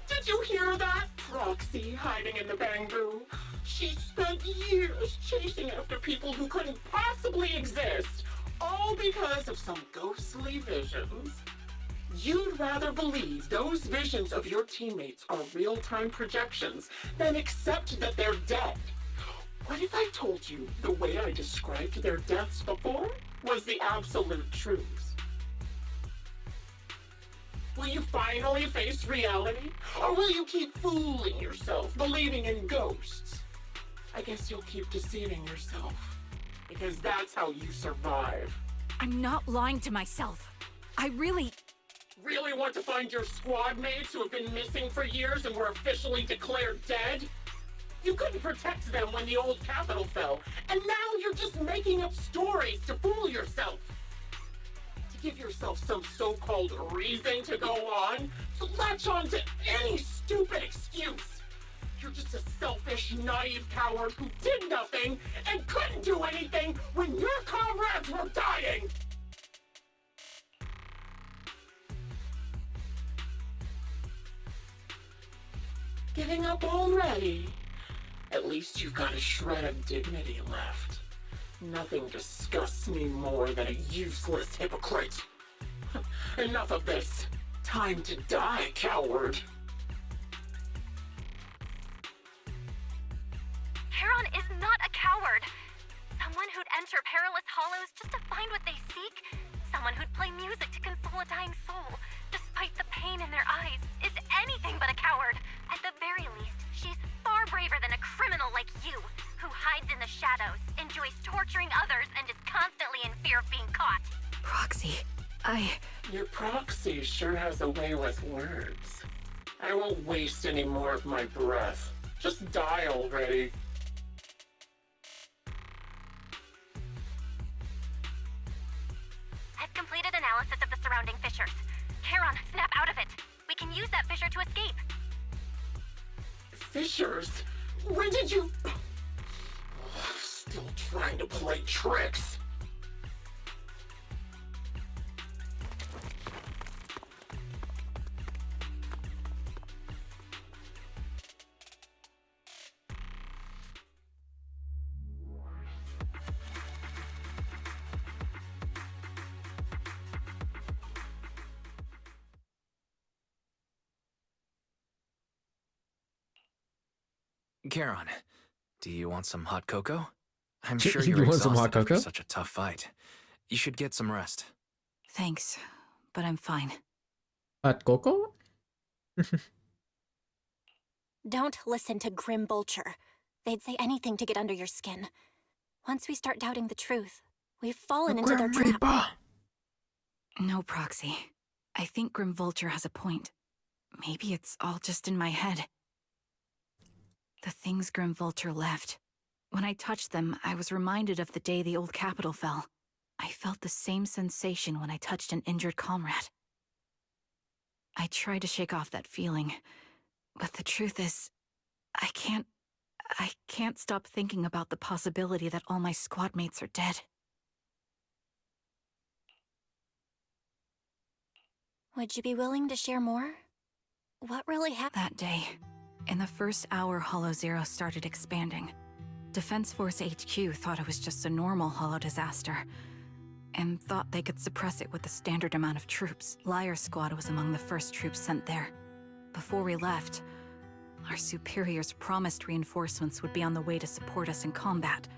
[SPEAKER 16] Did you hear that? Proxy hiding in the bamboo. She spent years chasing after people who couldn't possibly exist, all because of some ghostly visions. You'd rather believe those visions of your teammates are real-time projections than accept that they're dead. What if I told you the way I described their deaths before was the absolute truth? Will you finally face reality? Or will you keep fooling yourself, believing in ghosts? I guess you'll keep deceiving yourself, because that's how you survive.
[SPEAKER 13] I'm not lying to myself. I really
[SPEAKER 16] want to find your squad mates who have been missing for years and were officially declared dead? You couldn't protect them when the old capital fell, and now you're just making up stories to fool yourself. To give yourself some so-called reason to go on, to latch on to any stupid excuse. You're just a selfish, naive coward who did nothing and couldn't do anything when your comrades were dying. Giving up already? At least you've got a shred of dignity left. Nothing disgusts me more than a useless hypocrite. Enough of this. Time to die, coward.
[SPEAKER 11] Charon is not a coward. Someone who'd enter perilous hollows just to find what they seek. Someone who'd play music to console a dying soul, despite the pain in their eyes, is anything but a coward. At the very least, she's far braver than a criminal like you, who hides in the shadows, enjoys torturing others, and is constantly in fear of being caught.
[SPEAKER 13] Proxy,
[SPEAKER 16] Your proxy sure has a way with words. I won't waste any more of my breath. Just die already.
[SPEAKER 11] I've completed analysis of the surrounding fissures. Charon, snap out of it. We can use that fissure to escape.
[SPEAKER 16] Fissures? When did you... Still trying to play tricks.
[SPEAKER 12] Charon, do you want some hot cocoa? I'm sure
[SPEAKER 5] You
[SPEAKER 12] you're
[SPEAKER 5] want some hot
[SPEAKER 12] exhausted after
[SPEAKER 5] cocoa?
[SPEAKER 12] such a tough fight. You should get some rest.
[SPEAKER 13] thanks, but I'm fine.
[SPEAKER 5] Hot cocoa?
[SPEAKER 11] Don't listen to Grim Vulture. They'd say anything to get under your skin. Once we start doubting the truth, we've fallen into their trap.
[SPEAKER 13] No, Proxy. I think Grim Vulture has a point. Maybe it's all just in my head. The things Grim Vulture left. When I touched them, I was reminded of the day the old capital fell. I felt the same sensation when I touched an injured comrade. I tried to shake off that feeling, but the truth is, I can't stop thinking about the possibility that all my squad mates are dead.
[SPEAKER 11] Would you be willing to share more? What really happened?
[SPEAKER 13] That day, in the first hour Hollow Zero started expanding, Defense Force HQ thought it was just a normal Hollow disaster, and thought they could suppress it with the standard amount of troops. Liar Squad was among the first troops sent there. Before we left, our superiors promised reinforcements would be on the way to support us in combat,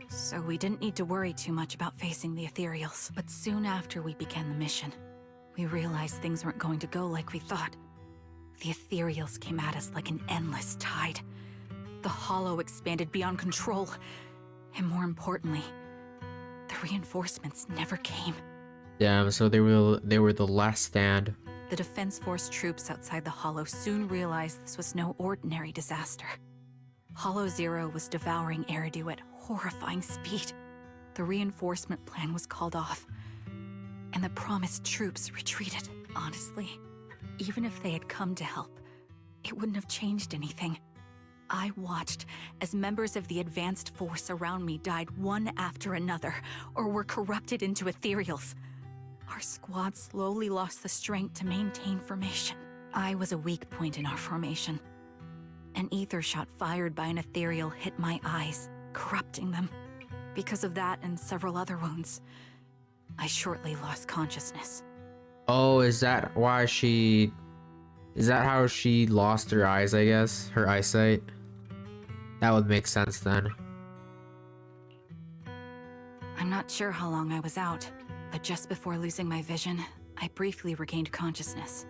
[SPEAKER 13] so we didn't need to worry too much about facing the Ethereals. But soon after we began the mission, we realized things weren't going to go like we thought. The Ethereals came at us like an endless tide. The Hollow expanded beyond control, and more importantly, the reinforcements never came.
[SPEAKER 5] Damn, so they were the last stand.
[SPEAKER 13] The Defense Force troops outside the Hollow soon realized this was no ordinary disaster. Hollow Zero was devouring Eridu at horrifying speed. The reinforcement plan was called off, and the promised troops retreated. Honestly, even if they had come to help, it wouldn't have changed anything. I watched as members of the advanced force around me died one after another, or were corrupted into ethereals. Our squad slowly lost the strength to maintain formation. I was a weak point in our formation. An ether shot fired by an ethereal hit my eyes, corrupting them. Because of that and several other wounds, I shortly lost consciousness.
[SPEAKER 5] Oh, is that why she... Is that how she lost her eyes, I guess? Her eyesight? That would make sense then.
[SPEAKER 13] I'm not sure how long I was out, but just before losing my vision, I briefly regained consciousness.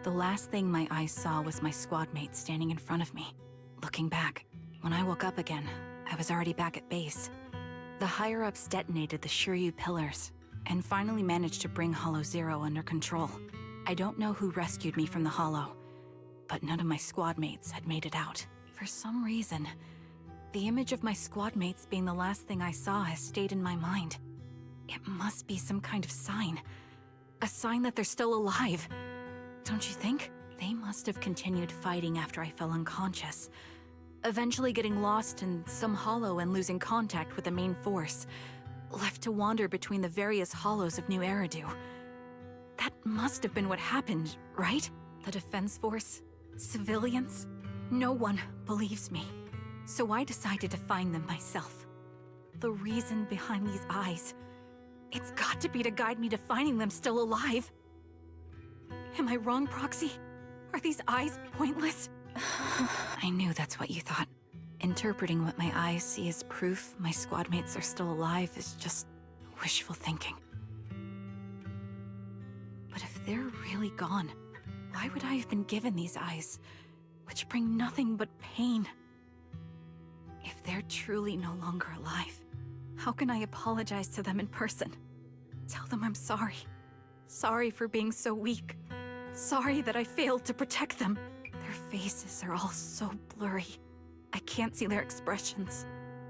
[SPEAKER 13] The last thing my eyes saw was my squad mate standing in front of me. Looking back, when I woke up again, I was already back at base. The higher-ups detonated the Shiryu pillars, and finally managed to bring Hollow Zero under control. I don't know who rescued me from the Hollow, but none of my squad mates had made it out. For some reason, the image of my squad mates being the last thing I saw has stayed in my mind. It must be some kind of sign. A sign that they're still alive. Don't you think? They must have continued fighting after I fell unconscious, eventually getting lost in some hollow and losing contact with the main force, left to wander between the various hollows of New Eridu. That must have been what happened, right? The Defense Force? Civilians? No one believes me, so I decided to find them myself. The reason behind these eyes, it's got to be to guide me to finding them still alive. Am I wrong, Proxy? Are these eyes pointless? I knew that's what you thought. Interpreting what my eyes see as proof my squad mates are still alive is just wishful thinking. But if they're really gone, why would I have been given these eyes, which bring nothing but pain? If they're truly no longer alive, how can I apologize to them in person? Tell them I'm sorry. Sorry for being so weak. Sorry that I failed to protect them. Their faces are all so blurry. I can't see their expressions.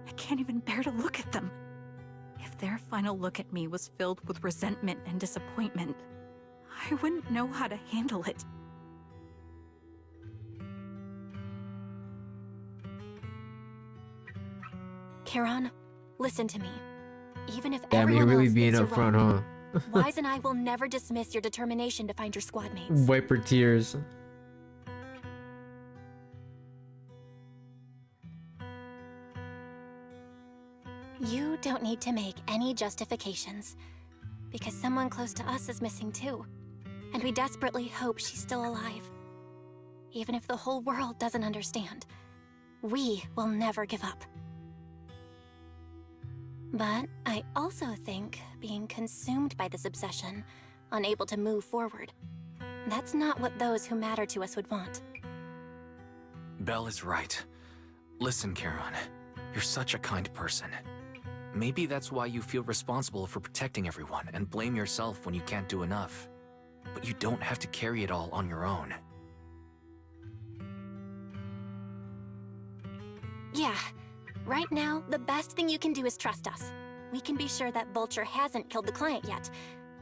[SPEAKER 13] I can't even bear to look at them. If their final look at me was filled with resentment and disappointment, I wouldn't know how to handle it.
[SPEAKER 11] Charon, listen to me. Even if
[SPEAKER 5] Damn, you're
[SPEAKER 11] everyone
[SPEAKER 5] really
[SPEAKER 11] else
[SPEAKER 5] being
[SPEAKER 11] thinks you're
[SPEAKER 5] upfront,
[SPEAKER 11] wrong,
[SPEAKER 5] huh?
[SPEAKER 11] Wise and I will never dismiss your determination to find your squad mates.
[SPEAKER 5] Wipe her tears.
[SPEAKER 11] You don't need to make any justifications, because someone close to us is missing too, and we desperately hope she's still alive. Even if the whole world doesn't understand, we will never give up. But I also think being consumed by this obsession, unable to move forward, that's not what those who matter to us would want.
[SPEAKER 12] Belle is right. Listen, Charon, you're such a kind person. Maybe that's why you feel responsible for protecting everyone and blame yourself when you can't do enough. But you don't have to carry it all on your own.
[SPEAKER 11] Yeah. Right now, the best thing you can do is trust us. We can be sure that Vulture hasn't killed the client yet.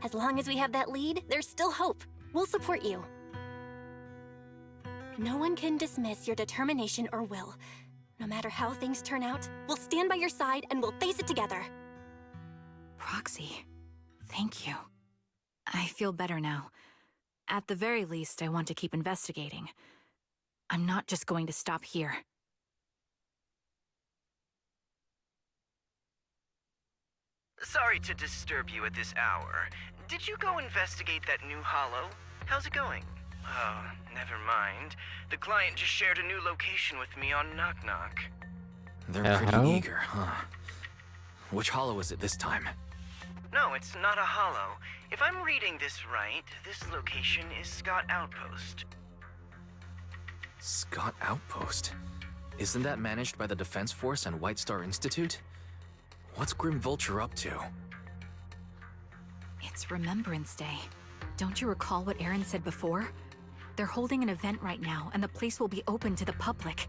[SPEAKER 11] As long as we have that lead, there's still hope. We'll support you. No one can dismiss your determination or will. No matter how things turn out, we'll stand by your side and we'll face it together.
[SPEAKER 13] Proxy, thank you. I feel better now. At the very least, I want to keep investigating. I'm not just going to stop here.
[SPEAKER 10] Sorry to disturb you at this hour. Did you go investigate that new hollow? How's it going? Oh, never mind. The client just shared a new location with me on Knock Knock.
[SPEAKER 12] They're pretty eager, huh? Which hollow is it this time?
[SPEAKER 10] No, it's not a hollow. If I'm reading this right, this location is Scott Outpost.
[SPEAKER 12] Scott Outpost? Isn't that managed by the Defense Force and White Star Institute? What's Grim Vulture up to?
[SPEAKER 13] It's Remembrance Day. Don't you recall what Aaron said before? They're holding an event right now, and the place will be open to the public.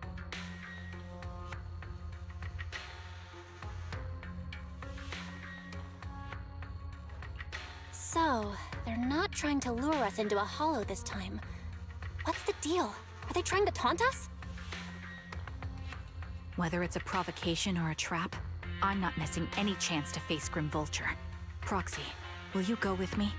[SPEAKER 11] So, they're not trying to lure us into a hollow this time. What's the deal? Are they trying to taunt us?
[SPEAKER 13] Whether it's a provocation or a trap, I'm not missing any chance to face Grim Vulture. Proxy, will you go with me?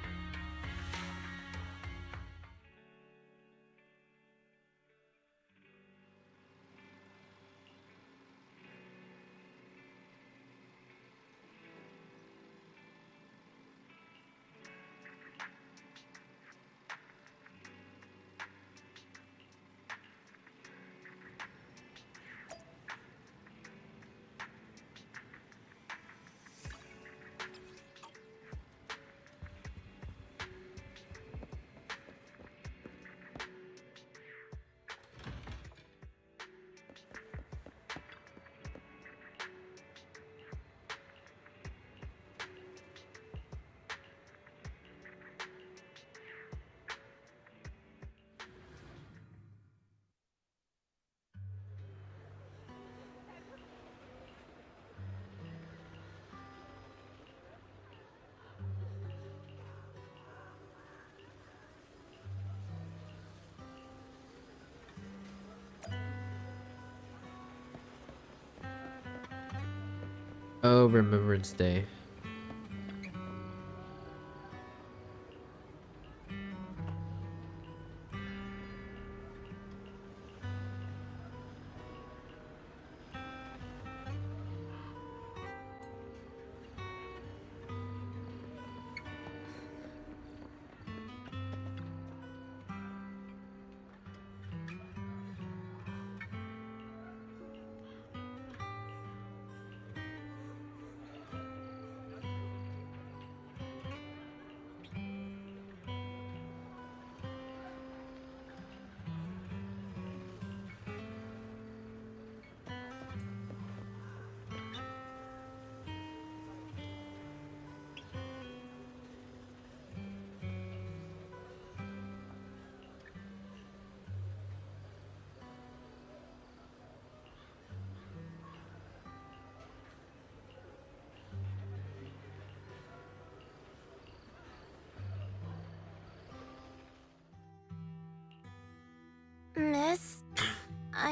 [SPEAKER 5] Oh, Remembrance Day.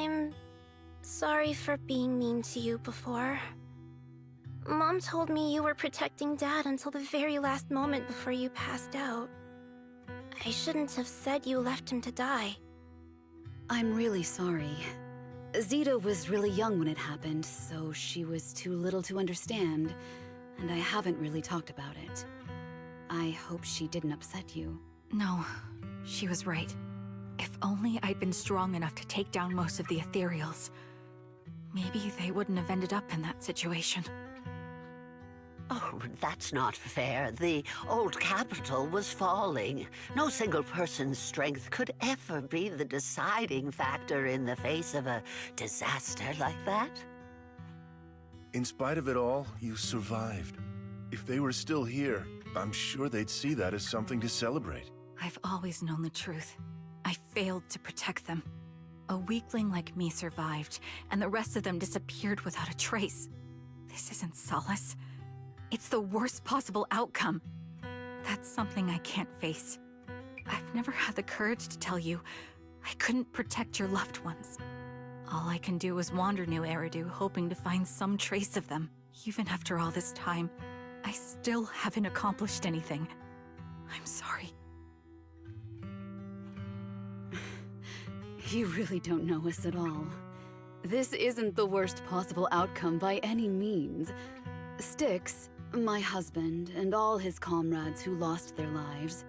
[SPEAKER 11] I'm sorry for being mean to you before. Mom told me you were protecting Dad until the very last moment before you passed out. I shouldn't have said you left him to die.
[SPEAKER 17] I'm really sorry. Zeta was really young when it happened, so she was too little to understand, and I haven't really talked about it. I hope she didn't upset you.
[SPEAKER 13] No, she was right. If only I'd been strong enough to take down most of the ethereals, maybe they wouldn't have ended up in that situation.
[SPEAKER 18] Oh, that's not fair. The old capital was falling. No single person's strength could ever be the deciding factor in the face of a disaster like that.
[SPEAKER 19] In spite of it all, you survived. If they were still here, I'm sure they'd see that as something to celebrate.
[SPEAKER 13] I've always known the truth. I failed to protect them. A weakling like me survived, and the rest of them disappeared without a trace. This isn't solace. It's the worst possible outcome. That's something I can't face. I've never had the courage to tell you I couldn't protect your loved ones. All I can do is wander New Eridu, hoping to find some trace of them. Even after all this time, I still haven't accomplished anything. I'm sorry.
[SPEAKER 17] You really don't know us at all. This isn't the worst possible outcome by any means. Styx, my husband, and all his comrades who lost their lives,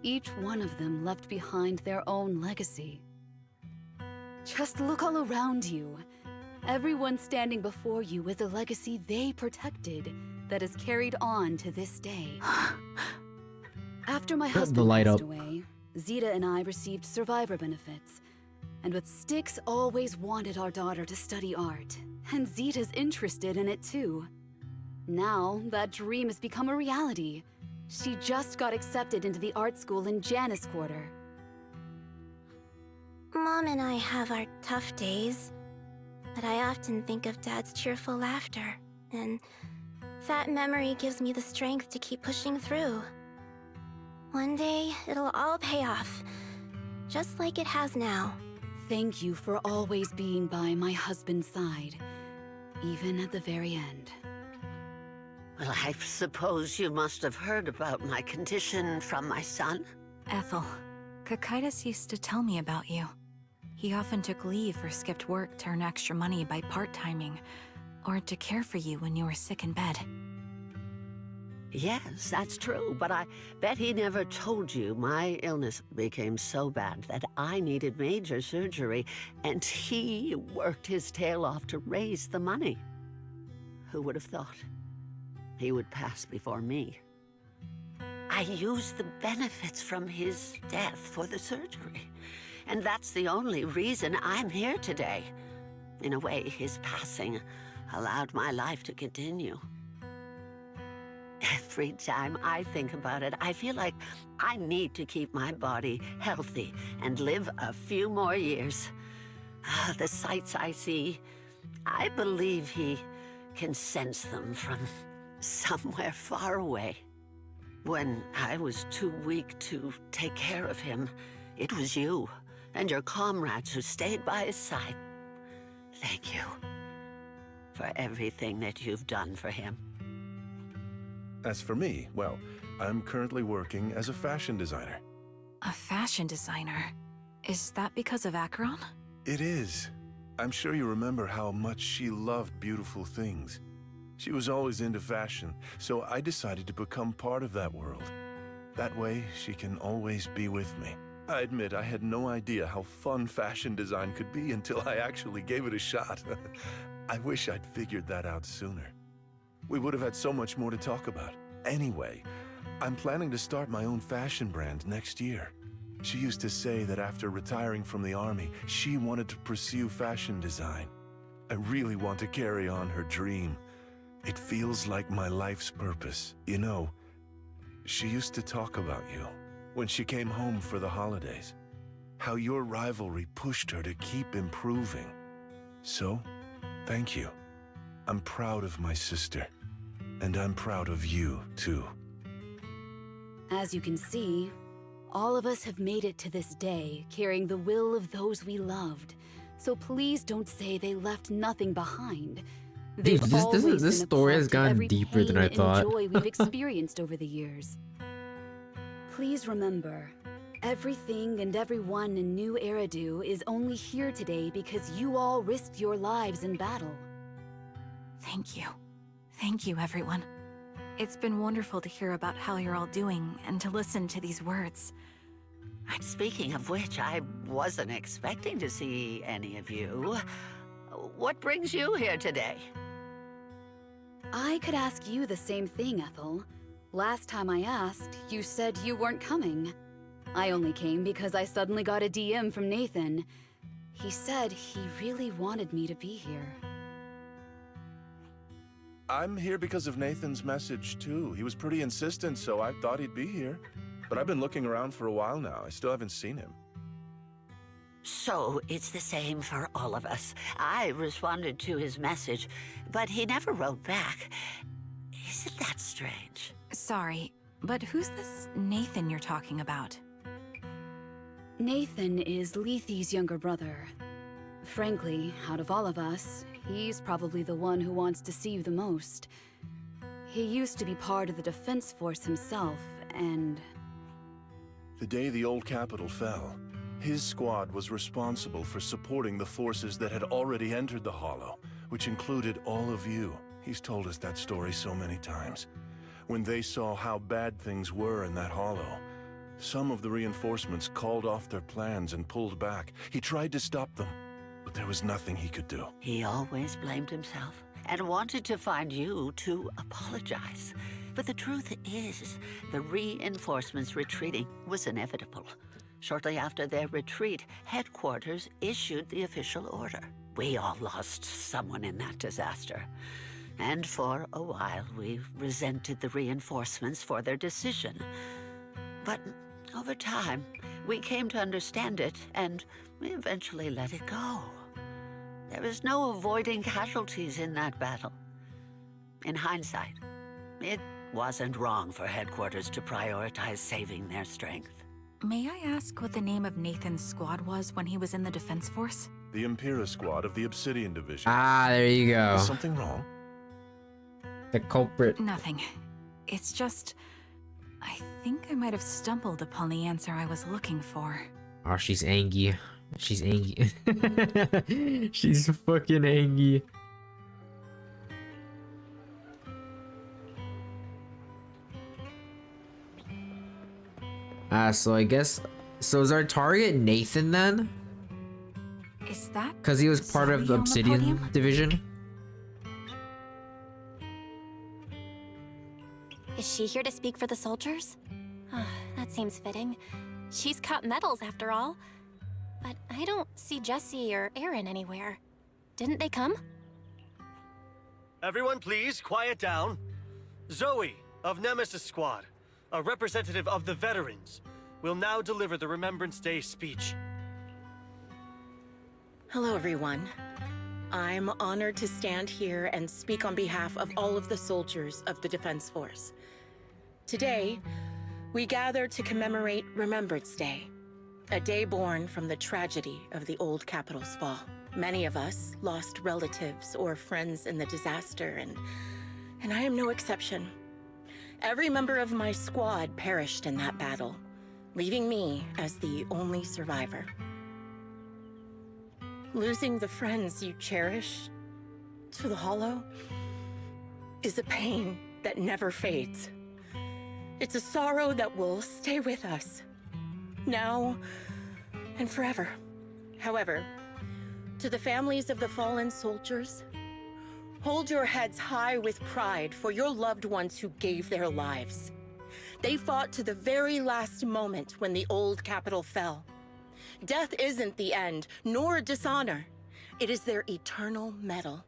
[SPEAKER 17] each one of them left behind their own legacy. Just look all around you. Everyone standing before you is a legacy they protected that is carried on to this day. After my husband passed away, Zeta and I received survivor benefits. And with Styx always wanted our daughter to study art, and Zeta's interested in it too. Now, that dream has become a reality. She just got accepted into the art school in Janus Quarter.
[SPEAKER 11] Mom and I have our tough days, but I often think of Dad's cheerful laughter, and that memory gives me the strength to keep pushing through. One day, it'll all pay off, just like it has now.
[SPEAKER 17] Thank you for always being by my husband's side, even at the very end.
[SPEAKER 18] Well, I suppose you must have heard about my condition from my son?
[SPEAKER 13] Ethel, Kakaitis used to tell me about you. He often took leave or skipped work to earn extra money by part-timing, or to care for you when you were sick in bed.
[SPEAKER 18] Yes, that's true, but I bet he never told you my illness became so bad that I needed major surgery, and he worked his tail off to raise the money. Who would have thought he would pass before me? I used the benefits from his death for the surgery, and that's the only reason I'm here today. In a way, his passing allowed my life to continue. Every time I think about it, I feel like I need to keep my body healthy and live a few more years. The sights I see, I believe he can sense them from somewhere far away. When I was too weak to take care of him, it was you and your comrades who stayed by his side. Thank you for everything that you've done for him.
[SPEAKER 19] As for me, well, I'm currently working as a fashion designer.
[SPEAKER 13] A fashion designer? Is that because of Acheron?
[SPEAKER 19] It is. I'm sure you remember how much she loved beautiful things. She was always into fashion, so I decided to become part of that world. That way, she can always be with me. I admit I had no idea how fun fashion design could be until I actually gave it a shot. I wish I'd figured that out sooner. We would have had so much more to talk about. Anyway, I'm planning to start my own fashion brand next year. She used to say that after retiring from the army, she wanted to pursue fashion design. I really want to carry on her dream. It feels like my life's purpose. You know, she used to talk about you when she came home for the holidays. How your rivalry pushed her to keep improving. So, thank you. I'm proud of my sister. And I'm proud of you, too.
[SPEAKER 17] As you can see, all of us have made it to this day, carrying the will of those we loved, So please don't say they left nothing behind.
[SPEAKER 5] Dude,
[SPEAKER 17] They've
[SPEAKER 5] this
[SPEAKER 17] always
[SPEAKER 5] this
[SPEAKER 17] been a
[SPEAKER 5] story
[SPEAKER 17] part
[SPEAKER 5] has
[SPEAKER 17] of
[SPEAKER 5] gone
[SPEAKER 17] every
[SPEAKER 5] deeper than I
[SPEAKER 17] pain
[SPEAKER 5] thought.
[SPEAKER 17] and joy we've experienced over the years. Please remember, everything and everyone in New Eridu is only here today because you all risked your lives in battle.
[SPEAKER 13] Thank you. Thank you, everyone. It's been wonderful to hear about how you're all doing and to listen to these words.
[SPEAKER 18] Speaking of which, I wasn't expecting to see any of you. What brings you here today?
[SPEAKER 17] I could ask you the same thing, Ethel. Last time I asked, you said you weren't coming. I only came because I suddenly got a DM from Nathan. He said he really wanted me to be here.
[SPEAKER 19] I'm here because of Nathan's message, too. He was pretty insistent, so I thought he'd be here. But I've been looking around for a while now. I still haven't seen him.
[SPEAKER 18] So it's the same for all of us. I responded to his message, but he never wrote back. Isn't that strange?
[SPEAKER 13] Sorry, but who's this Nathan you're talking about?
[SPEAKER 17] Nathan is Lethe's younger brother. Frankly, out of all of us, he's probably the one who wants to see you the most. He used to be part of the defense force himself, and...
[SPEAKER 19] The day the old capital fell, his squad was responsible for supporting the forces that had already entered the Hollow, which included all of you. He's told us that story so many times. When they saw how bad things were in that Hollow, some of the reinforcements called off their plans and pulled back. He tried to stop them, but there was nothing he could do.
[SPEAKER 18] He always blamed himself and wanted to find you to apologize. But the truth is, the reinforcements retreating was inevitable. Shortly after their retreat, headquarters issued the official order. We all lost someone in that disaster. And for a while, we resented the reinforcements for their decision. But over time, we came to understand it, and we eventually let it go. There was no avoiding casualties in that battle. In hindsight, it wasn't wrong for headquarters to prioritize saving their strength.
[SPEAKER 13] May I ask what the name of Nathan's squad was when he was in the defense force?
[SPEAKER 19] The Impera squad of the Obsidian Division.
[SPEAKER 5] Ah, there you go.
[SPEAKER 19] Is something wrong?
[SPEAKER 5] The culprit.
[SPEAKER 13] Nothing. It's just... I think I might have stumbled upon the answer I was looking for.
[SPEAKER 5] Oh, she's angry. She's angry. She's fucking angry. So I guess... So is our target Nathan then?
[SPEAKER 13] Is that...
[SPEAKER 5] Because he was part of the Obsidian Division?
[SPEAKER 11] Is she here to speak for the soldiers? That seems fitting. She's cut medals after all. But I don't see Jesse or Aaron anywhere. Didn't they come?
[SPEAKER 20] Everyone please, quiet down. Zoe, of Nemesis Squad, a representative of the veterans, will now deliver the Remembrance Day speech.
[SPEAKER 14] Hello, everyone. I'm honored to stand here and speak on behalf of all of the soldiers of the Defense Force. Today, we gather to commemorate Remembrance Day, a day born from the tragedy of the old capital's fall. Many of us lost relatives or friends in the disaster, and I am no exception. Every member of my squad perished in that battle, leaving me as the only survivor. Losing the friends you cherish to the Hollow is a pain that never fades. It's a sorrow that will stay with us, now and forever. However, to the families of the fallen soldiers, hold your heads high with pride for your loved ones who gave their lives. They fought to the very last moment when the old capital fell. Death isn't the end, nor dishonor. It is their eternal medal.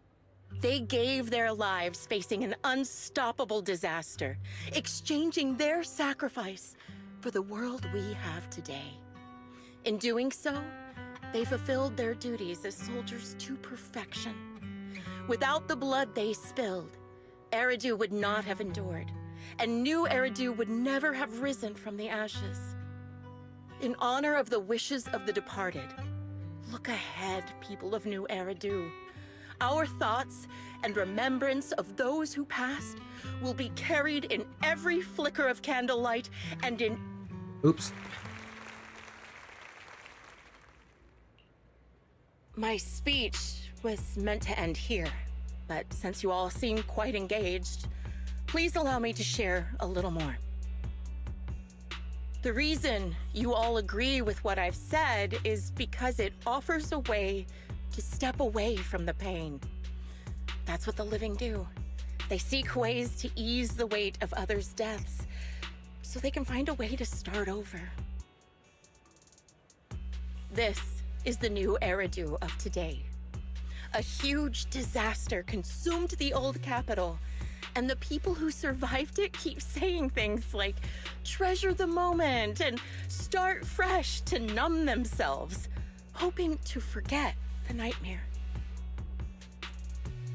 [SPEAKER 14] They gave their lives facing an unstoppable disaster, exchanging their sacrifice for the world we have today. In doing so, they fulfilled their duties as soldiers to perfection. Without the blood they spilled, Eridu would not have endured, and New Eridu would never have risen from the ashes. In honor of the wishes of the departed, Look ahead, people of New Eridu. Our thoughts and remembrance of those who passed will be carried in every flicker of candlelight and in...
[SPEAKER 5] Oops.
[SPEAKER 14] My speech was meant to end here, but since you all seem quite engaged, please allow me to share a little more. The reason you all agree with what I've said is because it offers a way to step away from the pain. That's what the living do. They seek ways to ease the weight of others' deaths, so they can find a way to start over. This is the New Eridu of today. A huge disaster consumed the old capital, and the people who survived it keep saying things like, treasure the moment and start fresh to numb themselves, hoping to forget the nightmare.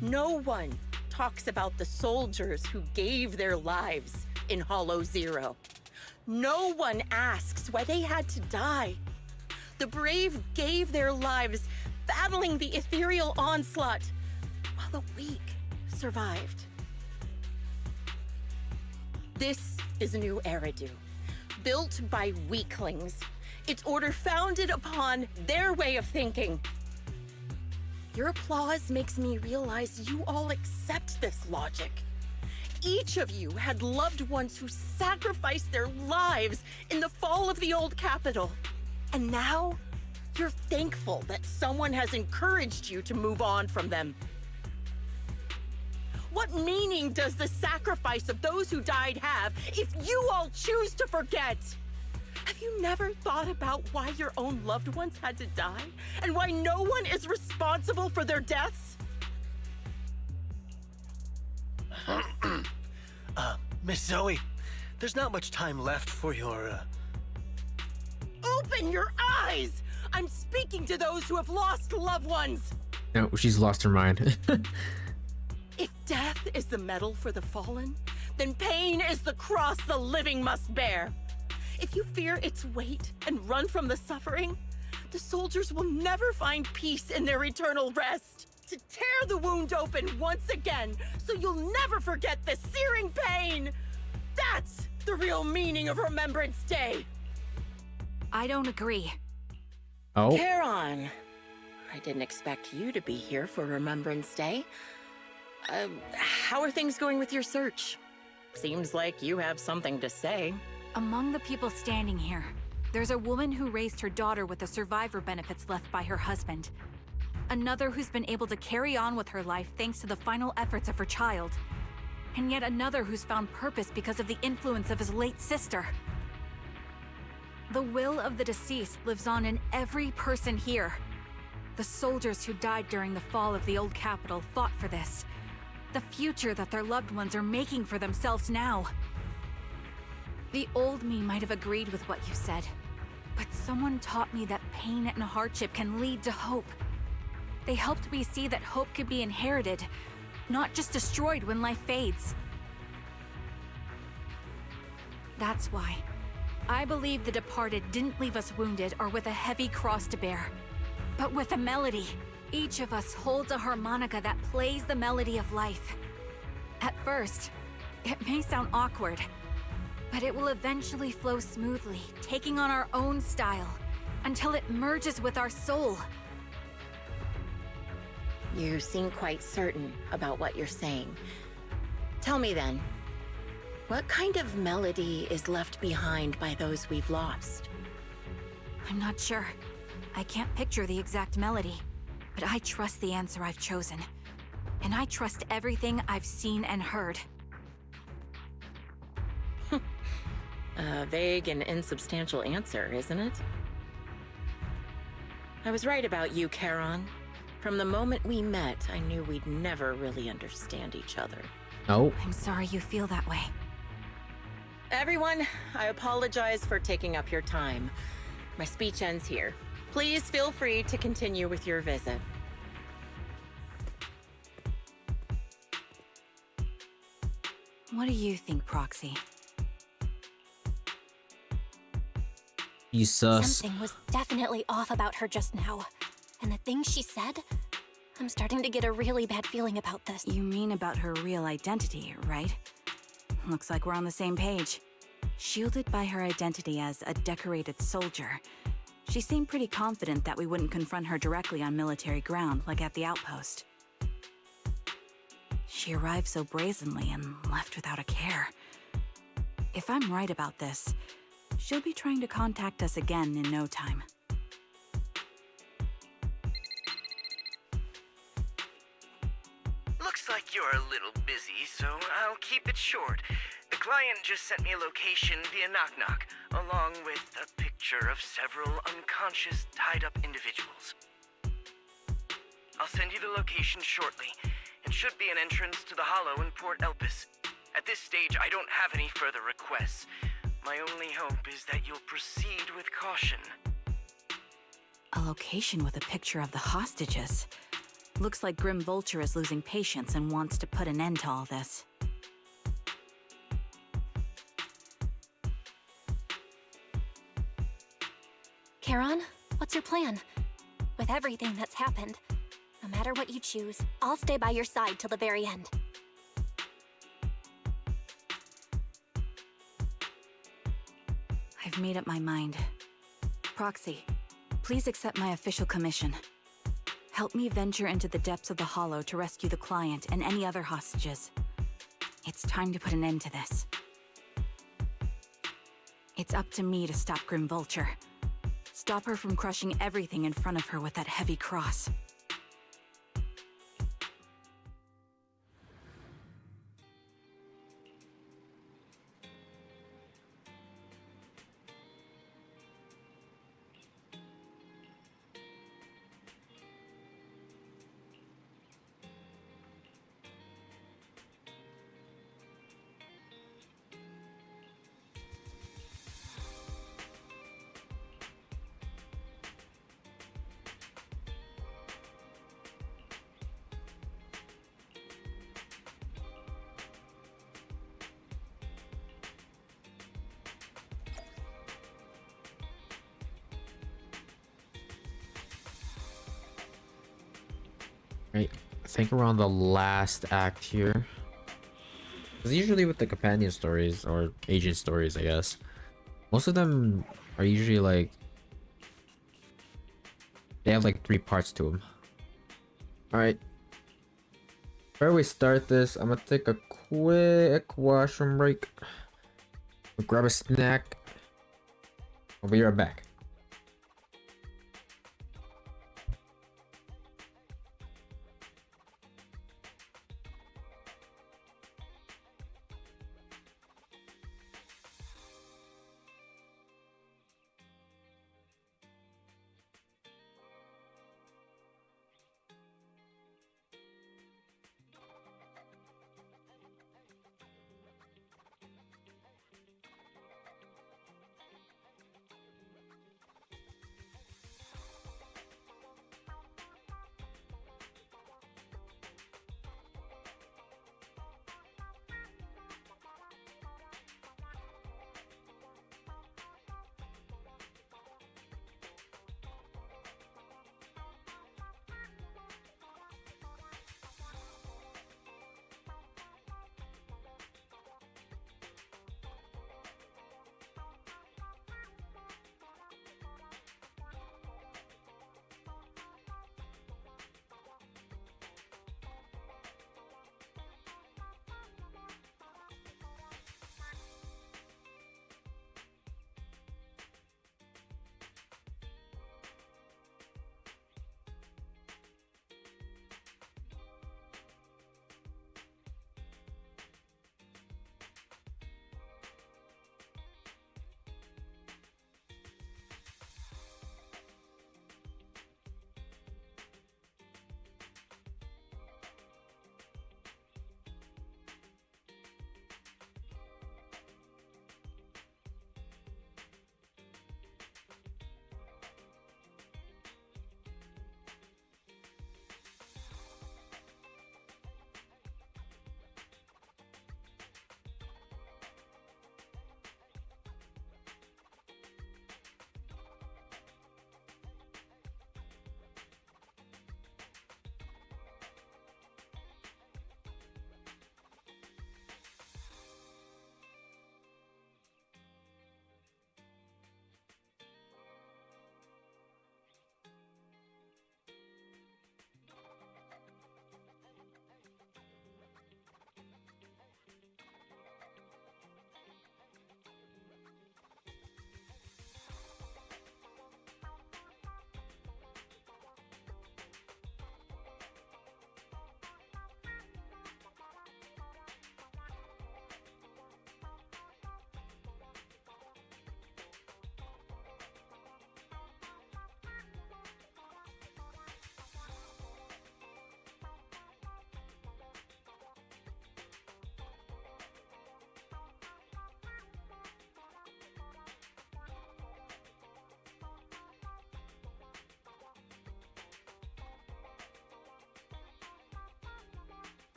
[SPEAKER 14] No one talks about the soldiers who gave their lives in Hollow Zero. No one asks why they had to die. The brave gave their lives battling the ethereal onslaught, while the weak survived. This is New Eridu, built by weaklings. Its order founded upon their way of thinking. Your applause makes me realize you all accept this logic. Each of you had loved ones who sacrificed their lives in the fall of the old capital. And now, you're thankful that someone has encouraged you to move on from them. What meaning does the sacrifice of those who died have if you all choose to forget? Have you never thought about why your own loved ones had to die? And why no one is responsible for their deaths?
[SPEAKER 20] Miss Zoe, there's not much time left for your,
[SPEAKER 14] Open your eyes! I'm speaking to those who have lost loved ones!
[SPEAKER 5] No, she's lost her mind.
[SPEAKER 14] If death is the medal for the fallen, then pain is the cross the living must bear. If you fear its weight and run from the suffering, the soldiers will never find peace in their eternal rest. To tear the wound open once again, so you'll never forget the searing pain! That's the real meaning of Remembrance Day!
[SPEAKER 15] I don't agree.
[SPEAKER 5] Oh?
[SPEAKER 14] Charon, I didn't expect you to be here for Remembrance Day. How are things going with your search? Seems like you have something to say.
[SPEAKER 15] Among the people standing here, there's a woman who raised her daughter with the survivor benefits left by her husband. Another who's been able to carry on with her life thanks to the final efforts of her child. And yet another who's found purpose because of the influence of his late sister. The will of the deceased lives on in every person here. The soldiers who died during the fall of the old capital fought for this. The future that their loved ones are making for themselves now. The old me might have agreed with what you said, but someone taught me that pain and hardship can lead to hope. They helped me see that hope could be inherited, not just destroyed when life fades. That's why I believe the departed didn't leave us wounded or with a heavy cross to bear, but with a melody. Each of us holds a harmonica that plays the melody of life. At first, it may sound awkward, but it will eventually flow smoothly, taking on our own style, until it merges with our soul.
[SPEAKER 14] You seem quite certain about what you're saying. Tell me then, what kind of melody is left behind by those we've lost?
[SPEAKER 15] I'm not sure. I can't picture the exact melody, but I trust the answer I've chosen. And I trust everything I've seen and heard.
[SPEAKER 14] A vague and insubstantial answer, isn't it? I was right about you, Charon. From the moment we met, I knew we'd never really understand each other.
[SPEAKER 5] Oh.
[SPEAKER 15] I'm sorry you feel that way.
[SPEAKER 14] Everyone, I apologize for taking up your time. My speech ends here. Please feel free to continue with your visit.
[SPEAKER 15] What do you think, Proxy?
[SPEAKER 5] You sus.
[SPEAKER 11] Something was definitely off about her just now. And the things she said? I'm starting to get a really bad feeling about this.
[SPEAKER 13] You mean about her real identity, right? Looks like we're on the same page. Shielded by her identity as a decorated soldier, she seemed pretty confident that we wouldn't confront her directly on military ground like at the outpost. She arrived so brazenly and left without a care. If I'm right about this, she'll be trying to contact us again in no time.
[SPEAKER 2] Looks like you're a little busy, so I'll keep it short. The client just sent me a location via knock-knock, along with a picture of several unconscious, tied-up individuals. I'll send you the location shortly. It should be an entrance to the Hollow in Port Elpis. At this stage, I don't have any further requests. My only hope is that you'll proceed with caution.
[SPEAKER 13] A location with a picture of the hostages. Looks like Grim Vulture is losing patience and wants to put an end to all this.
[SPEAKER 11] Charon, what's your plan? With everything that's happened, no matter what you choose, I'll stay by your side till the very end.
[SPEAKER 13] I've made up my mind. Proxy, please accept my official commission. Help me venture into the depths of the Hollow to rescue the client and any other hostages. It's time to put an end to this. It's up to me to stop Grim Vulture. Stop her from crushing everything in front of her with that heavy cross.
[SPEAKER 5] Right, I think we're on the last act here. Because usually with the companion stories, or agent stories, I guess, most of them are usually like, they have like 3 parts to them. Alright. Before we start this, I'm gonna take a quick washroom break. We'll grab a snack. I'll be right back.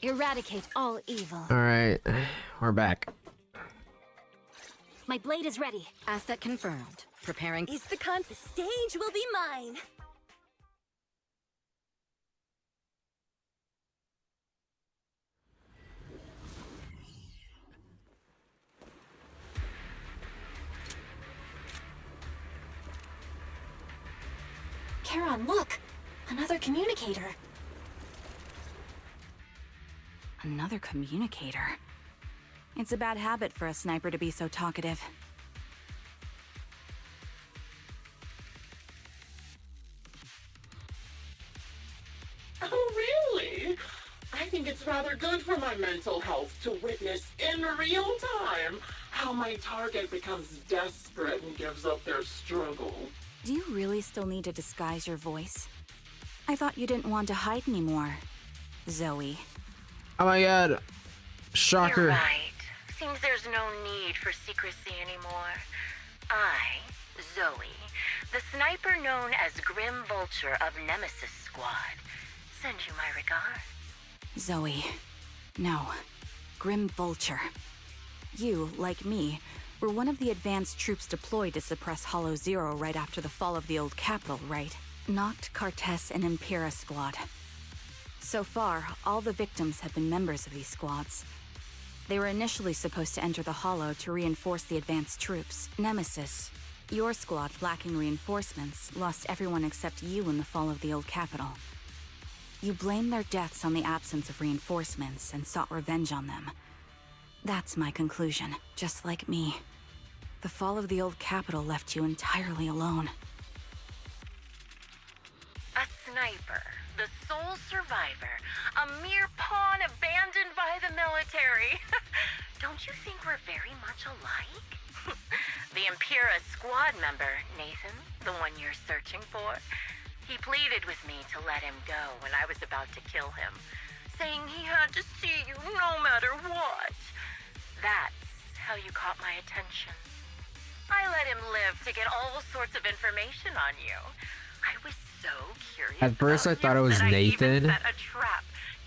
[SPEAKER 11] Eradicate all evil.
[SPEAKER 5] Alright, we're back.
[SPEAKER 11] My blade is ready.
[SPEAKER 7] Asset confirmed. Preparing.
[SPEAKER 8] The stage will be mine.
[SPEAKER 11] Charon, look! Another communicator.
[SPEAKER 13] Another communicator. It's a bad habit for a sniper to be so talkative.
[SPEAKER 16] Oh, really? I think it's rather good for my mental health to witness in real time how my target becomes desperate and gives up their struggle.
[SPEAKER 13] Do you really still need to disguise your voice? I thought you didn't want to hide anymore, Zoe.
[SPEAKER 5] Oh my god. Shocker.
[SPEAKER 14] You're right. Seems there's no need for secrecy anymore. I, Zoe, the sniper known as Grim Vulture of Nemesis Squad, send you my regards.
[SPEAKER 13] Zoe. No. Grim Vulture. You, like me, were one of the advanced troops deployed to suppress Hollow Zero right after the fall of the old capital, right? Noct, Cartes, and Impera Squad. So far, all the victims have been members of these squads. They were initially supposed to enter the Hollow to reinforce the advanced troops. Nemesis, your squad, lacking reinforcements, lost everyone except you in the fall of the old capital. You blamed their deaths on the absence of reinforcements and sought revenge on them. That's my conclusion, just like me. The fall of the old capital left you entirely alone.
[SPEAKER 14] A sniper, the sole survivor, a mere pawn abandoned by the military. Don't you think we're very much alike? The Impera squad member, Nathan, the one you're searching for, he pleaded with me to let him go when I was about to kill him, saying he had to see you no matter what. That's how you caught my attention. I let him live to get all sorts of information on you. I was so curious.
[SPEAKER 5] At first I thought it was Nathan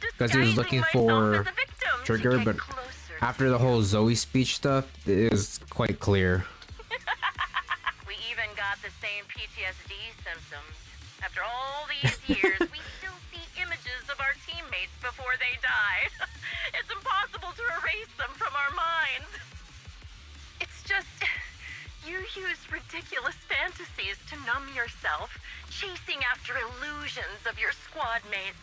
[SPEAKER 5] because he was looking for Trigger, but after the whole Zoe speech stuff, it is quite clear.
[SPEAKER 14] We even got the same PTSD symptoms. After all these years, we still see images of our teammates before they died. It's impossible to erase them from our minds. It's just, you use ridiculous fantasies to numb yourself, chasing after illusions of your squad mates.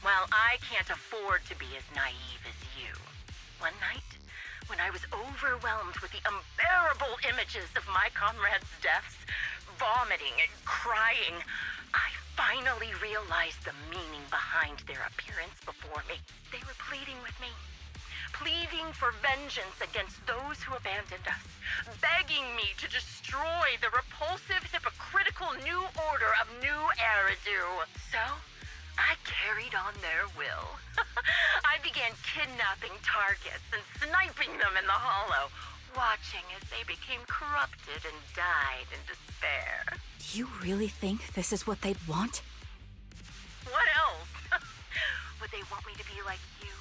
[SPEAKER 14] While I can't afford to be as naive as you. One night, when I was overwhelmed with the unbearable images of my comrades' deaths, vomiting and crying, I finally realized the meaning behind their appearance before me. They were pleading with me. Pleading for vengeance against those who abandoned us. Begging me to destroy the repulsive, hypocritical new order of New Eridu. So, I carried on their will. I began kidnapping targets and sniping them in the Hollow, watching as they became corrupted and died in despair.
[SPEAKER 13] Do you really think this is what they'd want?
[SPEAKER 14] What else? Would they want me to be like you,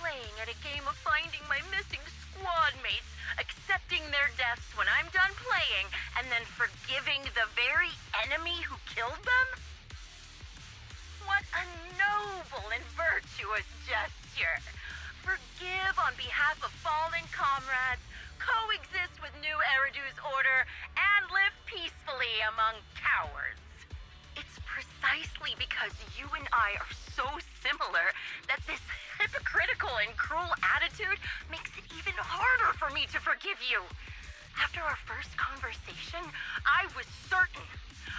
[SPEAKER 14] playing at a game of finding my missing squad mates, accepting their deaths when I'm done playing, and then forgiving the very enemy who killed them? What a noble and virtuous gesture! Forgive on behalf of fallen comrades, coexist with New Eridu's order, and live peacefully among cowards. It's precisely because you and I are so similar that this hypocritical and cruel attitude makes it even harder for me to forgive you. After our first conversation, I was certain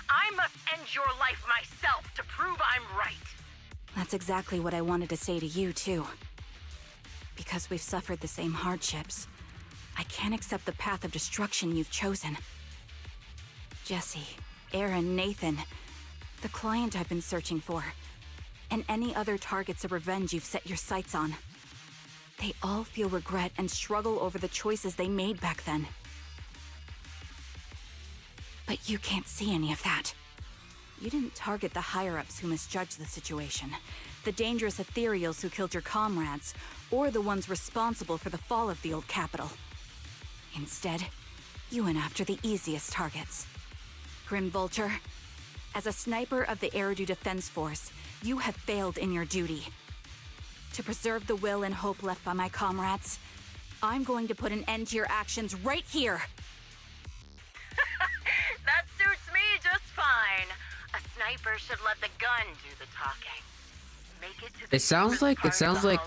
[SPEAKER 14] I must end your life myself to prove I'm right.
[SPEAKER 13] That's exactly what I wanted to say to you, too. Because we've suffered the same hardships, I can't accept the path of destruction you've chosen. Jesse, Aaron, Nathan, the client I've been searching for, and any other targets of revenge you've set your sights on. They all feel regret and struggle over the choices they made back then. But you can't see any of that. You didn't target the higher-ups who misjudged the situation. the dangerous ethereals who killed your comrades, or the ones responsible for the fall of the old capital. Instead, you went after the easiest targets. Grim Vulture, as a sniper of the Eridu Defense Force, you have failed in your duty. To preserve the will and hope left by my comrades, I'm going to put an end to your actions right here!
[SPEAKER 7] That suits me just fine. A sniper should let the gun do the talking. Make it to the
[SPEAKER 5] It sounds like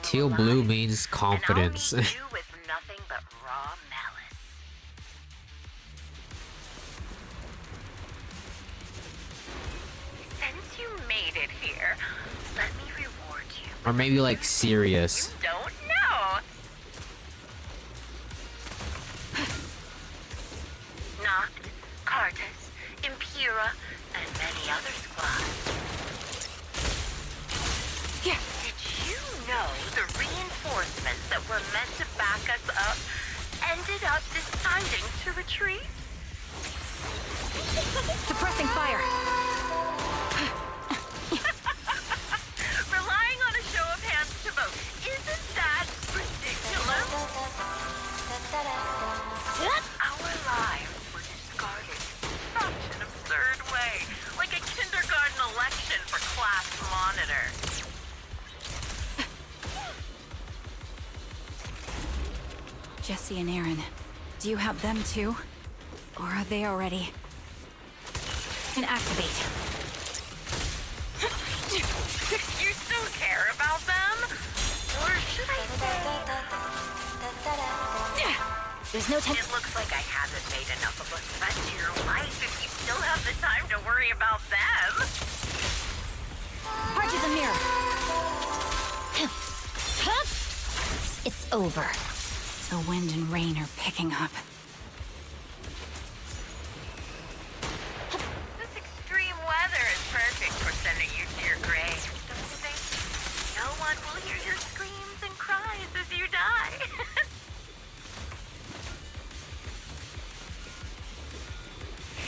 [SPEAKER 5] teal blue means confidence.
[SPEAKER 7] and I'll meet you with nothing but raw malice. Since you made it here, let me reward you.
[SPEAKER 5] Or maybe like serious.
[SPEAKER 7] You don't know. Noct, Cartus, Impura, and many other squads.
[SPEAKER 13] Yeah.
[SPEAKER 7] Did you know the reinforcements that were meant to back us up ended up deciding to retreat?
[SPEAKER 13] Suppressing fire!
[SPEAKER 7] Relying on a show of hands to vote, isn't that ridiculous? Our lives were discarded in such an absurd way, like a kindergarten election for class monitor.
[SPEAKER 13] Jesse and Aaron, do you have them too? Or are they already... Inactivate.
[SPEAKER 7] You still care about them? Or should I say...
[SPEAKER 11] There's no time.
[SPEAKER 7] It looks like I haven't made enough of a threat to your life if you still have the time to worry about them.
[SPEAKER 11] Parches a mirror. It's over.
[SPEAKER 13] The wind and rain are picking up.
[SPEAKER 7] This extreme weather is perfect for sending you to your grave, don't you think? No one will hear your screams and cries as you die.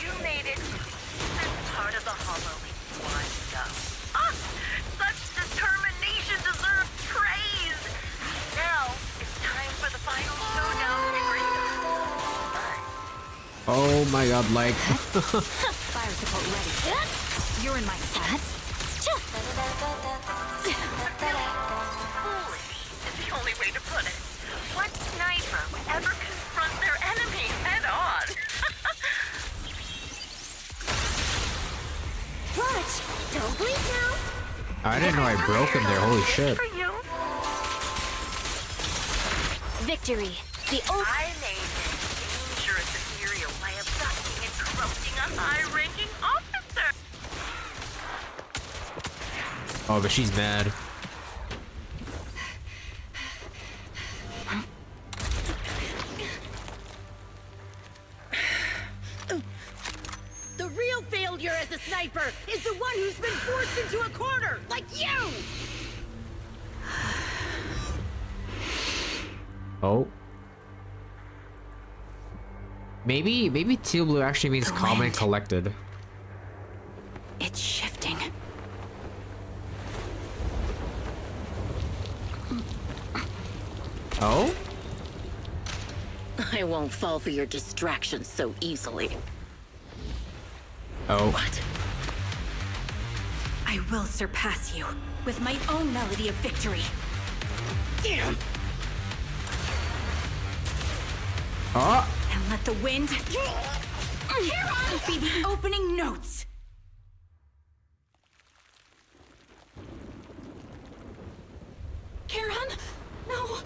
[SPEAKER 7] You made it to this part of the hollow in one go. Ah! Such determination deserves praise! Now, it's time for the final showdown with Greta.
[SPEAKER 5] Oh my god, like
[SPEAKER 13] Fire support ready. You're in my sights.
[SPEAKER 7] Foolish is the only way to put it. What sniper would ever confront their enemy head on?
[SPEAKER 11] Watch! Don't bleed now!
[SPEAKER 5] I didn't know I broke him there, holy shit.
[SPEAKER 7] For you?
[SPEAKER 11] Victory! The old...
[SPEAKER 7] I made this dangerous ethereal by abducting and corrupting a high-ranking officer!
[SPEAKER 5] Oh, but she's mad.
[SPEAKER 14] The real failure as a sniper is the one who's been forced into a corner, like you!
[SPEAKER 5] Oh. Maybe teal blue actually means calm and collected.
[SPEAKER 13] It's shifting.
[SPEAKER 5] Oh?
[SPEAKER 14] I won't fall for your distractions so easily.
[SPEAKER 5] Oh.
[SPEAKER 14] What?
[SPEAKER 13] I will surpass you with my own melody of victory.
[SPEAKER 14] Damn!
[SPEAKER 5] Oh!
[SPEAKER 13] And let the wind be the opening notes.
[SPEAKER 15] Charon? No!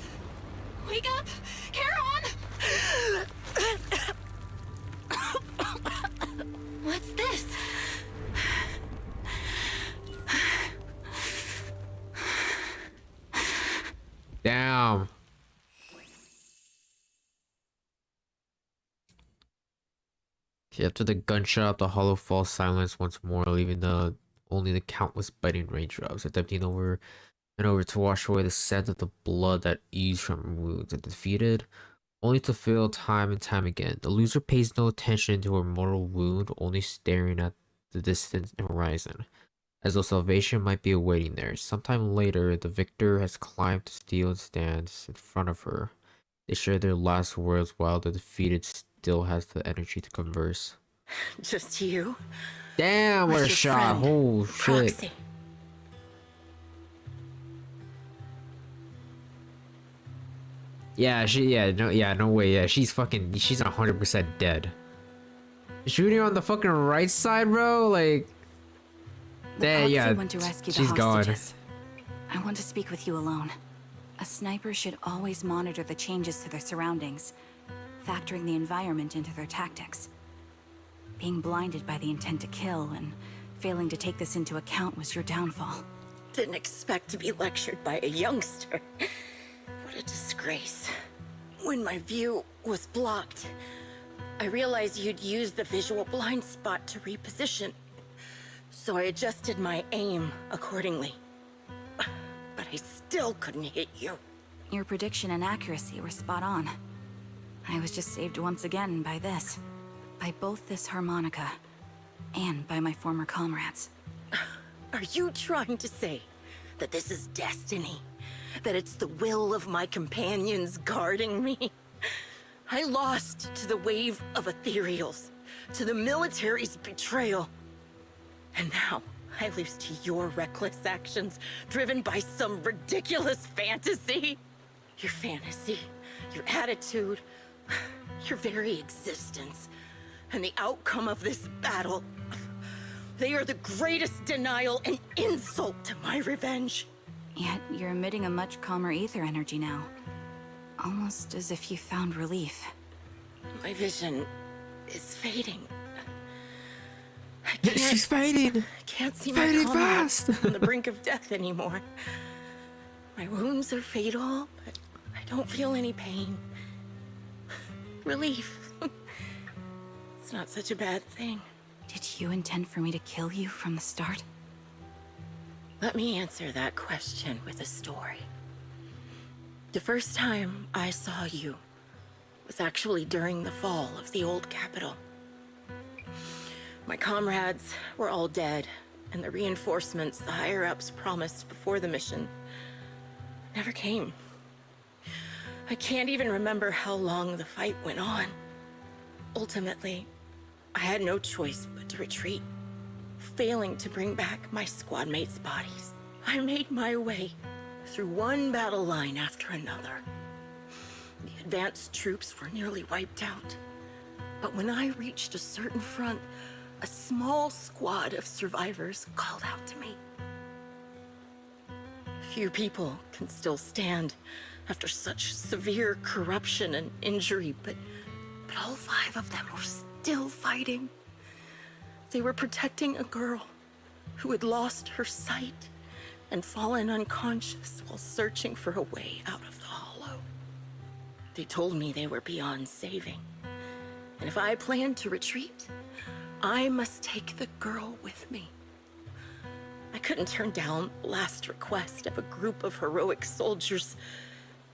[SPEAKER 15] Wake up! Charon! What's this?
[SPEAKER 5] Damn. Okay, after the gunshot, the hollow falls silence once more, leaving only the countless biting raindrops attempting over and over to wash away the scent of the blood that oozed from wounds. And defeated, only to fail time and time again. The loser pays no attention to her mortal wound, only staring at the distant horizon. as though salvation might be awaiting there. Sometime later, the victor has climbed the steel and stands in front of her. They share their last words while the defeated still has the energy to converse.
[SPEAKER 14] Just you?
[SPEAKER 5] Damn, what a shot. Oh, shit.
[SPEAKER 14] Proxy.
[SPEAKER 5] Yeah, no way. Yeah, she's 100% dead. Shooting on the fucking right side, bro? Like,
[SPEAKER 13] The
[SPEAKER 5] yeah,
[SPEAKER 13] went to rescue
[SPEAKER 5] she's
[SPEAKER 13] the
[SPEAKER 5] gone.
[SPEAKER 13] hostages. I want to speak with you alone. A sniper should always monitor the changes to their surroundings, factoring the environment into their tactics. Being blinded by the intent to kill and failing to take this into account was your downfall.
[SPEAKER 14] Didn't expect to be lectured by a youngster. What a disgrace. When my view was blocked, I realized you'd used the visual blind spot to reposition. So I adjusted my aim accordingly. But I still couldn't hit you.
[SPEAKER 13] Your prediction and accuracy were spot on. I was just saved once again by this. By both this harmonica and by my former comrades.
[SPEAKER 14] Are you trying to say that this is destiny? That it's the will of my companions guarding me? I lost to the wave of ethereals, to the military's betrayal. And now I lose to your reckless actions, driven by some ridiculous fantasy. Your fantasy, your attitude, your very existence, and the outcome of this battle. They are the greatest denial and insult to my revenge.
[SPEAKER 13] Yet you're emitting a much calmer ether energy now. Almost as if you found relief.
[SPEAKER 14] My vision is fading.
[SPEAKER 5] She's fading.
[SPEAKER 14] I can't see
[SPEAKER 5] Fading
[SPEAKER 14] my comrades
[SPEAKER 5] fast.
[SPEAKER 14] on the brink of death anymore. My wounds are fatal, but I don't feel any pain. Relief. It's not such a bad thing.
[SPEAKER 13] Did you intend for me to kill you from the start?
[SPEAKER 14] Let me answer that question with a story. The first time I saw you was actually during the fall of the old capital. My comrades were all dead, and the reinforcements the higher-ups promised before the mission never came. I can't even remember how long the fight went on. Ultimately, I had no choice but to retreat, failing to bring back my squad mates' bodies. I made my way through one battle line after another. The advanced troops were nearly wiped out. But when I reached a certain front, a small squad of survivors called out to me. Few people can still stand after such severe corruption and injury, but all 5 of them were still fighting. They were protecting a girl who had lost her sight and fallen unconscious while searching for a way out of the hollow. They told me they were beyond saving, and if I planned to retreat, I must take the girl with me. I couldn't turn down the last request of a group of heroic soldiers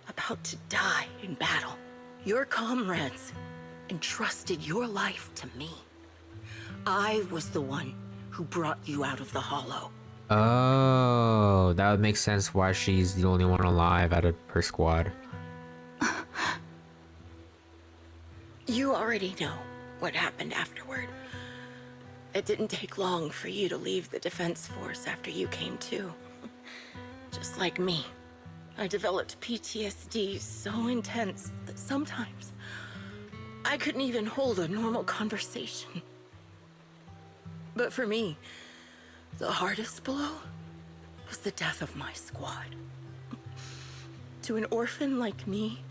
[SPEAKER 14] about to die in battle. Your comrades entrusted your life to me. I was the one who brought you out of the hollow.
[SPEAKER 5] Oh, that would make sense why she's the only one alive out of her squad.
[SPEAKER 14] You already know what happened afterward. It didn't take long for you to leave the defense force after you came to. Just like me, I developed PTSD so intense that sometimes I couldn't even hold a normal conversation. But for me, the hardest blow was the death of my squad. To an orphan like me,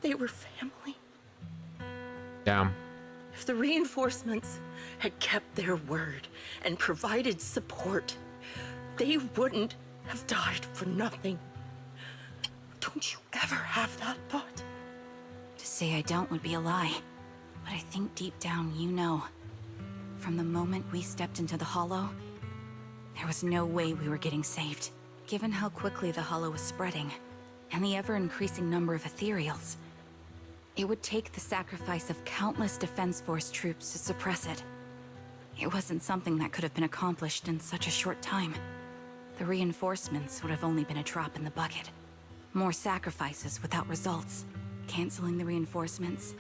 [SPEAKER 14] they were family.
[SPEAKER 5] Damn.
[SPEAKER 14] If the reinforcements had kept their word and provided support, they wouldn't have died for nothing. Don't you ever have that thought?
[SPEAKER 13] To say I don't would be a lie. But I think deep down you know. From the moment we stepped into the Hollow, there was no way we were getting saved. Given how quickly the Hollow was spreading, and the ever-increasing number of ethereals, it would take the sacrifice of countless Defense Force troops to suppress it. It wasn't something that could have been accomplished in such a short time. The reinforcements would have only been a drop in the bucket. More sacrifices without results. Canceling the reinforcements.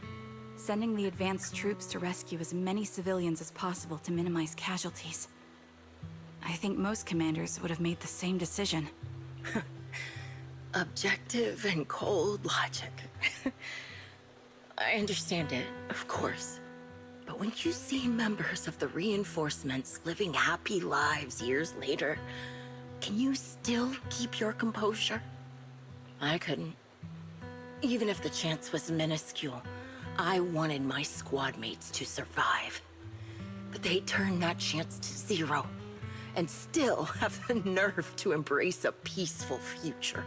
[SPEAKER 13] Sending the advanced troops to rescue as many civilians as possible to minimize casualties. I think most commanders would have made the same decision.
[SPEAKER 14] Objective and cold logic. I understand it, of course. But when you see members of the reinforcements living happy lives years later, can you still keep your composure? I couldn't. Even if the chance was minuscule, I wanted my squad mates to survive. But they turned that chance to zero, and still have the nerve to embrace a peaceful future.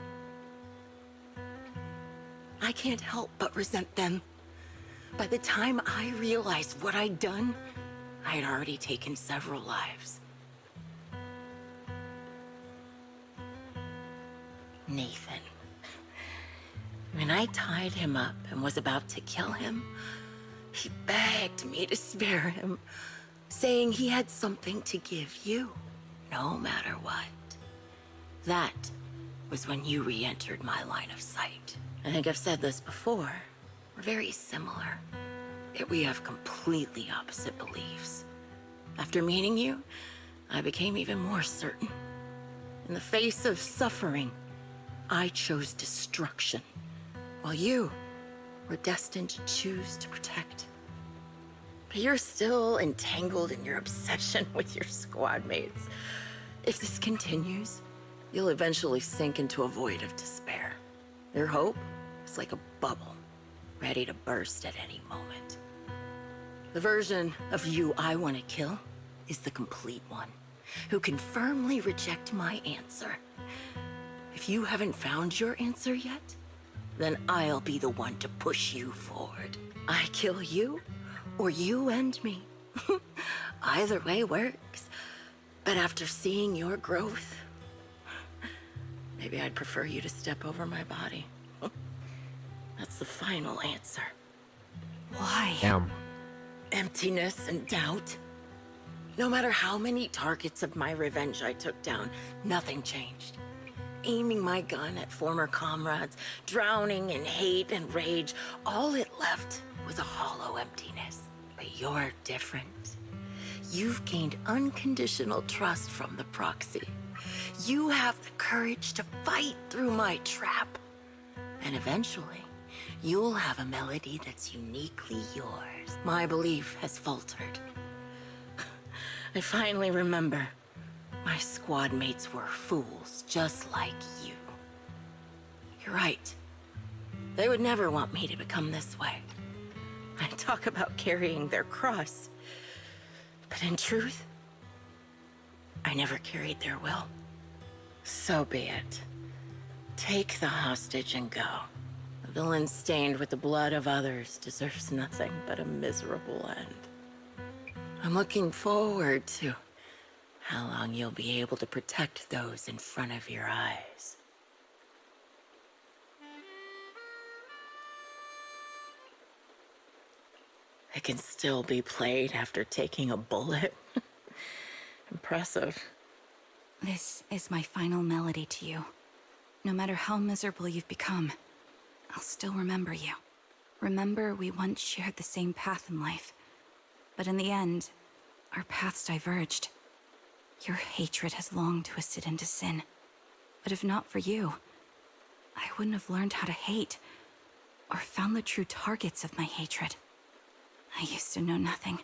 [SPEAKER 14] I can't help but resent them. By the time I realized what I'd done, I had already taken several lives. Nathan. When I tied him up and was about to kill him, he begged me to spare him, saying he had something to give you, no matter what. That was when you re-entered my line of sight. I think I've said this before. We're very similar, yet we have completely opposite beliefs. After meeting you, I became even more certain. In the face of suffering, I chose destruction, while you were destined to choose to protect. But you're still entangled in your obsession with your squad mates. If this continues, you'll eventually sink into a void of despair. Your hope is like a bubble, ready to burst at any moment. The version of you I want to kill is the complete one, who can firmly reject my answer. If you haven't found your answer yet, then I'll be the one to push you forward. I kill you, or you end me. Either way works. But after seeing your growth, maybe I'd prefer you to step over my body. That's the final answer.
[SPEAKER 13] Why?
[SPEAKER 5] Damn.
[SPEAKER 14] Emptiness and doubt. No matter how many targets of my revenge I took down, nothing changed. Aiming my gun at former comrades, drowning in hate and rage, all it left was a hollow emptiness. But you're different. You've gained unconditional trust from the proxy. You have the courage to fight through my trap. And eventually, you'll have a melody that's uniquely yours. My belief has faltered. I finally remember. My squad mates were fools, just like you. You're right. They would never want me to become this way. I talk about carrying their cross. But in truth, I never carried their will. So be it. Take the hostage and go. A villain stained with the blood of others deserves nothing but a miserable end. I'm looking forward to how long you'll be able to protect those in front of your eyes. It can still be played after taking a bullet. Impressive.
[SPEAKER 13] This is my final melody to you. No matter how miserable you've become, I'll still remember you. Remember we once shared the same path in life. But in the end, our paths diverged. Your hatred has long twisted into sin. But if not for you, I wouldn't have learned how to hate, or found the true targets of my hatred. I used to know nothing.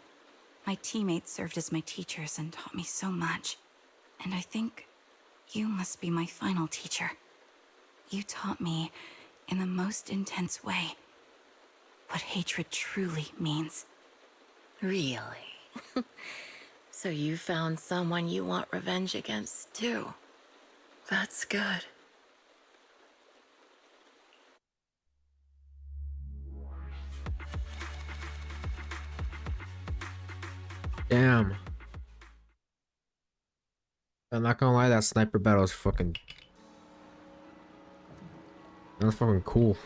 [SPEAKER 13] My teammates served as my teachers and taught me so much. And I think you must be my final teacher. You taught me, in the most intense way, what hatred truly means.
[SPEAKER 14] Really? So you found someone you want revenge against, too. That's good.
[SPEAKER 5] Damn. I'm not gonna lie, that sniper battle is fucking... That's fucking cool.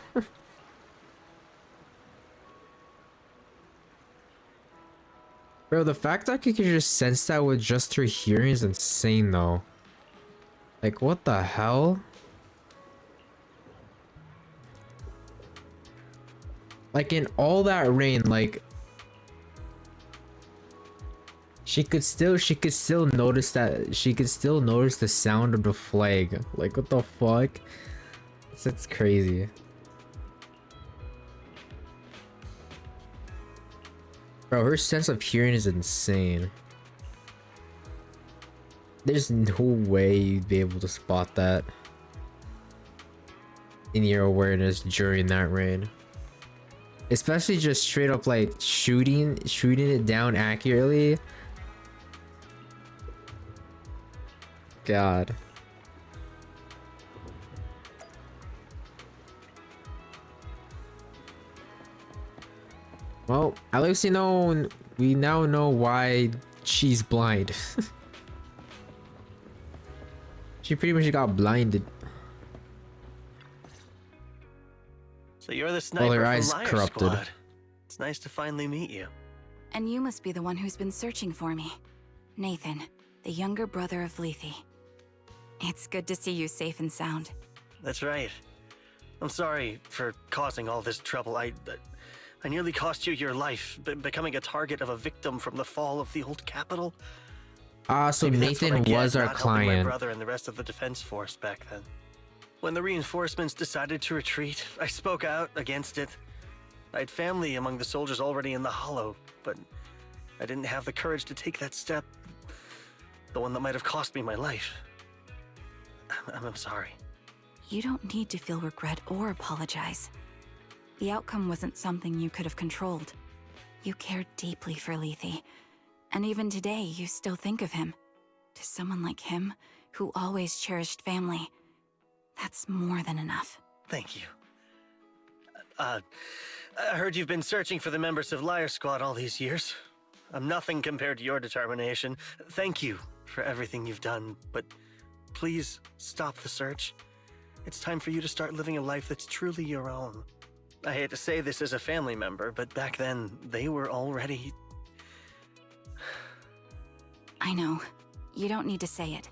[SPEAKER 5] Bro, the fact that you can just sense that with just her hearing is insane though. Like, what the hell? Like, in all that rain, like, she could still notice that, she could still notice the sound of the flag. Like, what the fuck? It's crazy. Bro, her sense of hearing is insane. There's no way you'd be able to spot that in your awareness during that rain. Especially just straight up like shooting it down accurately. God. Well, at least we now know why she's blind. She pretty much got blinded.
[SPEAKER 20] So you're the sniper
[SPEAKER 5] her
[SPEAKER 20] from
[SPEAKER 5] eyes
[SPEAKER 20] Liar
[SPEAKER 5] corrupted.
[SPEAKER 20] Squad. It's nice to finally meet you.
[SPEAKER 13] And you must be the one who's been searching for me. Nathan, the younger brother of Lethe. It's good to see you safe and sound.
[SPEAKER 20] That's right. I'm sorry for causing all this trouble. I nearly cost you your life, becoming a target of a victim from the fall of the old capital.
[SPEAKER 5] So
[SPEAKER 20] Maybe that's what I
[SPEAKER 5] Nathan
[SPEAKER 20] get,
[SPEAKER 5] was our
[SPEAKER 20] not helping my
[SPEAKER 5] client.
[SPEAKER 20] brother and the rest of the defense force back then. When the reinforcements decided to retreat, I spoke out against it. I had family among the soldiers already in the Hollow, but I didn't have the courage to take that step. The one that might have cost me my life. I'm sorry.
[SPEAKER 13] You don't need to feel regret or apologize. The outcome wasn't something you could have controlled. You cared deeply for Lethe, and even today you still think of him. To someone like him, who always cherished family, that's more than enough.
[SPEAKER 20] Thank you. I heard you've been searching for the members of Liar Squad all these years. I'm nothing compared to your determination. Thank you for everything you've done, but please stop the search. It's time for you to start living a life that's truly your own. I hate to say this as a family member, but back then, they were already...
[SPEAKER 13] I know. You don't need to say it.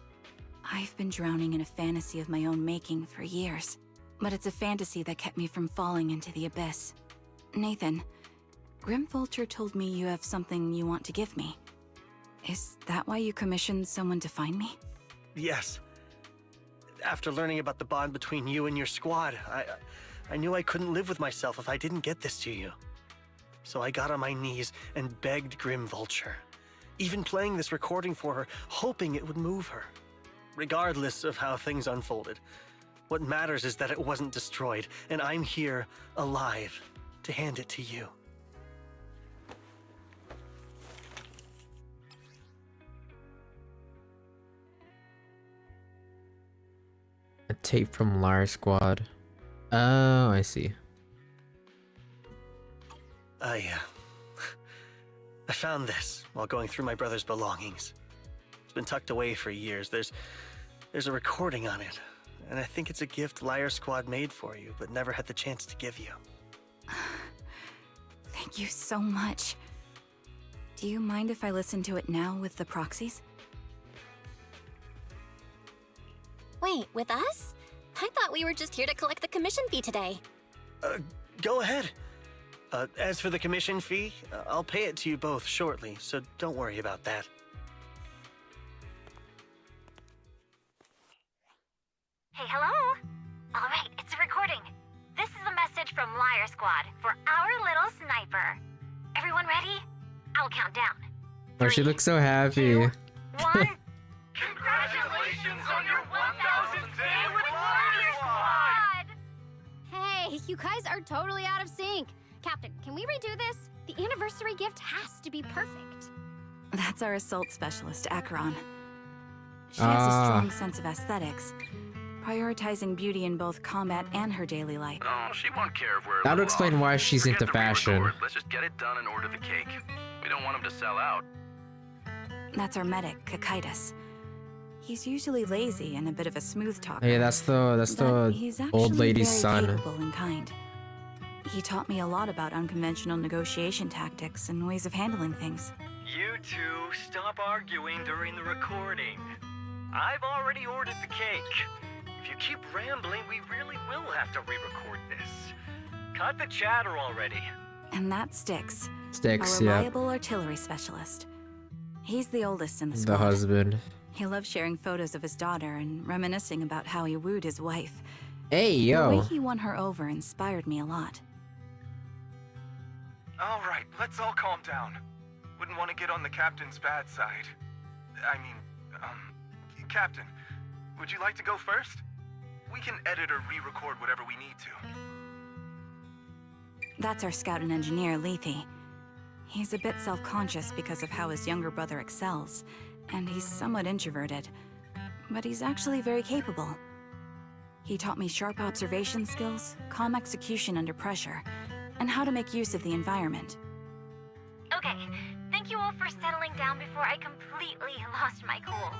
[SPEAKER 13] I've been drowning in a fantasy of my own making for years, but it's a fantasy that kept me from falling into the abyss. Nathan, Grim Vulture told me you have something you want to give me. Is that why you commissioned someone to find me?
[SPEAKER 20] Yes. After learning about the bond between you and your squad, I knew I couldn't live with myself if I didn't get this to you. So I got on my knees and begged Grim Vulture, even playing this recording for her, hoping it would move her. Regardless of how things unfolded, what matters is that it wasn't destroyed, and I'm here, alive, to hand it to you.
[SPEAKER 5] A tape from Liar Squad. Oh, I see.
[SPEAKER 20] I found this while going through my brother's belongings. It's been tucked away for years. There's a recording on it, and I think it's a gift Liar Squad made for you, but never had the chance to give you.
[SPEAKER 13] Thank you so much. Do you mind if I listen to it now with the proxies?
[SPEAKER 11] Wait, with us? I thought we were just here to collect the commission fee today.
[SPEAKER 20] Go ahead. As for the commission fee, I'll pay it to you both shortly, so don't worry about that.
[SPEAKER 7] Hey, hello? All right, it's a recording. This is a message from Liar Squad for our little sniper. Everyone ready? I'll count down.
[SPEAKER 5] Oh, she looks so happy.
[SPEAKER 7] 1. Congratulations on your 1000th day with Liar Squad!
[SPEAKER 21] Hey, you guys are totally out of sync. Captain, can we redo this? The anniversary gift has to be perfect.
[SPEAKER 13] That's our assault specialist, Acheron. She has a strong sense of aesthetics, prioritizing beauty in both combat and her daily life.
[SPEAKER 12] Oh, she won't care if we're
[SPEAKER 5] That would explain why she's into fashion.
[SPEAKER 12] Let's just get it done and order the cake. We don't want him to sell out.
[SPEAKER 13] That's our medic, Kakaitis. He's usually lazy and a bit of a smooth talker.
[SPEAKER 5] Hey, that's the
[SPEAKER 13] he's
[SPEAKER 5] old
[SPEAKER 13] actually
[SPEAKER 5] lady's
[SPEAKER 13] very
[SPEAKER 5] son.
[SPEAKER 13] capable and kind. He taught me a lot about unconventional negotiation tactics and ways of handling things.
[SPEAKER 20] You
[SPEAKER 1] you two stop arguing during the recording. I've already ordered the cake. If you keep rambling, we really will have to re-record this. Cut the chatter already.
[SPEAKER 13] And that Styx.
[SPEAKER 5] Styx,
[SPEAKER 13] a
[SPEAKER 5] yeah.
[SPEAKER 13] reliable artillery specialist. He's the oldest in the squad.
[SPEAKER 5] The husband.
[SPEAKER 13] He loves sharing photos of his daughter and reminiscing about how he wooed his wife.
[SPEAKER 5] Hey, yo.
[SPEAKER 13] The way he won her over inspired me a lot.
[SPEAKER 22] All right, let's all calm down. Wouldn't want to get on the captain's bad side. I mean, Captain, would you like to go first? We can edit or re-record whatever we need to.
[SPEAKER 13] That's our scout and engineer, Lethe. He's a bit self-conscious because of how his younger brother excels, and he's somewhat introverted. But he's actually very capable. He taught me sharp observation skills, calm execution under pressure, and how to make use of the environment.
[SPEAKER 11] Okay, thank you all for settling down before I completely lost my cool.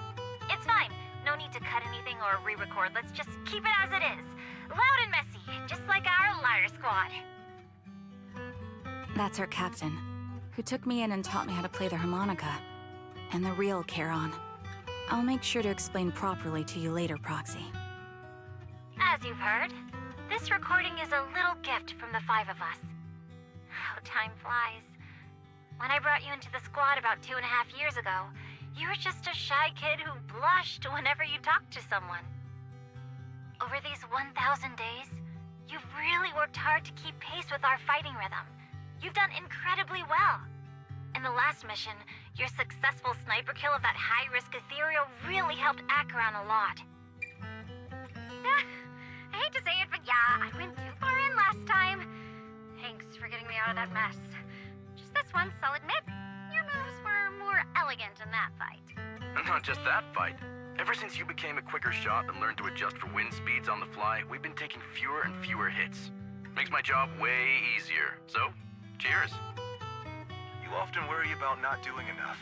[SPEAKER 11] It's fine. No need to cut anything or re-record. Let's just keep it as it is. Loud and messy, just like our liar squad.
[SPEAKER 13] That's our captain, who took me in and taught me how to play the harmonica. And the real Charon. I'll make sure to explain properly to you later, Proxy.
[SPEAKER 11] As you've heard, this recording is a little gift from the 5 of us. How time flies. When I brought you into the squad about 2.5 years ago, you were just a shy kid who blushed whenever you talked to someone. Over these 1,000 days, you've really worked hard to keep pace with our fighting rhythm. You've done incredibly well. In the last mission, your successful sniper kill of that high-risk ethereal really helped Acheron a lot. I hate to say it, but yeah, I went too far in last time. Thanks for getting me out of that mess. Just this once, I'll admit, your moves were more elegant in that fight.
[SPEAKER 23] Not just that fight. Ever since you became a quicker shot and learned to adjust for wind speeds on the fly, we've been taking fewer and fewer hits. Makes my job way easier. So, cheers.
[SPEAKER 22] You often worry about not doing enough.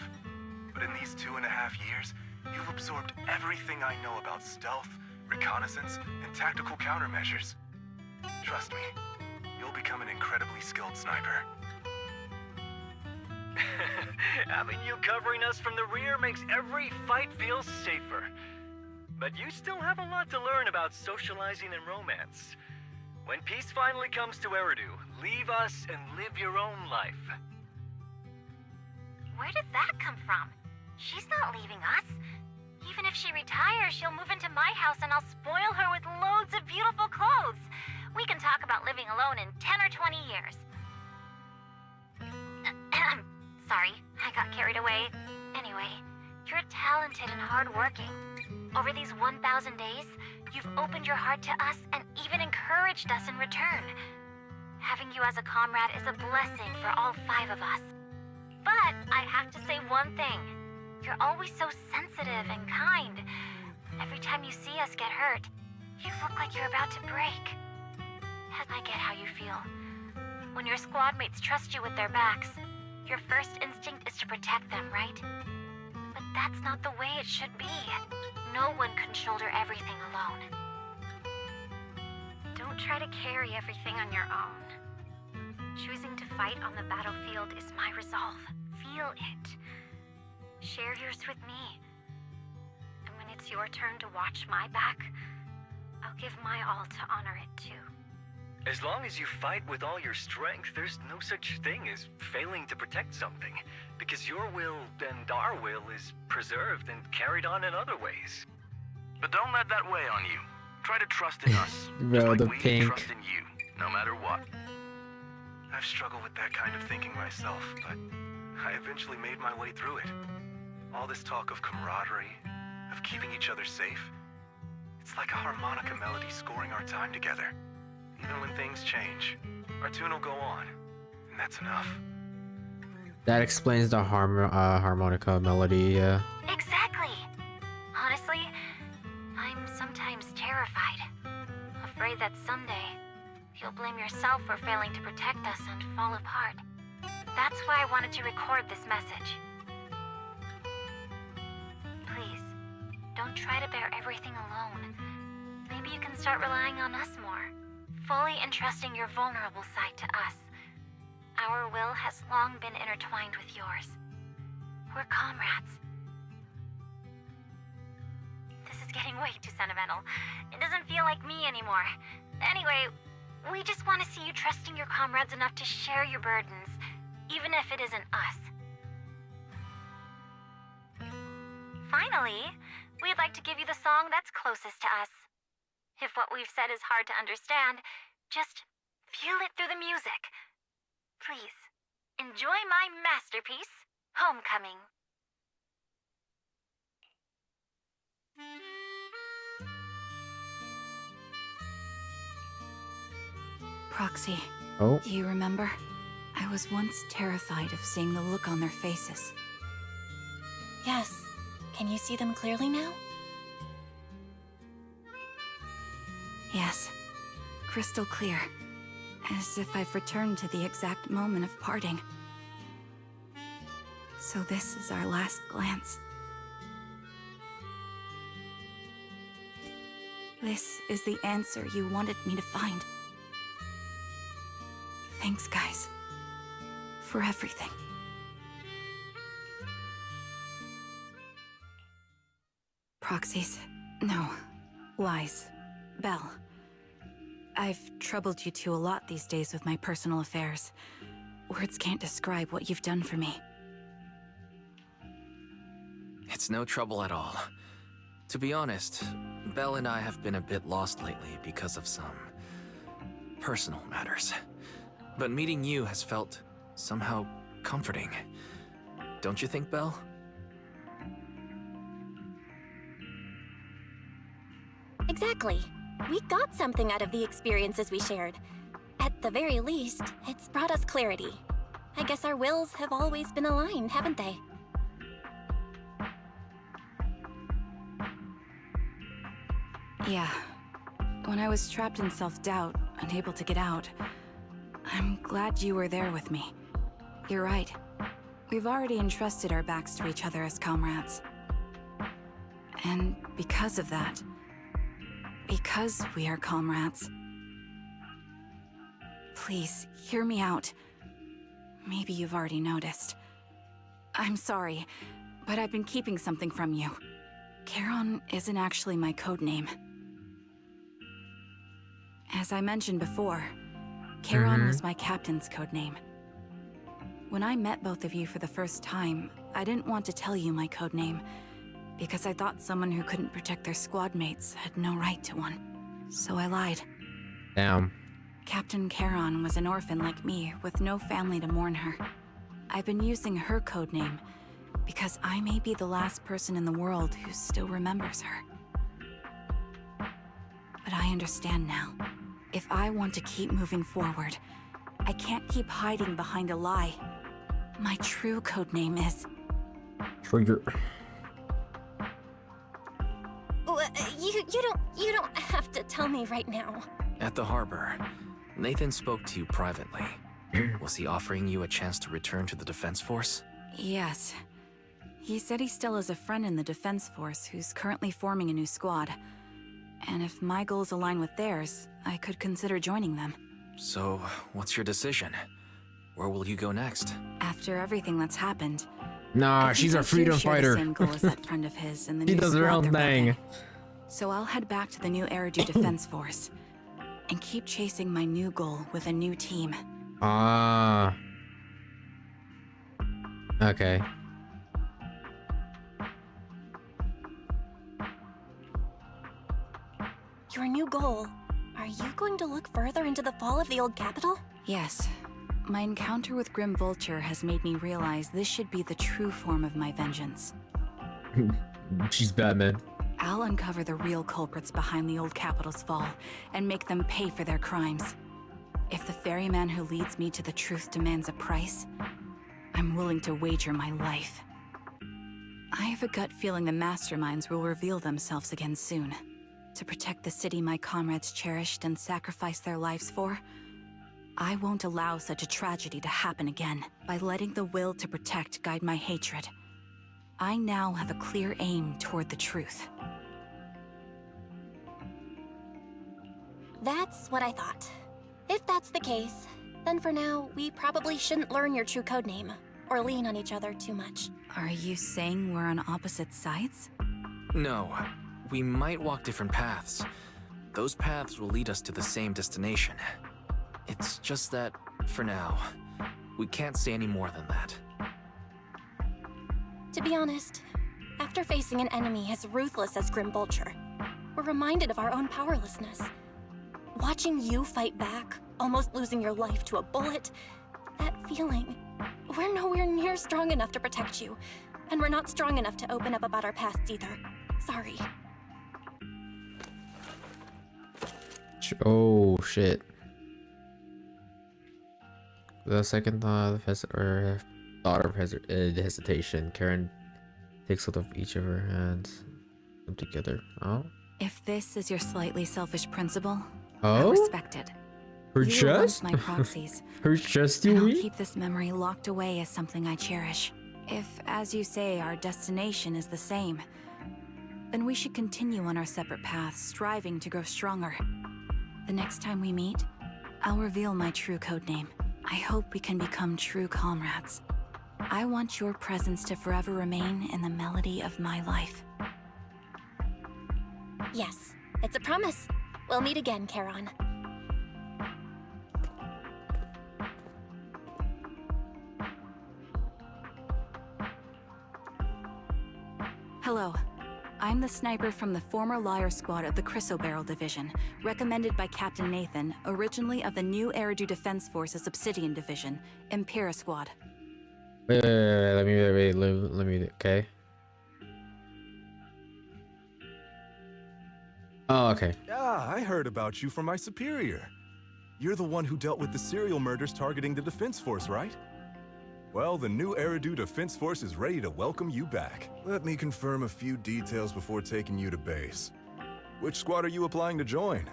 [SPEAKER 22] But in these 2.5 years, you've absorbed everything I know about stealth, reconnaissance, and tactical countermeasures. Trust me, you'll become an incredibly skilled sniper.
[SPEAKER 1] Having you covering us from the rear makes every fight feel safer. But you still have a lot to learn about socializing and romance. When peace finally comes to Eridu, leave us and live your own life.
[SPEAKER 11] Where did that come from? She's not leaving us. Even if she retires, she'll move into my house and I'll spoil her with loads of beautiful clothes. We can talk about living alone in 10 or 20 years. Sorry, I got carried away. Anyway, you're talented and hardworking. Over these 1,000 days, you've opened your heart to us and even encouraged us in return. Having you as a comrade is a blessing for all 5 of us. But I have to say one thing. You're always so sensitive and kind. Every time you see us get hurt, you look like you're about to break. And I get how you feel. When your squad mates trust you with their backs, your first instinct is to protect them, right? But that's not the way it should be. No one can shoulder everything alone. Don't try to carry everything on your own. Choosing to fight on the battlefield is my resolve. Feel it. Share yours with me. And when it's your turn to watch my back, I'll give my all to honor it too.
[SPEAKER 1] As long as you fight with all your strength, there's no such thing as failing to protect something, because your will and our will is preserved and carried on in other ways.
[SPEAKER 23] But don't let that weigh on you. Try to trust in us,
[SPEAKER 5] Bro,
[SPEAKER 23] just like
[SPEAKER 5] the
[SPEAKER 23] we
[SPEAKER 5] pink.
[SPEAKER 23] trust in you, no matter what.
[SPEAKER 22] I've struggled with that kind of thinking myself, but I eventually made my way through it. All this talk of camaraderie, of keeping each other safe, it's like a harmonica melody scoring our time together. Even when things change, our tune will go on, and that's enough.
[SPEAKER 5] That explains the harmonica melody, yeah.
[SPEAKER 11] Exactly. Honestly, I'm sometimes terrified. Afraid that someday, you'll blame yourself for failing to protect us and fall apart. That's why I wanted to record this message. Please, don't try to bear everything alone. Maybe you can start relying on us more, fully entrusting your vulnerable side to us. Our will has long been intertwined with yours. We're comrades. This is getting way too sentimental. It doesn't feel like me anymore. Anyway, we just want to see you trusting your comrades enough to share your burdens, even if it isn't us. Finally, we'd like to give you the song that's closest to us. If what we've said is hard to understand, just feel it through the music. Please, enjoy my masterpiece, Homecoming.
[SPEAKER 13] Proxy.
[SPEAKER 5] Oh.
[SPEAKER 13] Do you remember? I was once terrified of seeing the look on their faces.
[SPEAKER 11] Yes. Can you see them clearly now?
[SPEAKER 13] Yes. Crystal clear. As if I've returned to the exact moment of parting. So this is our last glance. This is the answer you wanted me to find. Thanks, guys. For everything. Proxies. No. Lies. Belle. I've troubled you two a lot these days with my personal affairs. Words can't describe what you've done for me.
[SPEAKER 12] It's no trouble at all. To be honest, Belle and I have been a bit lost lately because of some personal matters. But meeting you has felt somehow comforting. Don't you think, Belle?
[SPEAKER 11] Exactly. We got something out of the experiences we shared. At the very least, it's brought us clarity. I guess our wills have always been aligned, haven't they?
[SPEAKER 13] Yeah. When I was trapped in self-doubt, unable to get out, I'm glad you were there with me. You're right. We've already entrusted our backs to each other as comrades. And because of that, because we are comrades, please, hear me out. Maybe you've already noticed. I'm sorry, but I've been keeping something from you. Charon isn't actually my code name. As I mentioned before, Charon was my captain's code name. When I met both of you for the first time, I didn't want to tell you my code name, because I thought someone who couldn't protect their squad mates had no right to one. So I lied.
[SPEAKER 5] Damn.
[SPEAKER 13] Captain Charon was an orphan like me, with no family to mourn her. I've been using her code name because I may be the last person in the world who still remembers her. But I understand now. If I want to keep moving forward, I can't keep hiding behind a lie. My true code name is...
[SPEAKER 5] Trigger.
[SPEAKER 11] You don't have to tell me right now.
[SPEAKER 12] At the harbor, Nathan spoke to you privately. Was he offering you a chance to return to the Defense Force?
[SPEAKER 13] Yes. He said he still has a friend in the Defense Force who's currently forming a new squad. And if my goals align with theirs, I could consider joining them.
[SPEAKER 12] So, what's your decision? Where will you go next?
[SPEAKER 13] After everything that's happened...
[SPEAKER 5] Nah, she's a freedom fighter.
[SPEAKER 13] The same goal as that friend of his and the
[SPEAKER 5] She
[SPEAKER 13] new
[SPEAKER 5] does her
[SPEAKER 13] squad
[SPEAKER 5] own
[SPEAKER 13] they're
[SPEAKER 5] thing.
[SPEAKER 13] building. So I'll head back to the new Eridu Defense Force and keep chasing my new goal with a new team.
[SPEAKER 5] Ah. Okay.
[SPEAKER 11] Your new goal. Are you going to look further into the fall of the old capital?
[SPEAKER 13] Yes. My encounter with Grim Vulture has made me realize this should be the true form of my vengeance.
[SPEAKER 5] She's Batman.
[SPEAKER 13] I'll uncover the real culprits behind the old capital's fall and make them pay for their crimes. If the ferryman who leads me to the truth demands a price, I'm willing to wager my life. I have a gut feeling the masterminds will reveal themselves again soon. To protect the city my comrades cherished and sacrificed their lives for, I won't allow such a tragedy to happen again. By letting the will to protect guide my hatred, I now have a clear aim toward the truth.
[SPEAKER 11] That's what I thought. If that's the case, then for now, we probably shouldn't learn your true codename. or lean on each other too much.
[SPEAKER 13] Are you saying we're on opposite sides?
[SPEAKER 12] No, we might walk different paths. Those paths will lead us to the same destination. It's just that, for now, we can't say any more than that.
[SPEAKER 11] To be honest, after facing an enemy as ruthless as Grim Vulture, we're reminded of our own powerlessness. Watching you fight back, almost losing your life to a bullet, that feeling, we're nowhere near strong enough to protect you, and we're not strong enough to open up about our pasts either. Sorry.
[SPEAKER 5] Oh shit. The second thought of hesitation, Karen takes hold of each of her hands, them together. Oh.
[SPEAKER 13] If this is your slightly selfish principle,
[SPEAKER 5] Oh?
[SPEAKER 13] I respect it.
[SPEAKER 5] Her
[SPEAKER 13] You were once
[SPEAKER 5] chest?
[SPEAKER 13] my proxies.
[SPEAKER 5] Her chest, you
[SPEAKER 13] and I'll
[SPEAKER 5] mean?
[SPEAKER 13] keep this memory locked away as something I cherish. If, as you say, our destination is the same, then we should continue on our separate paths, striving to grow stronger. The next time we meet, I'll reveal my true codename. I hope we can become true comrades. I want your presence to forever remain in the melody of my life.
[SPEAKER 11] Yes, it's a promise. We'll meet again, Charon.
[SPEAKER 13] Hello. I'm the sniper from the former Liar Squad of the Chrysoberyl Division, recommended by Captain Nathan, originally of the new Eridu Defense Forces Obsidian Division, Impera Squad.
[SPEAKER 5] Wait, let me, okay. Oh, okay.
[SPEAKER 3] Yeah, I heard about you from my superior. You're the one who dealt with the serial murders targeting the Defense Force, right? Well, the new Eridu Defense Force is ready to welcome you back. Let me confirm a few details before taking you to base. Which squad are you applying to join?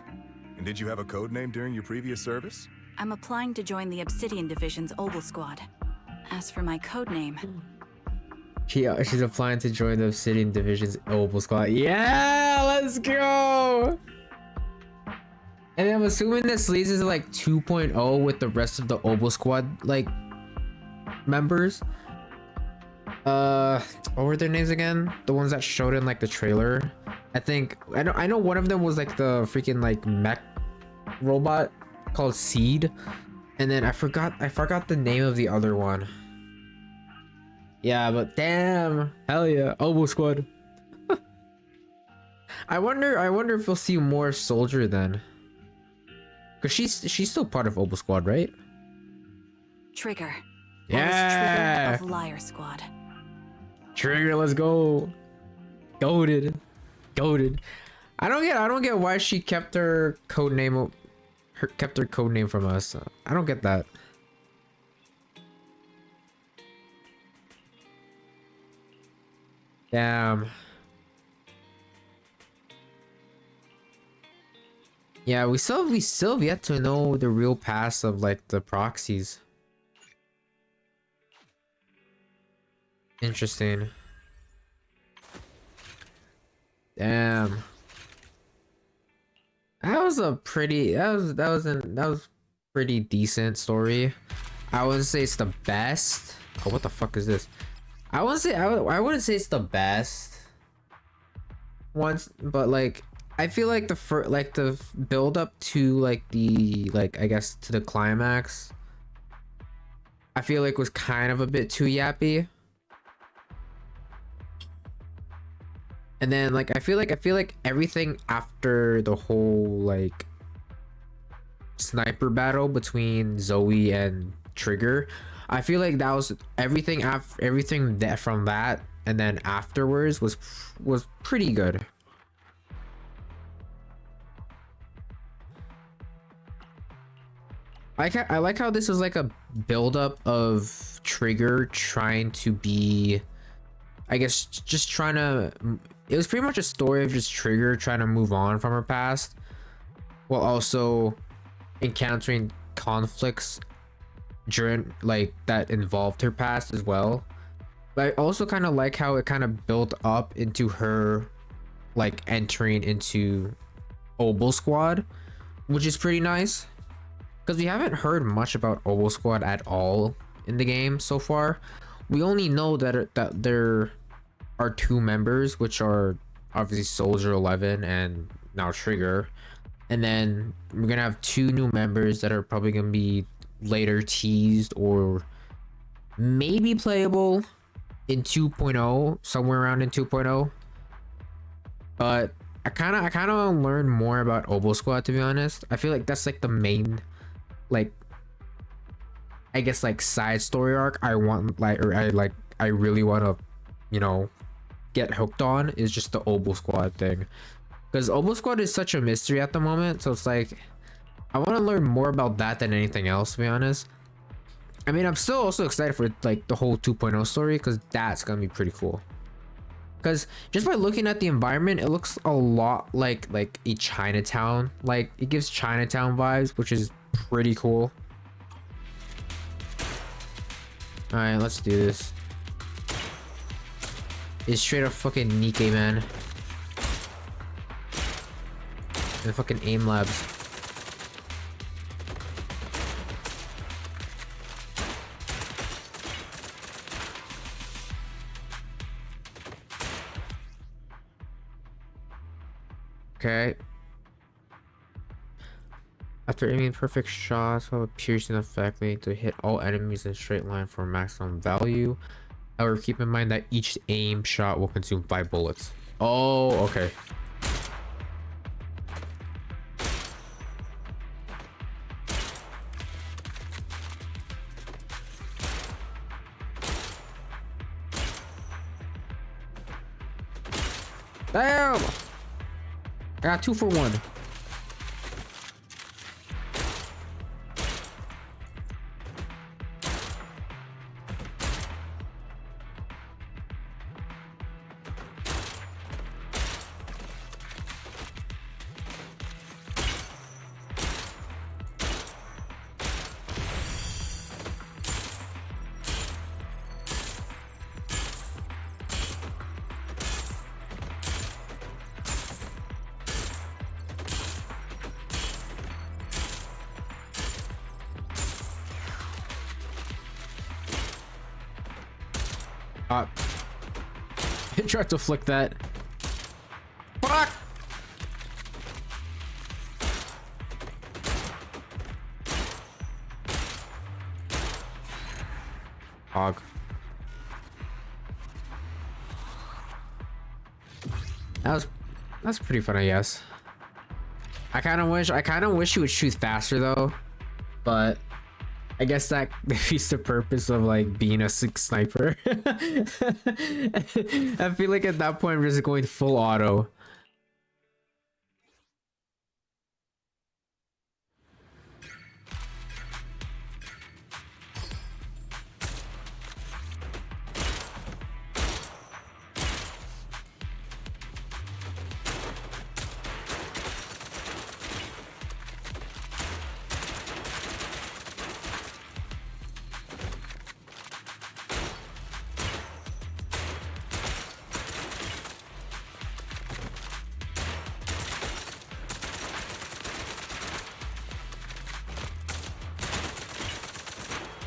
[SPEAKER 3] And did you have a code name during your previous service?
[SPEAKER 13] I'm applying to join the Obsidian Division's Oval Squad. As for my codename...
[SPEAKER 5] She's applying to join the Obsidian Division's Oval Squad. Yeah, let's go! And I'm assuming this leads us to like 2.0 with the rest of the Oval Squad, like, members. What were their names again? The ones that showed in like the trailer. I know one of them was like the freaking like mech robot called Seed, and then I forgot the name of the other one. Yeah, but damn, hell yeah, Oval Squad. I wonder if we'll see more Soldier then, because she's still part of Oval Squad, right?
[SPEAKER 13] Trigger.
[SPEAKER 5] Yeah.
[SPEAKER 13] Trigger of Liar Squad.
[SPEAKER 5] Trigger, let's go. Goated. I don't get why she kept her code name from us. I don't get that. Damn. Yeah, we still have yet to know the real past of like the proxies. Interesting. Damn. That was pretty decent story. I wouldn't say it's the best. Oh, what the fuck is this? I wouldn't say it's the best once, but like I feel like the build up to like the I guess to the climax, I feel like was kind of a bit too yappy. And then like I feel like everything after the whole like sniper battle between Zoe and Trigger, I feel like that was everything that from that and then afterwards was pretty good. I like how this is like a build-up of Trigger trying to be, I guess, just trying to. It was pretty much a story of just Trigger trying to move on from her past, while also encountering conflicts during like that involved her past as well. But I also kind of like how it kind of built up into her like entering into Oval Squad, which is pretty nice because we haven't heard much about Oval Squad at all in the game so far. we only know that there are two members, which are obviously Soldier 11 and now Trigger, and then we're gonna have two new members that are probably gonna be later teased or maybe playable in 2.0, somewhere around in 2.0. But I kind of want to learn more about Obo Squad, to be honest. I feel like that's like the main, like, I guess like side story arc I want, like, or I really want to, you know, get hooked on, is just the Obo Squad thing, because Obo Squad is such a mystery at the moment. So it's like I want to learn more about that than anything else, to be honest. I mean, I'm still also excited for like the whole 2.0 story, because that's gonna be pretty cool. Because just by looking at the environment, it looks a lot like a Chinatown. Like, it gives Chinatown vibes, which is pretty cool. All right, let's do this. It's straight up fucking Nikkei, man. The fucking aim labs. Okay. After aiming perfect shots with a piercing effect, we need to hit all enemies in a straight line for maximum value. However, keep in mind that each aim shot will consume 5 bullets. Oh, okay. Damn! I got 2 for 1. It tried to flick that. Fuck! Hog. That's pretty fun, I guess. I kind of wish you would shoot faster though, but I guess that defeats the purpose of like being a sniper. I feel like at that point I'm just going full auto.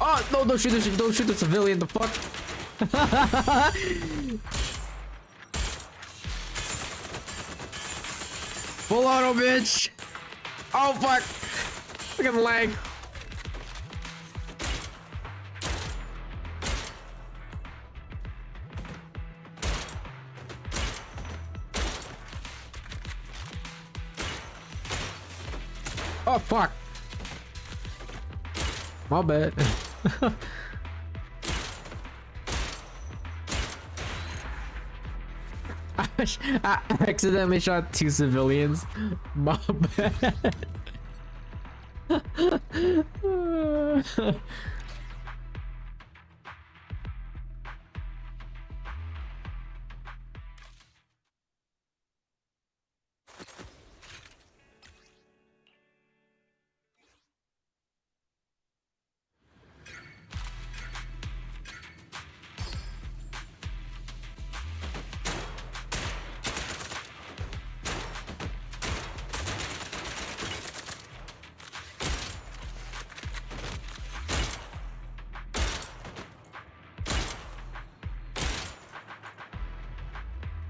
[SPEAKER 5] Oh no! Don't shoot the civilian! The fuck! Full auto, bitch! Oh fuck! Look at the lag. Oh fuck! My bad. I accidentally shot 2 civilians. My bad.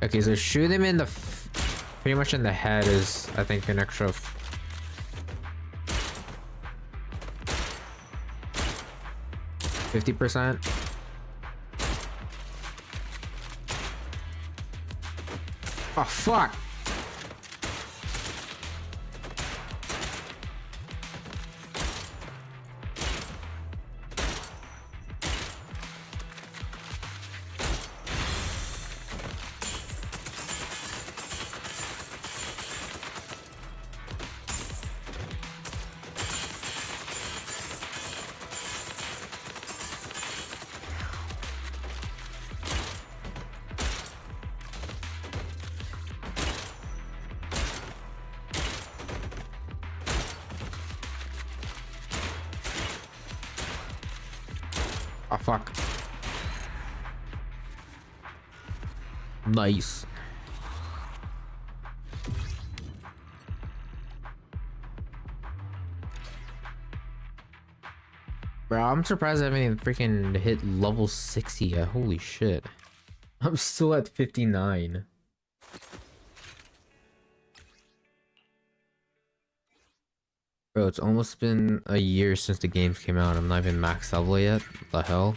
[SPEAKER 5] Okay, so shoot him in the pretty much in the head is, I think, an extra 50%. Oh fuck! Oh fuck. Nice. Bro, I'm surprised I haven't even freaking hit level 60 yet. Holy shit. I'm still at 59. Bro, it's almost been a year since the games came out. I'm not even max level yet. What the hell?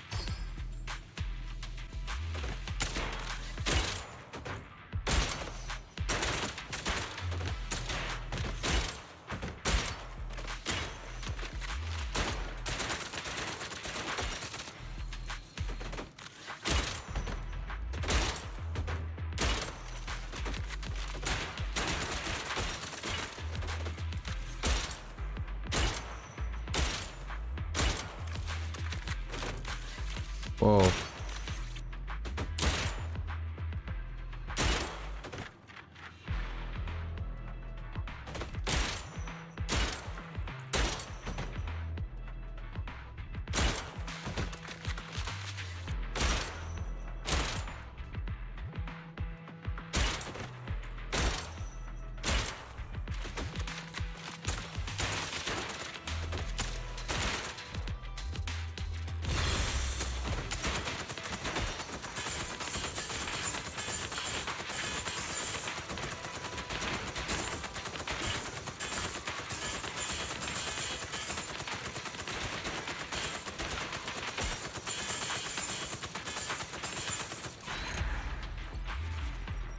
[SPEAKER 5] Whoa.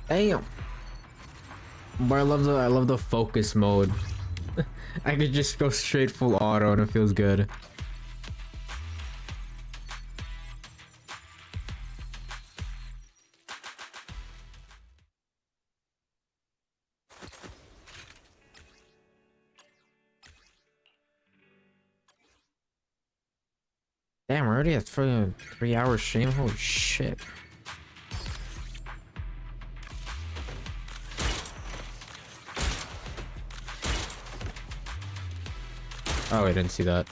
[SPEAKER 5] Damn. But I love the focus mode. I could just go straight full auto and it feels good. Damn, we're already at 3 hours stream. Holy shit. Oh, I didn't see that.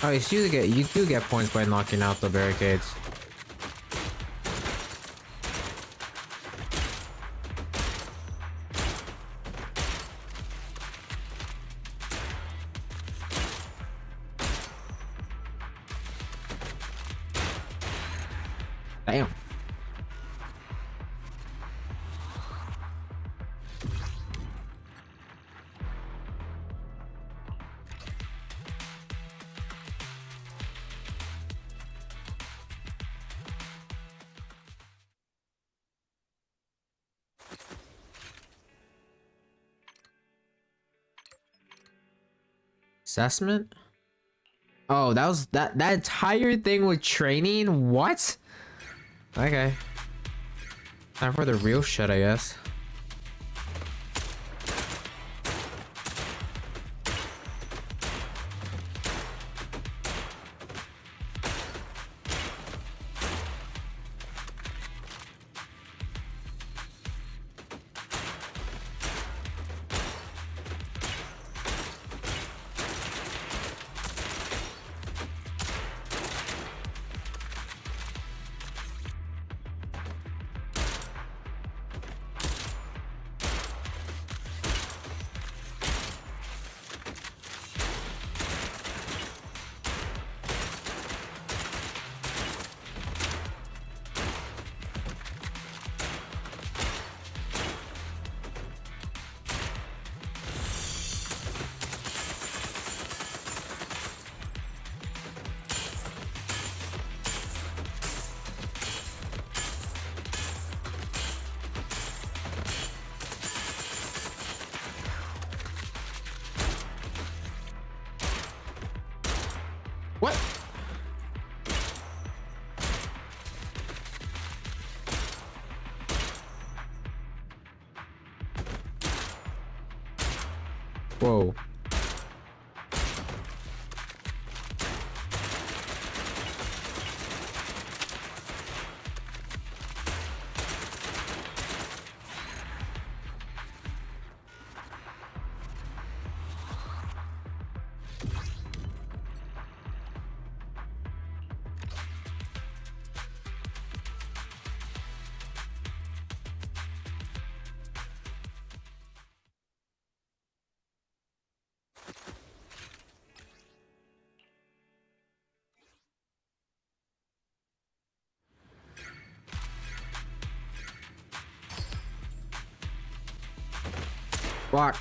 [SPEAKER 5] Oh, you do get points by knocking out the barricades. Damn. assessment? Oh, that was that entire thing with training? What? Okay. Time for the real shit, I guess. What? Whoa. Block.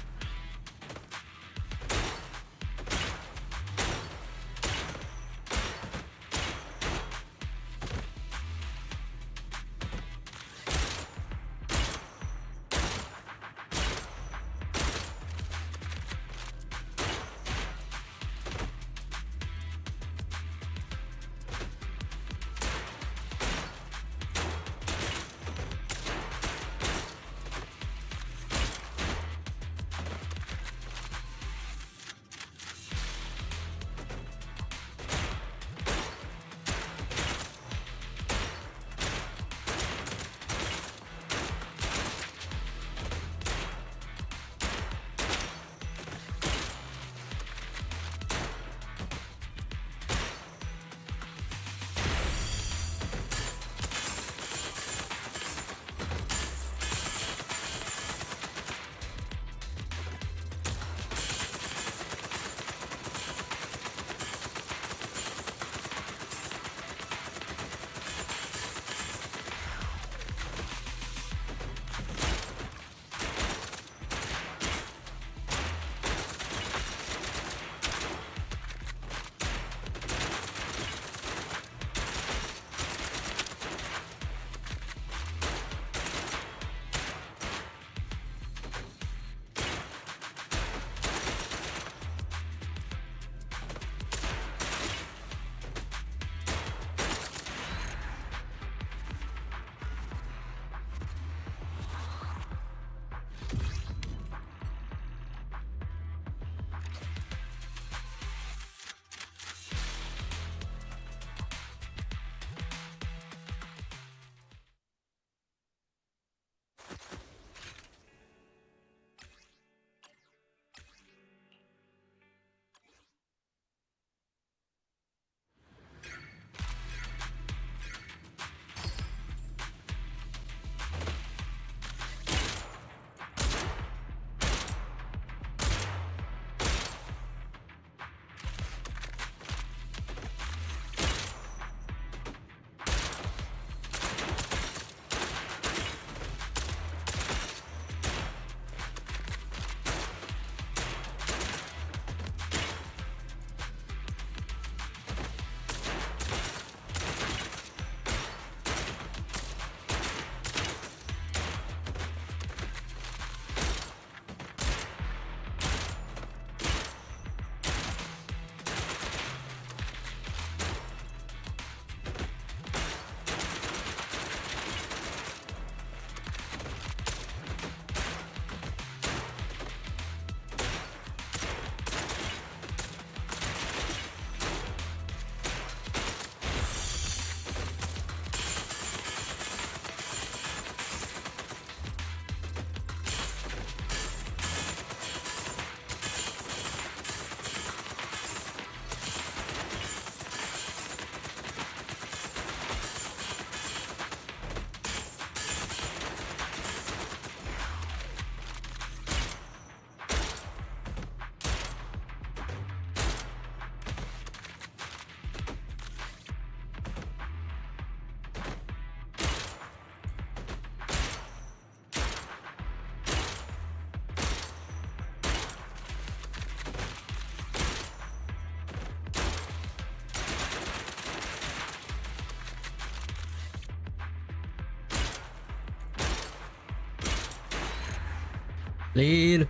[SPEAKER 5] Lead.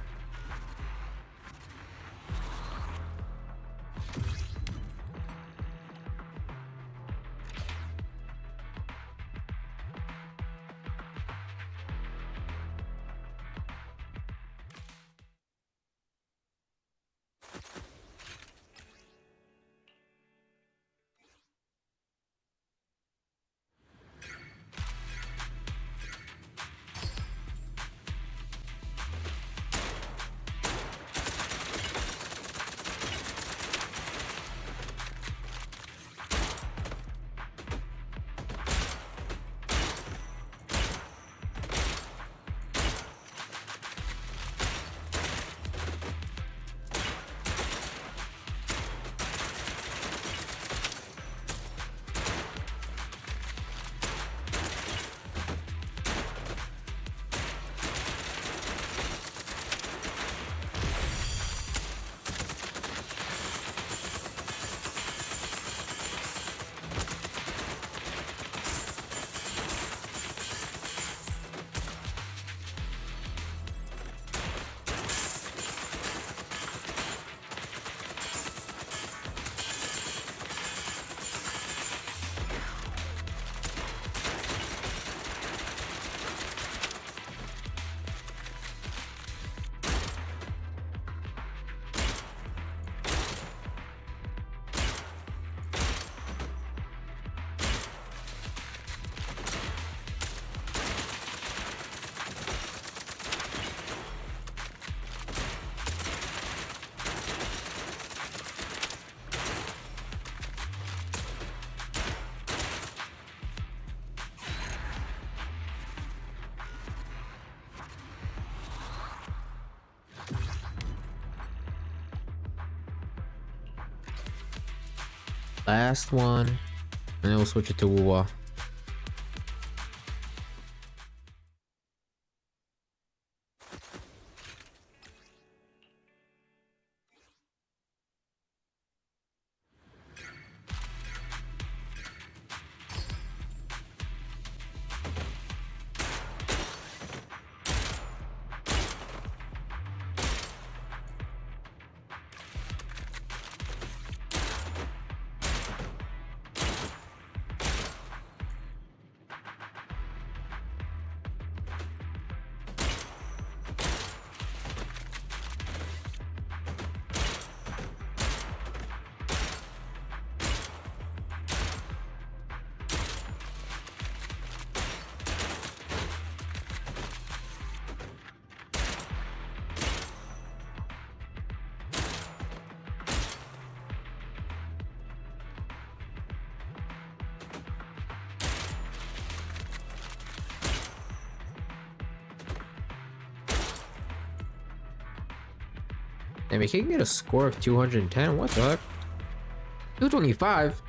[SPEAKER 5] Last one, and then we'll switch it to WuWa. Damn, he can get a score of 210. What the heck? 225.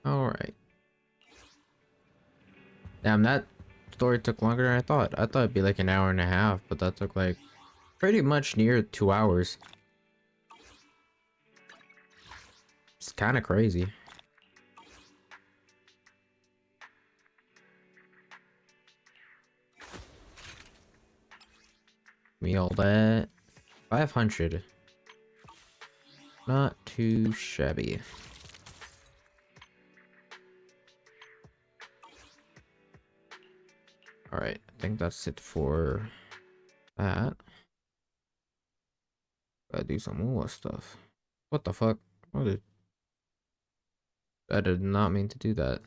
[SPEAKER 5] Alright. Damn, that story took longer than I thought. I thought it'd be like an hour and a half, but that took like pretty much near 2 hours. It's kind of crazy. Me all that. 500. Not too shabby. Alright, I think that's it for that. Gotta do some more stuff. What the fuck? I did not mean to do that.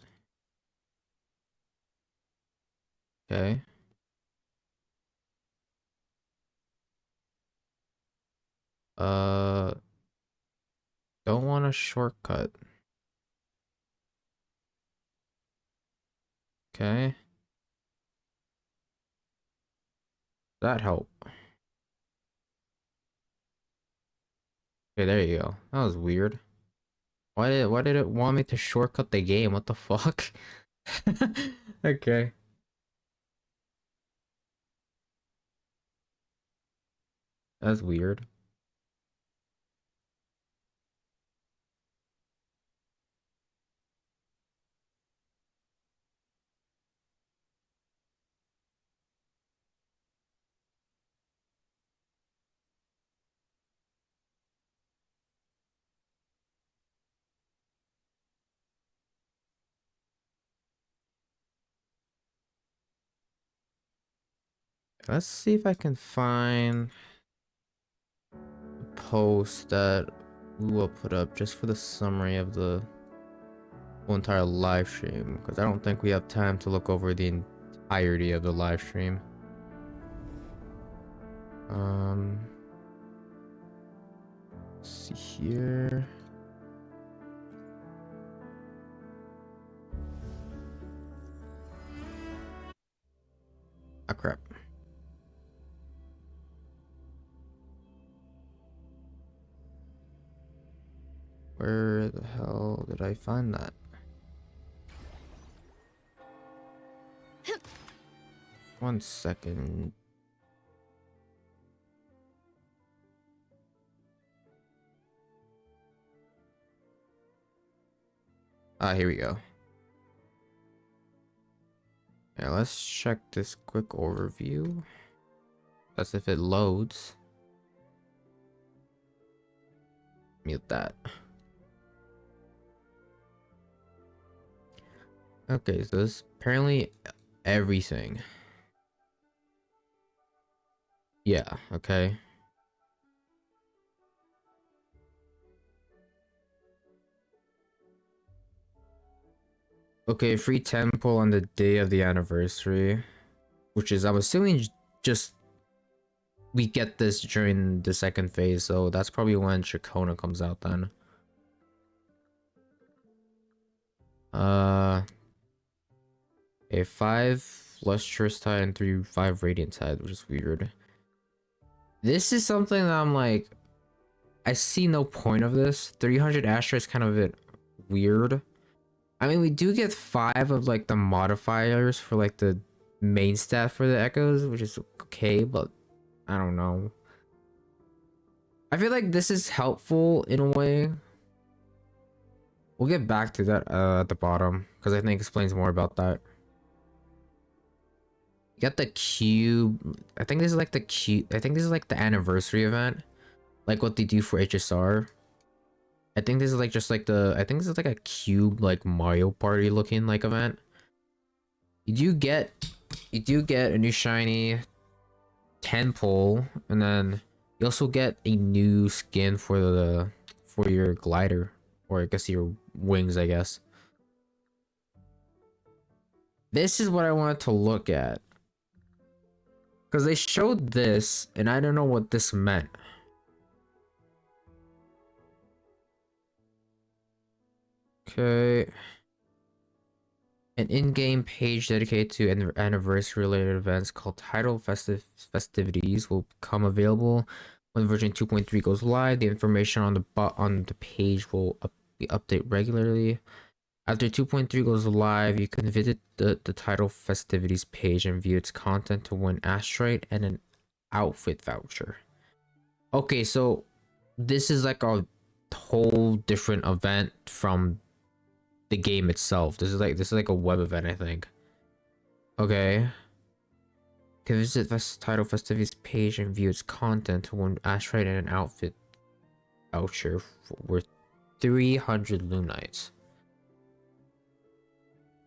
[SPEAKER 5] Okay. Don't want a shortcut. Okay. That help. Okay, there you go. That was weird. Why did it want me to shortcut the game? What the fuck? Okay. That's weird. Let's see if I can find the post that WuWa put up just for the summary of the whole entire live stream, because I don't think we have time to look over the entirety of the live stream. Let's see here. Ah, crap. Where the hell did I find that? One second. Ah, here we go. Yeah, let's check this quick overview. That's if it loads. Mute that. Okay, so this is apparently everything. Yeah, okay. Okay, free temple on the day of the anniversary, which is, I'm assuming, just we get this during the second phase, so that's probably when Chacona comes out then. A 5 lustrous tide and 5 radiant tide, which is weird. This is something that I'm like, I see no point of this. 300 Astra is kind of a bit weird. I mean, we do get 5 of like the modifiers for like the main stat for the echoes, which is okay, but I don't know. I feel like this is helpful in a way. We'll get back to that at the bottom, because I think it explains more about that. You got the cube. I think this is like the cube. I think this is like the anniversary event, like what they do for HSR. I think this is like just like the. I think this is like a cube, like Mario Party looking like event. You do get a new shiny 10 pull, and then you also get a new skin for your glider, or I guess your wings, I guess. This is what I wanted to look at, because they showed this, and I don't know what this meant. Okay. An in-game page dedicated to anniversary-related events called Title Festivities will become available when version 2.3 goes live. The information on the page will be updated regularly. After 2.3 goes live, you can visit the Title Festivities page and view its content to win Astrite and an outfit voucher. Okay, so this is like a whole different event from the game itself. This is like a web event, I think. Okay. Can visit this title festivities page and view its content when asteroid and an outfit voucher worth 300 Lunites.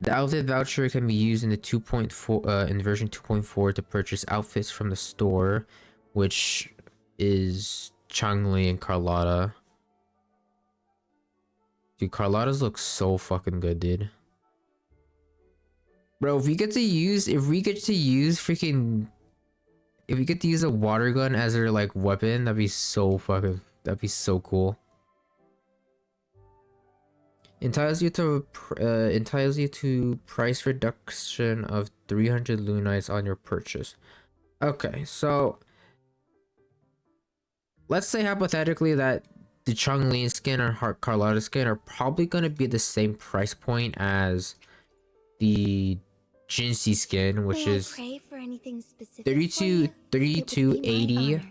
[SPEAKER 5] The outfit voucher can be used in the 2.4 in version 2.4 to purchase outfits from the store, which is Changli and Carlotta. Dude, Carlotta's look so fucking good, dude. Bro, if we get to use freaking, if we get to use a water gun as our like weapon, that'd be so cool. Entitles you to price reduction of 300 Lunites on your purchase. Okay, so let's say hypothetically that the Changli skin or Carlotta skin are probably gonna be the same price point as the Jinxie skin, which is 32.80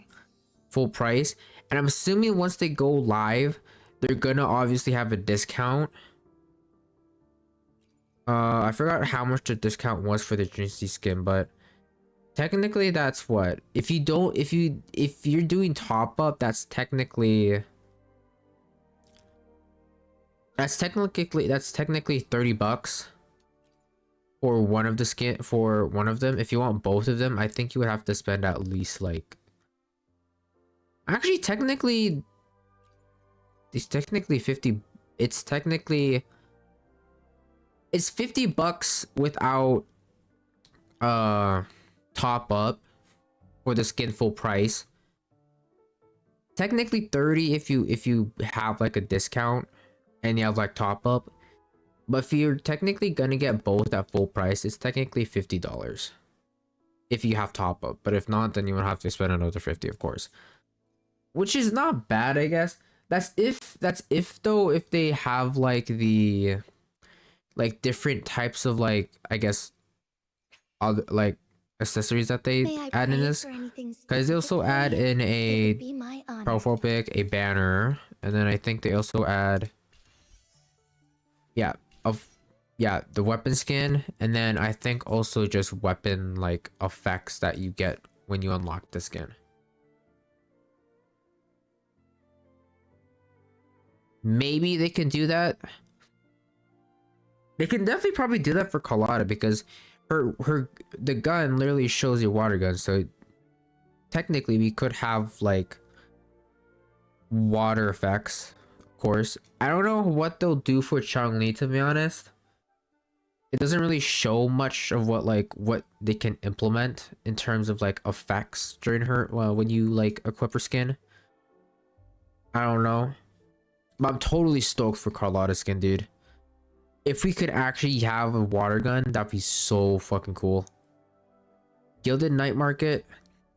[SPEAKER 5] full price. And I'm assuming once they go live, they're gonna obviously have a discount. I forgot how much the discount was for the Jinxie skin, but technically that's what, if you're doing top up, that's technically 30 bucks for one of them. If you want both of them, I think you would have to spend at least like, actually technically it's 50 bucks without top up for the skin full price. Technically 30 if you have like a discount and you have like top up. But if you're technically gonna get both at full price, it's technically $50 if you have top up. But if not, then you would have to spend another 50, of course, which is not bad, I guess. That's if though, if they have like the like different types of like, I guess, other like accessories that they add in this, because they also add in a profile pic, a banner, and then I think they also add the weapon skin, and then I think also just weapon like effects that you get when you unlock the skin. Maybe they can do that. They can definitely probably do that for Carlotta, because the gun literally shows your water gun, so technically we could have like water effects, of course. I don't know what they'll do for Changli, to be honest. It doesn't really show much of what they can implement in terms of like effects during when you like equip her skin. I don't know. But I'm totally stoked for Carlotta skin, dude. If we could actually have a water gun, that'd be so fucking cool. Gilded Night Market.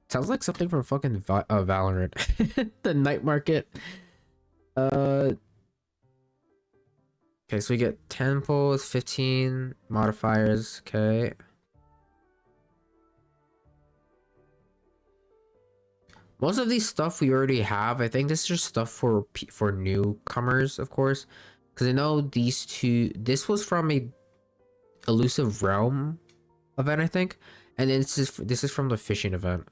[SPEAKER 5] Sounds like something from fucking Valorant. The Night Market. Okay, so we get 10 pulls, 15 modifiers. Okay. Most of these stuff we already have. I think this is just stuff for newcomers, of course, because I know these two. This was from a Elusive Realm event, I think, and then this is from the fishing event.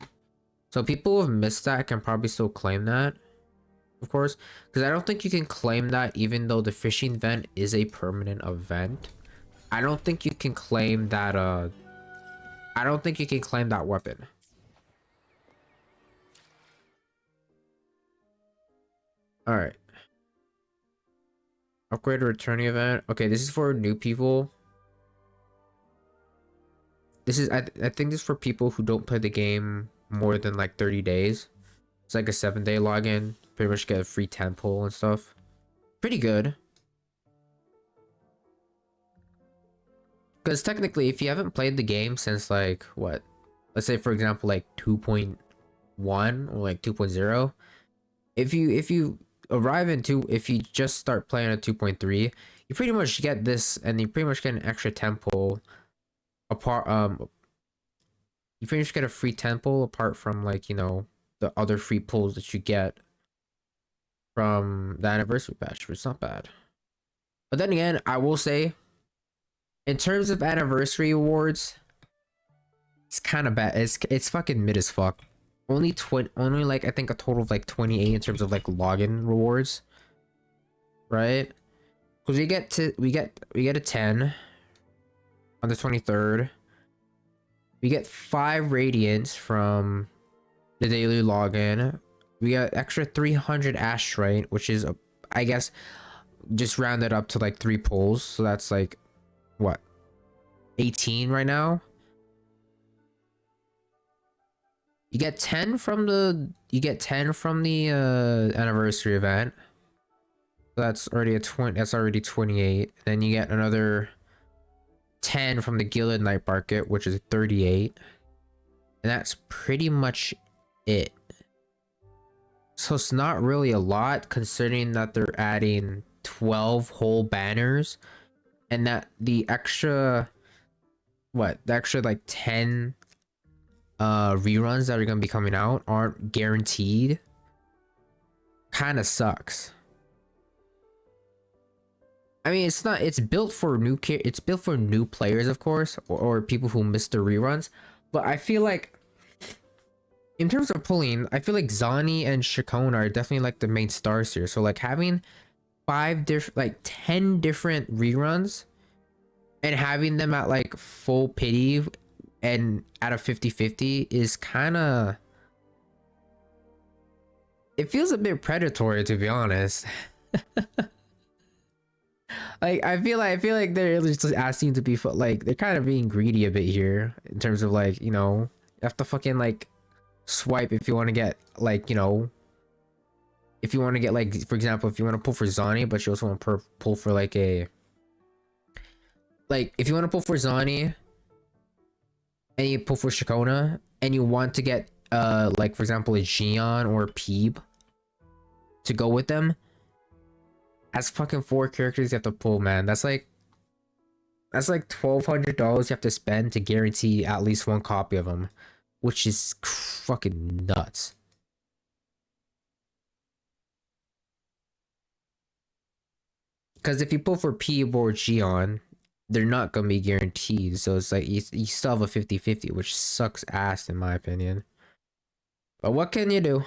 [SPEAKER 5] So people who have missed that can probably still claim that, of course, because I don't think you can claim that even though the fishing event is a permanent event. I don't think you can claim that. I don't think you can claim that weapon. All right. Upgrade a returning event. Okay, this is for new people. This is I think this is for people who don't play the game more than like 30 days. It's like a 7-day login. Pretty much get a free 10 pull and stuff. Pretty good. Because technically, if you haven't played the game since like what, let's say for example like 2.1 or like 2.0, if you arrive into, if you just start playing at 2.3, you pretty much get this, and you pretty much get an extra 10 pull apart. You pretty much get a free 10 pull apart from like, you know, the other free pulls that you get from the anniversary patch, which is not bad. But then again, I will say, in terms of anniversary awards, kind of bad. It's fucking mid as fuck. Only like I think a total of like 28 in terms of like login rewards, right? Because we get a 10 on the 23rd. We get 5 radiance from the daily login. We got extra 300 astrite, which is I guess just rounded up to like 3 pulls. So that's like what, 18 right now. You get 10 from the anniversary event. So that's already 28. Then you get another 10 from the Gilded Night Market, which is 38. And that's pretty much it. So it's not really a lot considering that they're adding 12 whole banners and that the extra like 10 reruns that are going to be coming out aren't guaranteed. Kind of sucks. I mean, it's built for new players, of course, or people who missed the reruns, but I feel like in terms of pulling, I feel like Zani and Shakona are definitely like the main stars here. So like having 10 different reruns and having them at like full pity and at a 50-50 is kind of, it feels a bit predatory, to be honest. Like I feel like they're just asking to be like, they're kind of being greedy a bit here in terms of like, you know, you have to fucking like swipe if you want to get like, you know, if you want to get like, for example, if you want to pull for Zani but you also want to pull for like if you want to pull for Zani and you pull for Shakona and you want to get like for example a Gion or a Peeb to go with them, that's fucking 4 characters you have to pull, man. That's like $1,200 you have to spend to guarantee at least 1 copy of them, which is fucking nuts. Because if you pull for Peeb or Gion, they're not gonna be guaranteed. So it's like you still have a 50-50, which sucks ass in my opinion. But what can you do?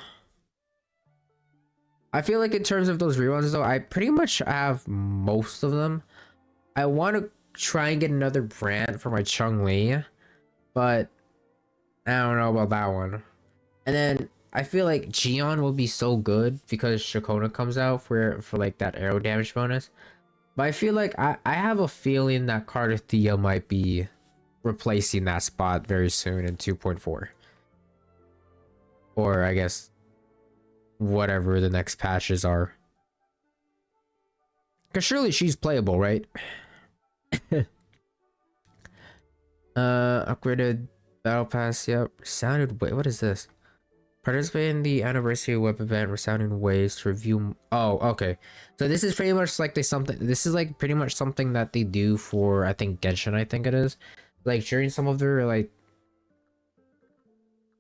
[SPEAKER 5] I feel like in terms of those reruns though, I pretty much have most of them. I want to try and get another brand for my Chun-Li, but I don't know about that one. And then I feel like Gion will be so good because Shakona comes out for like that arrow damage bonus. But I feel like I have a feeling that Cardathea might be replacing that spot very soon in 2.4. Or I guess whatever the next patches are. Because surely she's playable, right? Upgraded battle pass, yep. Sounded wait, what is this? Participate in the anniversary web event Resounding Waves to review. Oh, okay. So this is pretty much like this is like pretty much something that they do for, I think, Genshin, I think it is. Like during some of their like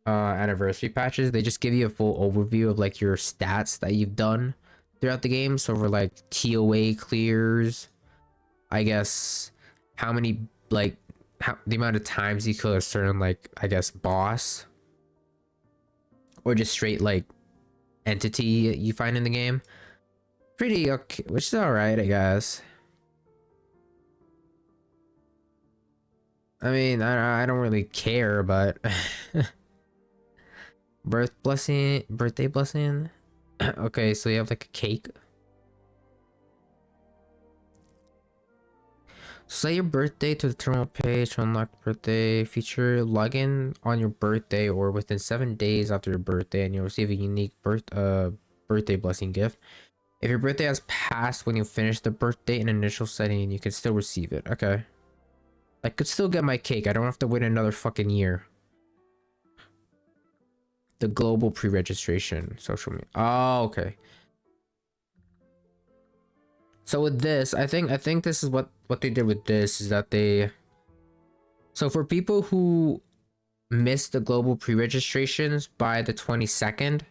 [SPEAKER 5] anniversary patches, they just give you a full overview of like your stats that you've done throughout the game. So for like TOA clears, I guess how many like the amount of times you kill a certain like I guess boss, or just straight like entity you find in the game. Pretty okay, which is alright, I guess. I mean, I don't really care, but birthday blessing. Okay, so you have like a cake. Set your birthday to the terminal page to unlock birthday feature. Log in on your birthday or within 7 days after your birthday, and you'll receive a unique birthday blessing gift. If your birthday has passed when you finish the birthday in initial setting, you can still receive it. Okay. I could still get my cake. I don't have to wait another fucking year. The global pre-registration social media. Oh, okay. So with this, I think this is what they did with this is that they. So for people who missed the global pre-registrations by the 22nd,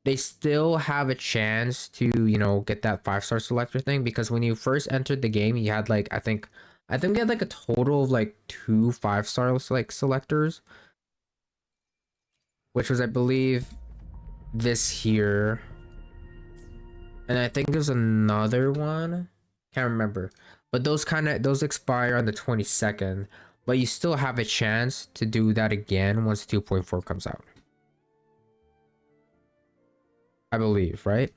[SPEAKER 5] they still have a chance to, you know, get that 5-star selector thing, because when you first entered the game, you had like I think I think we had like a total of like 2 5-star like selectors, which was, I believe, this here, and I think there's another one. Can't remember, but those expire on the 22nd. But you still have a chance to do that again once 2.4 comes out. I believe, right?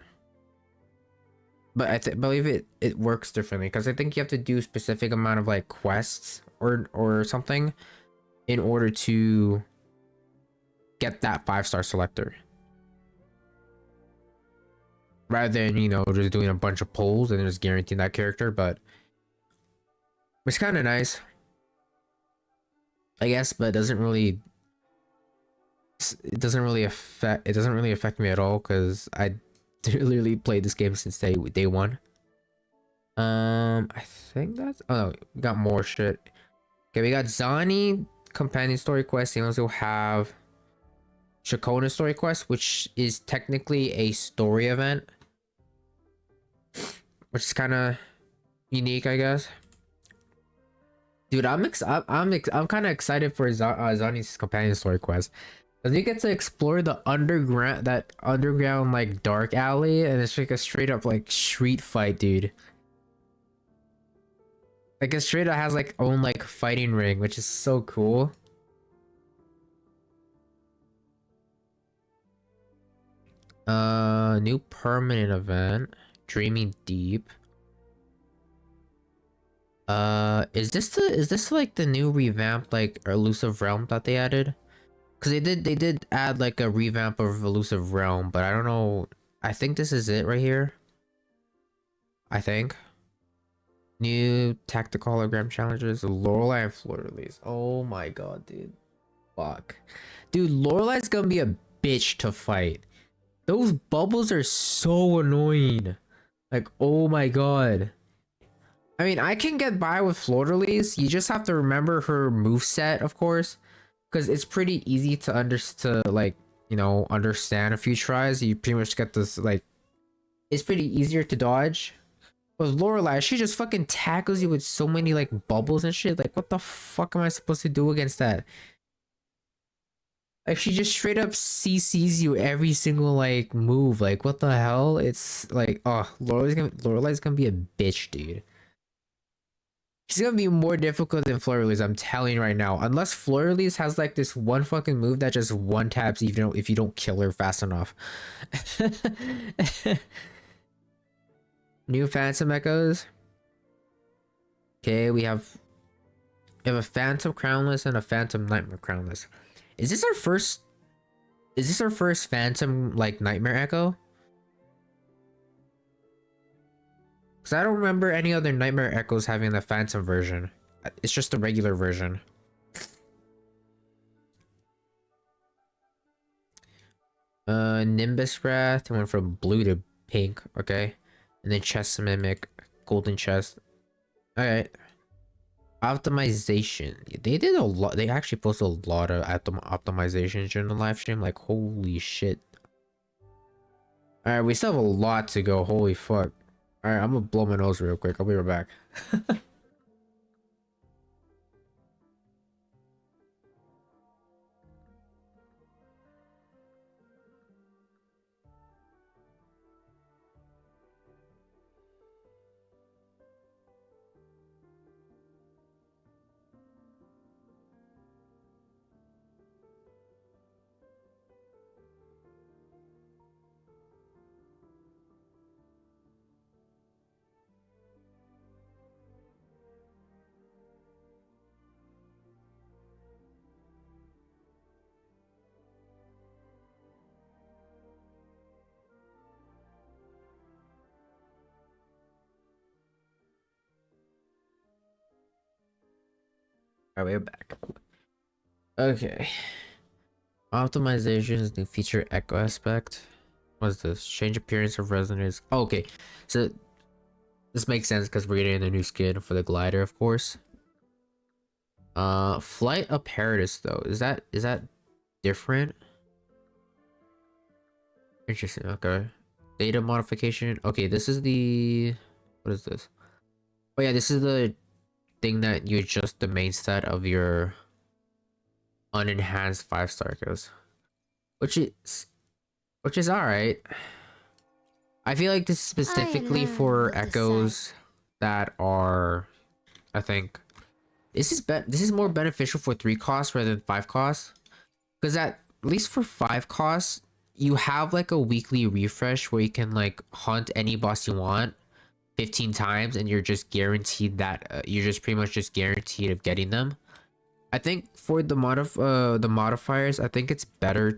[SPEAKER 5] But I believe it works differently because I think you have to do a specific amount of like quests or something in order to get that 5-star selector, rather than, you know, just doing a bunch of polls and just guaranteeing that character. But it's kind of nice, I guess, but it doesn't really affect me at all because I literally played this game since day one. I think that's, oh no, we got more shit. Okay, we got Zani companion story quest. They also have Shakona story quest, which is technically a story event, which is kind of unique, I guess. Dude, I'm kind of excited for Zani's companion story quest, because you get to explore the underground like dark alley, and it's like a straight up like street fight, dude. Like it straight up has like own like fighting ring, which is so cool. New permanent event, Dreaming Deep. Is this like the new revamped like elusive realm that they added? Because they did add like a revamp of elusive realm, but I don't know. I think this is it right here. I think. New tactical hologram challenges, Lorelei and Fleur-de-Lis. Oh my god, dude. Fuck. Dude, Lorelai's gonna be a bitch to fight. Those bubbles are so annoying. Like, oh my god. I mean, I can get by with Fleur-de-Lis. You just have to remember her moveset, of course. Because it's pretty easy to understand a few tries. You pretty much get this, like... It's pretty easier to dodge. With Lorelei, she just fucking tackles you with so many, like, bubbles and shit. Like, what the fuck am I supposed to do against that? Like, she just straight up CCs you every single, like, move. Like, what the hell? It's like, oh, Lorelai's gonna be a bitch, dude. She's gonna be more difficult than Fleur-de-Lis, I'm telling you right now. Unless Fleur-de-Lis has like this one fucking move that just one taps even if you don't kill her fast enough. New Phantom Echoes. Okay, we have a Phantom Crownless and a Phantom Nightmare Crownless. Is this our first Phantom like Nightmare Echo? Because I don't remember any other Nightmare Echoes having the Phantom version. It's just the regular version. Nimbus Wrath went from blue to pink, okay. And then Chest Mimic, Golden Chest. Alright. Optimization. They did a lot. They actually posted a lot of optimizations during the live stream. Like, holy shit. Alright, we still have a lot to go. Holy fuck. Alright, I'm gonna blow my nose real quick. I'll be right back. Alright, we're back. Okay. Optimizations, new feature echo aspect. What's this? Change appearance of resonance. Oh, okay. So this makes sense because we're getting a new skin for the glider, of course. Flight apparatus though. Is that different? Interesting, okay. Data modification. Okay, this is the, what is this? Oh yeah, this is the thing that you adjust the main stat of your unenhanced 5-star kills, which is all right. I feel like this is specifically for echoes that are, I think, this is more beneficial for 3 costs rather than 5 costs, because at least for 5 costs you have like a weekly refresh where you can like hunt any boss you want 15 times and you're just guaranteed that you're just pretty much just guaranteed of getting them. I think for the modifiers, I think it's better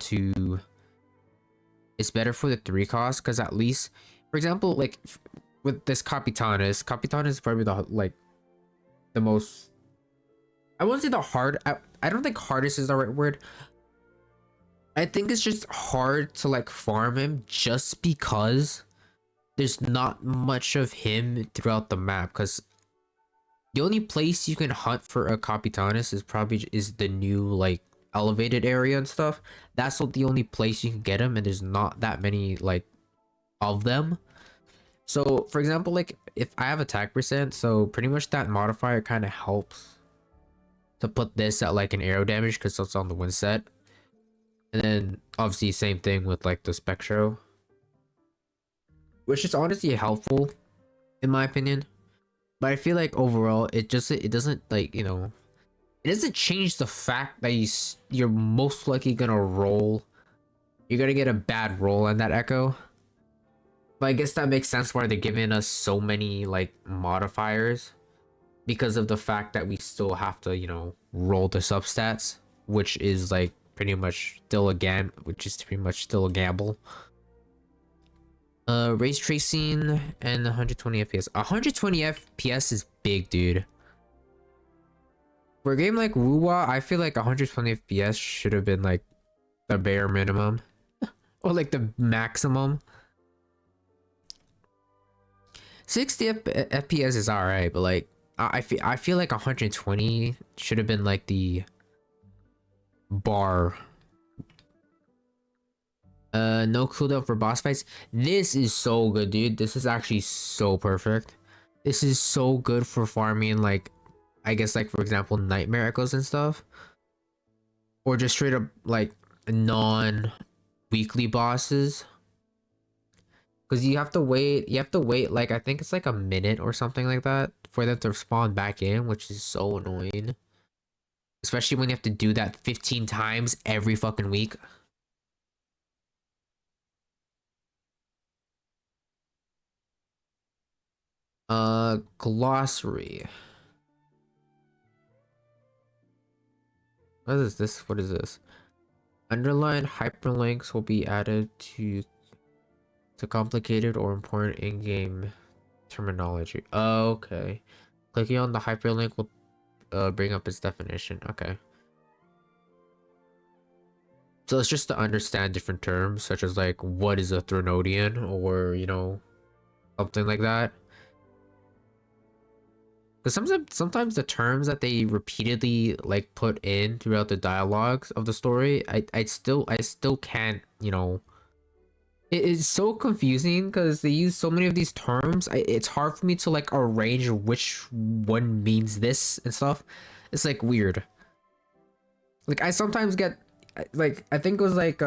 [SPEAKER 5] for the 3 costs, because at least, for example, like with this Capitanis is probably the most, I won't say the hard, I don't think hardest is the right word. I think it's just hard to like farm him just because there's not much of him throughout the map, because the only place you can hunt for a Capitanis is the new like elevated area and stuff. That's not the only place you can get him, and there's not that many like of them. So for example, like if I have attack percent, so pretty much that modifier kind of helps to put this at like an arrow damage because it's on the win set. And then obviously same thing with like the Spectro, which is honestly helpful in my opinion. But I feel like overall it doesn't like, you know, it doesn't change the fact that you're most likely gonna roll. You're gonna get a bad roll on that Echo. But I guess that makes sense why they're giving us so many like modifiers, because of the fact that we still have to, you know, roll the substats, which is like pretty much still a gamble. Race tracing and 120 FPS. 120 FPS is big, dude. For a game like WuWa, I feel like 120 FPS should have been like the bare minimum or like the maximum. 60 FPS is alright, but like I feel like 120 should have been like the bar. No cooldown for boss fights. This is so good, dude. This is actually so perfect. This is so good for farming, like I guess, like for example, nightmare echoes and stuff, or just straight up like non-weekly bosses, because you have to wait like I think it's like a minute or something like that for them to spawn back in, which is so annoying, especially when you have to do that 15 times every fucking week. Glossary. What is this? What is this? Underlined hyperlinks will be added to complicated or important in-game terminology. Oh, okay. Clicking on the hyperlink will bring up its definition. Okay. So it's just to understand different terms, such as like what is a Thronodian, or you know, something like that. Because sometimes the terms that they repeatedly like put in throughout the dialogues of the story, I still can't, you know, it is so confusing because they use so many of these terms. It's hard for me to like arrange which one means this and stuff. It's like weird. Like I sometimes get like, I think it was like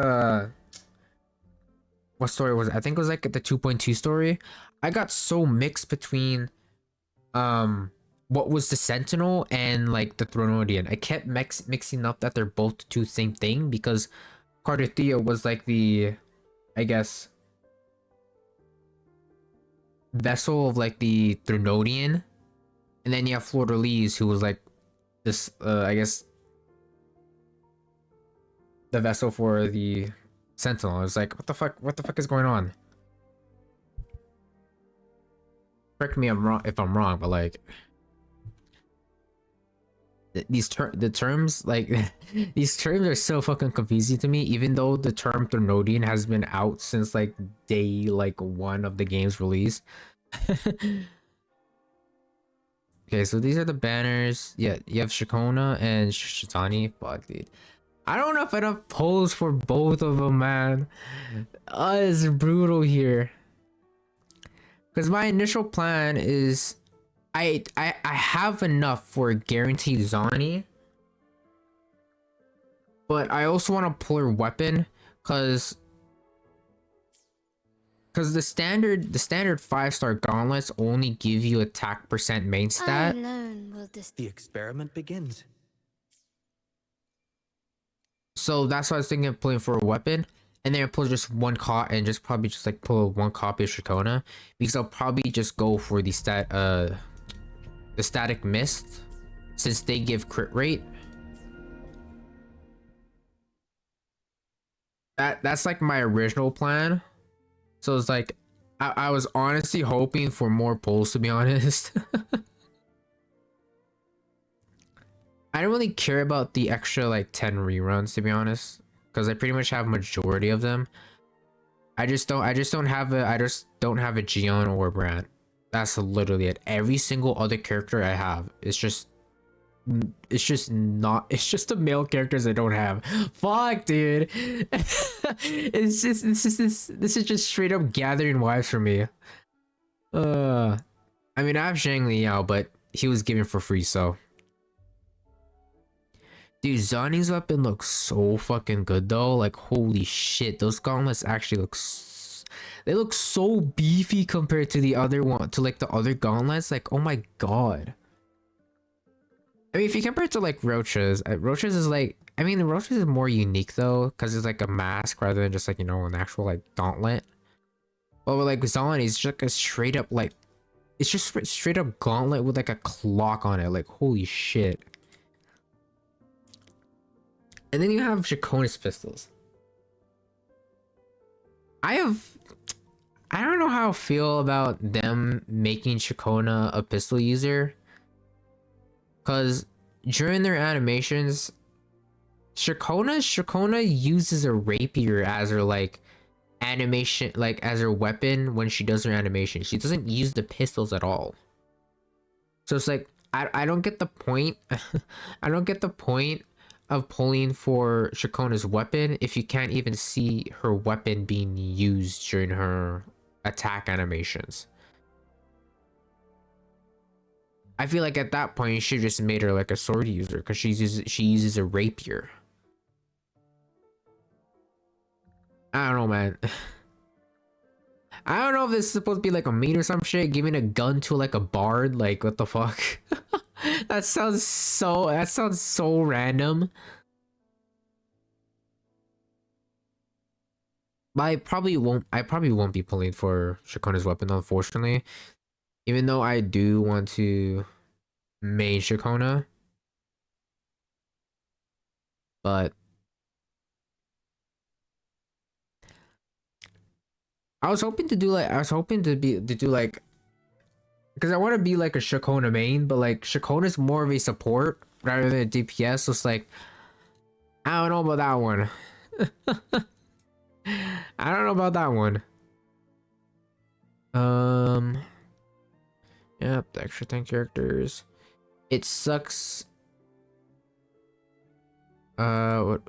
[SPEAKER 5] what story was it? I think it was like the 2.2 story. I got so mixed between what was the Sentinel and like the Thronodian. I kept mixing up that they're both two same thing, because Cardothea was like the, I guess, vessel of like the Thronodian, and then you have Fleur-de-Lis, who was like this I guess the vessel for the Sentinel. I was like, what the fuck is going on? Correct me if I'm wrong, but like the terms like these terms are so fucking confusing to me, even though the term Thronodian has been out since like day like 1 of the game's release. Okay, so these are the banners. Yeah, you have Shakona and Shitani. Fuck, dude. I don't know if I have pose for both of them, man. It's brutal here. Because my initial plan is, I have enough for a guaranteed Zani, but I also want to pull her weapon because the standard 5-star gauntlets only give you attack percent main stat.
[SPEAKER 4] The experiment begins.
[SPEAKER 5] So that's why I was thinking of pulling for a weapon, and then I pull just one copy and just probably just like pull one copy of Shakona, because I'll probably just go for the static mist since they give crit rate. That's like my original plan. So it's like I was honestly hoping for more pulls, to be honest. I don't really care about the extra like 10 reruns, to be honest, because I pretty much have majority of them. I just don't have a Gion or a Brand. That's literally it. Every single other character I have, it's just the male characters I don't have. Fuck, dude. This is just straight up gathering wives for me. I mean, I have Zhang Liao, but he was given for free, so. Dude, Zani's weapon looks so fucking good though. Like, holy shit, those gauntlets actually they look so beefy compared to the other one, to like the other gauntlets. Like, oh my god. I mean, if you compare it to like Rocha's, Rocha's is like, I mean, the Rocha's is more unique though, because it's like a mask rather than just like, you know, an actual like gauntlet. But with like Zani, it's just like a straight up like, it's just straight up gauntlet with like a clock on it. Like, holy shit. And then you have Shakona's pistols. I don't know how I feel about them making Shakona a pistol user. Because during their animations, Shakona uses a rapier as her like animation, like as her weapon when she does her animation. She doesn't use the pistols at all. So it's like, I don't get the point. I don't get the point of pulling for Shakona's weapon if you can't even see her weapon being used during her attack animations. I feel like at that point you should just made her like a sword user, because she uses a rapier. I don't know, man. I don't know if this is supposed to be like a meme or some shit, giving a gun to like a bard. Like, what the fuck? That sounds so random. But I probably won't be pulling for Shakona's weapon, unfortunately. Even though I do want to main Shakona. But I was hoping to do like because I want to be like a Shakona main, but like Shakona's more of a support rather than a DPS, so it's like, I don't know about that one. I don't know about that one. Yep, the extra 10 characters. It sucks. It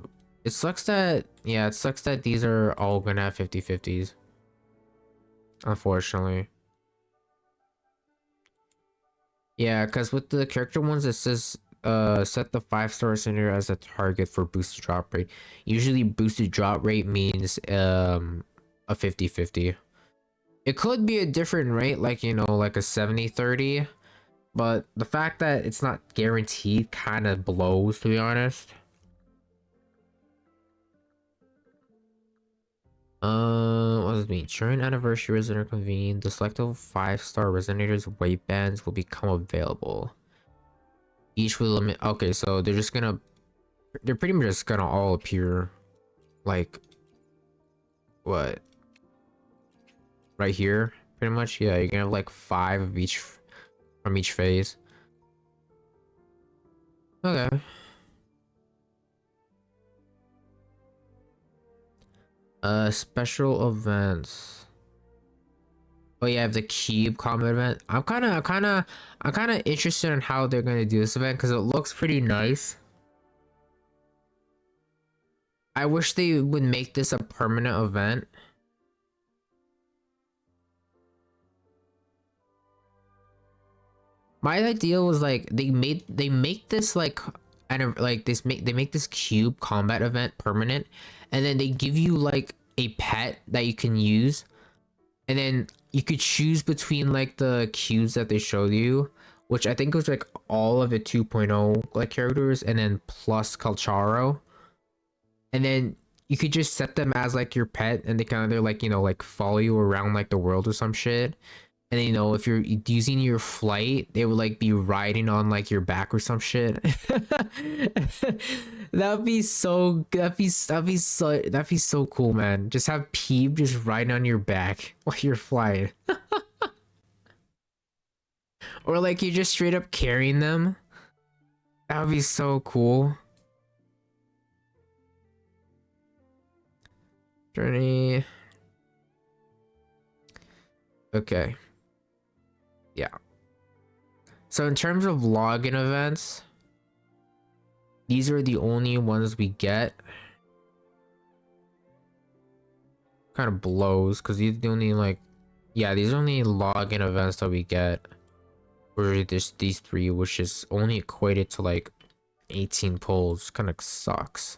[SPEAKER 5] sucks that these are all gonna have 50/50s. Unfortunately. Yeah, because with the character ones, it says set the 5-star center as a target for boosted drop rate. Usually boosted drop rate means a 50/50. It could be a different rate, like, you know, like a 70/30, but the fact that it's not guaranteed kind of blows, to be honest. What does it mean? During anniversary resonator convene, the selected 5-star resonators weight bands will become available. Each will limit. Okay, so they're pretty much just gonna all appear, like, what? Right here, pretty much. Yeah, you're gonna have like 5 of each from each phase. Okay. Special events. Oh yeah, I have the Cube combat event. I'm kind of interested in how they're gonna do this event because it looks pretty nice. I wish they would make this a permanent event. My idea was like they make this like they make this cube combat event permanent, and then they give you like a pet that you can use, and then you could choose between like the cubes that they showed you, which I think was like all of the 2.0 like characters, and then plus Calcharo, and then you could just set them as like your pet, and they kind of they're like, you know, like follow you around like the world or some shit. And then, you know, if you're using your flight, they would like be riding on like your back or some shit. That'd be so cool, man. Just have Peeb just riding on your back while you're flying. Or like you just straight up carrying them. That would be so cool. Journey. Okay. Yeah. So in terms of login events, these are the only ones we get. Kind of blows because these are the only like, yeah, these are only login events that we get. For just these three, which is only equated to like 18 pulls. Kind of sucks.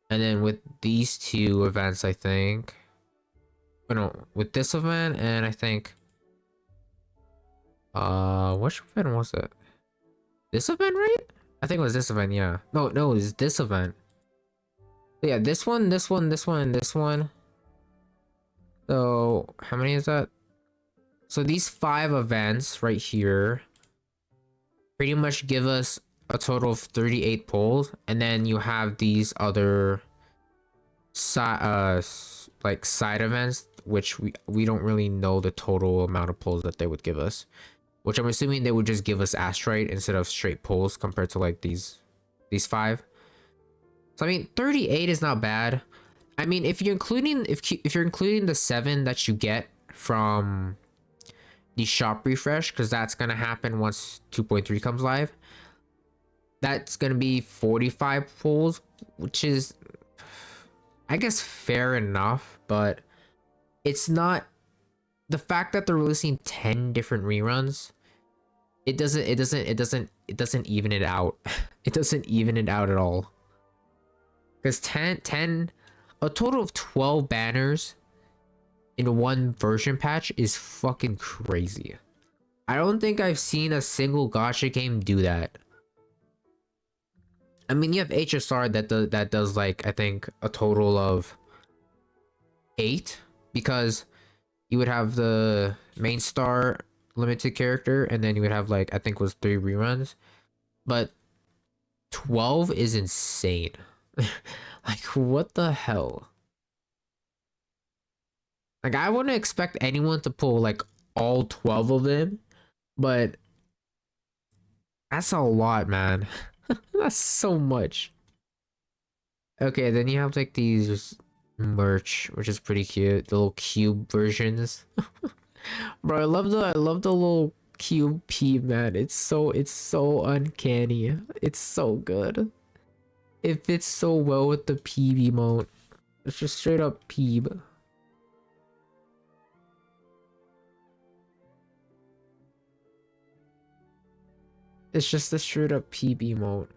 [SPEAKER 5] And then with these two events, I think, oh no, with this event and I think, which event was it? This event, right? I think it was this event, yeah. No, it was this event. Yeah, this one, this one, this one, and this one. So, how many is that? So these 5 events right here pretty much give us a total of 38 pulls, and then you have these other like side events, which we don't really know the total amount of pulls that they would give us. Which I'm assuming they would just give us astrite instead of straight pulls compared to like these 5. So I mean, 38 is not bad. I mean, if you're including the 7 that you get from the shop refresh, because that's gonna happen once 2.3 comes live, that's gonna be 45 pulls, which is, I guess, fair enough, but it's not. The fact that they're releasing 10 different reruns, it doesn't even it out. It doesn't even it out at all. Because 10, a total of 12 banners in one version patch is fucking crazy. I don't think I've seen a single gacha game do that. I mean, you have HSR that does like, I think, a total of 8, because you would have the main star limited character, and then you would have like, I think it was 3 reruns. But 12 is insane. Like, what the hell? Like, I wouldn't expect anyone to pull like all 12 of them, but that's a lot, man. That's so much. Okay, then you have like these merch, which is pretty cute. The little cube versions. Bro, I love the little cube Peeb, man. It's so uncanny. It's so good. It fits so well with the Peeb emote. It's just straight up Peeb. It's just a straight up Peeb emote.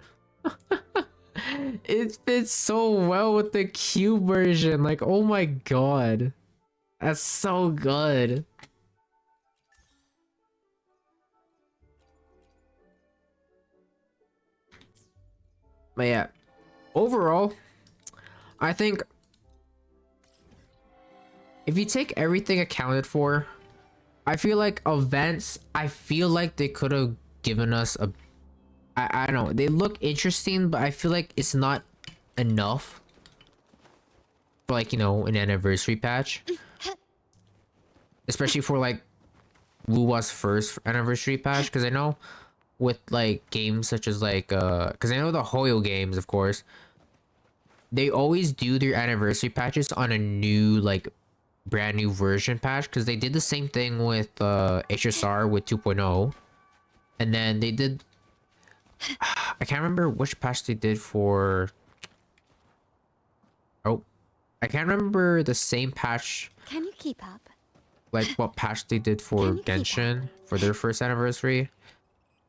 [SPEAKER 5] It fits so well with the cube version. Like, oh my god. That's so good. But yeah, overall, I think if you take everything accounted for, I feel like events, I feel like they could have given us a, I don't know, they look interesting, but I feel like it's not enough for, like, you know, an anniversary patch. Especially for like WuWa's first anniversary patch, because I know with like games such as like because I know the Hoyo games, of course, they always do their anniversary patches on a new, like, brand new version patch, because they did the same thing with HSR with 2.0, and then they did I can't remember which patch they did for, oh, I can't remember the same patch.
[SPEAKER 21] Can you keep up?
[SPEAKER 5] like what patch they did for Genshin for their first anniversary.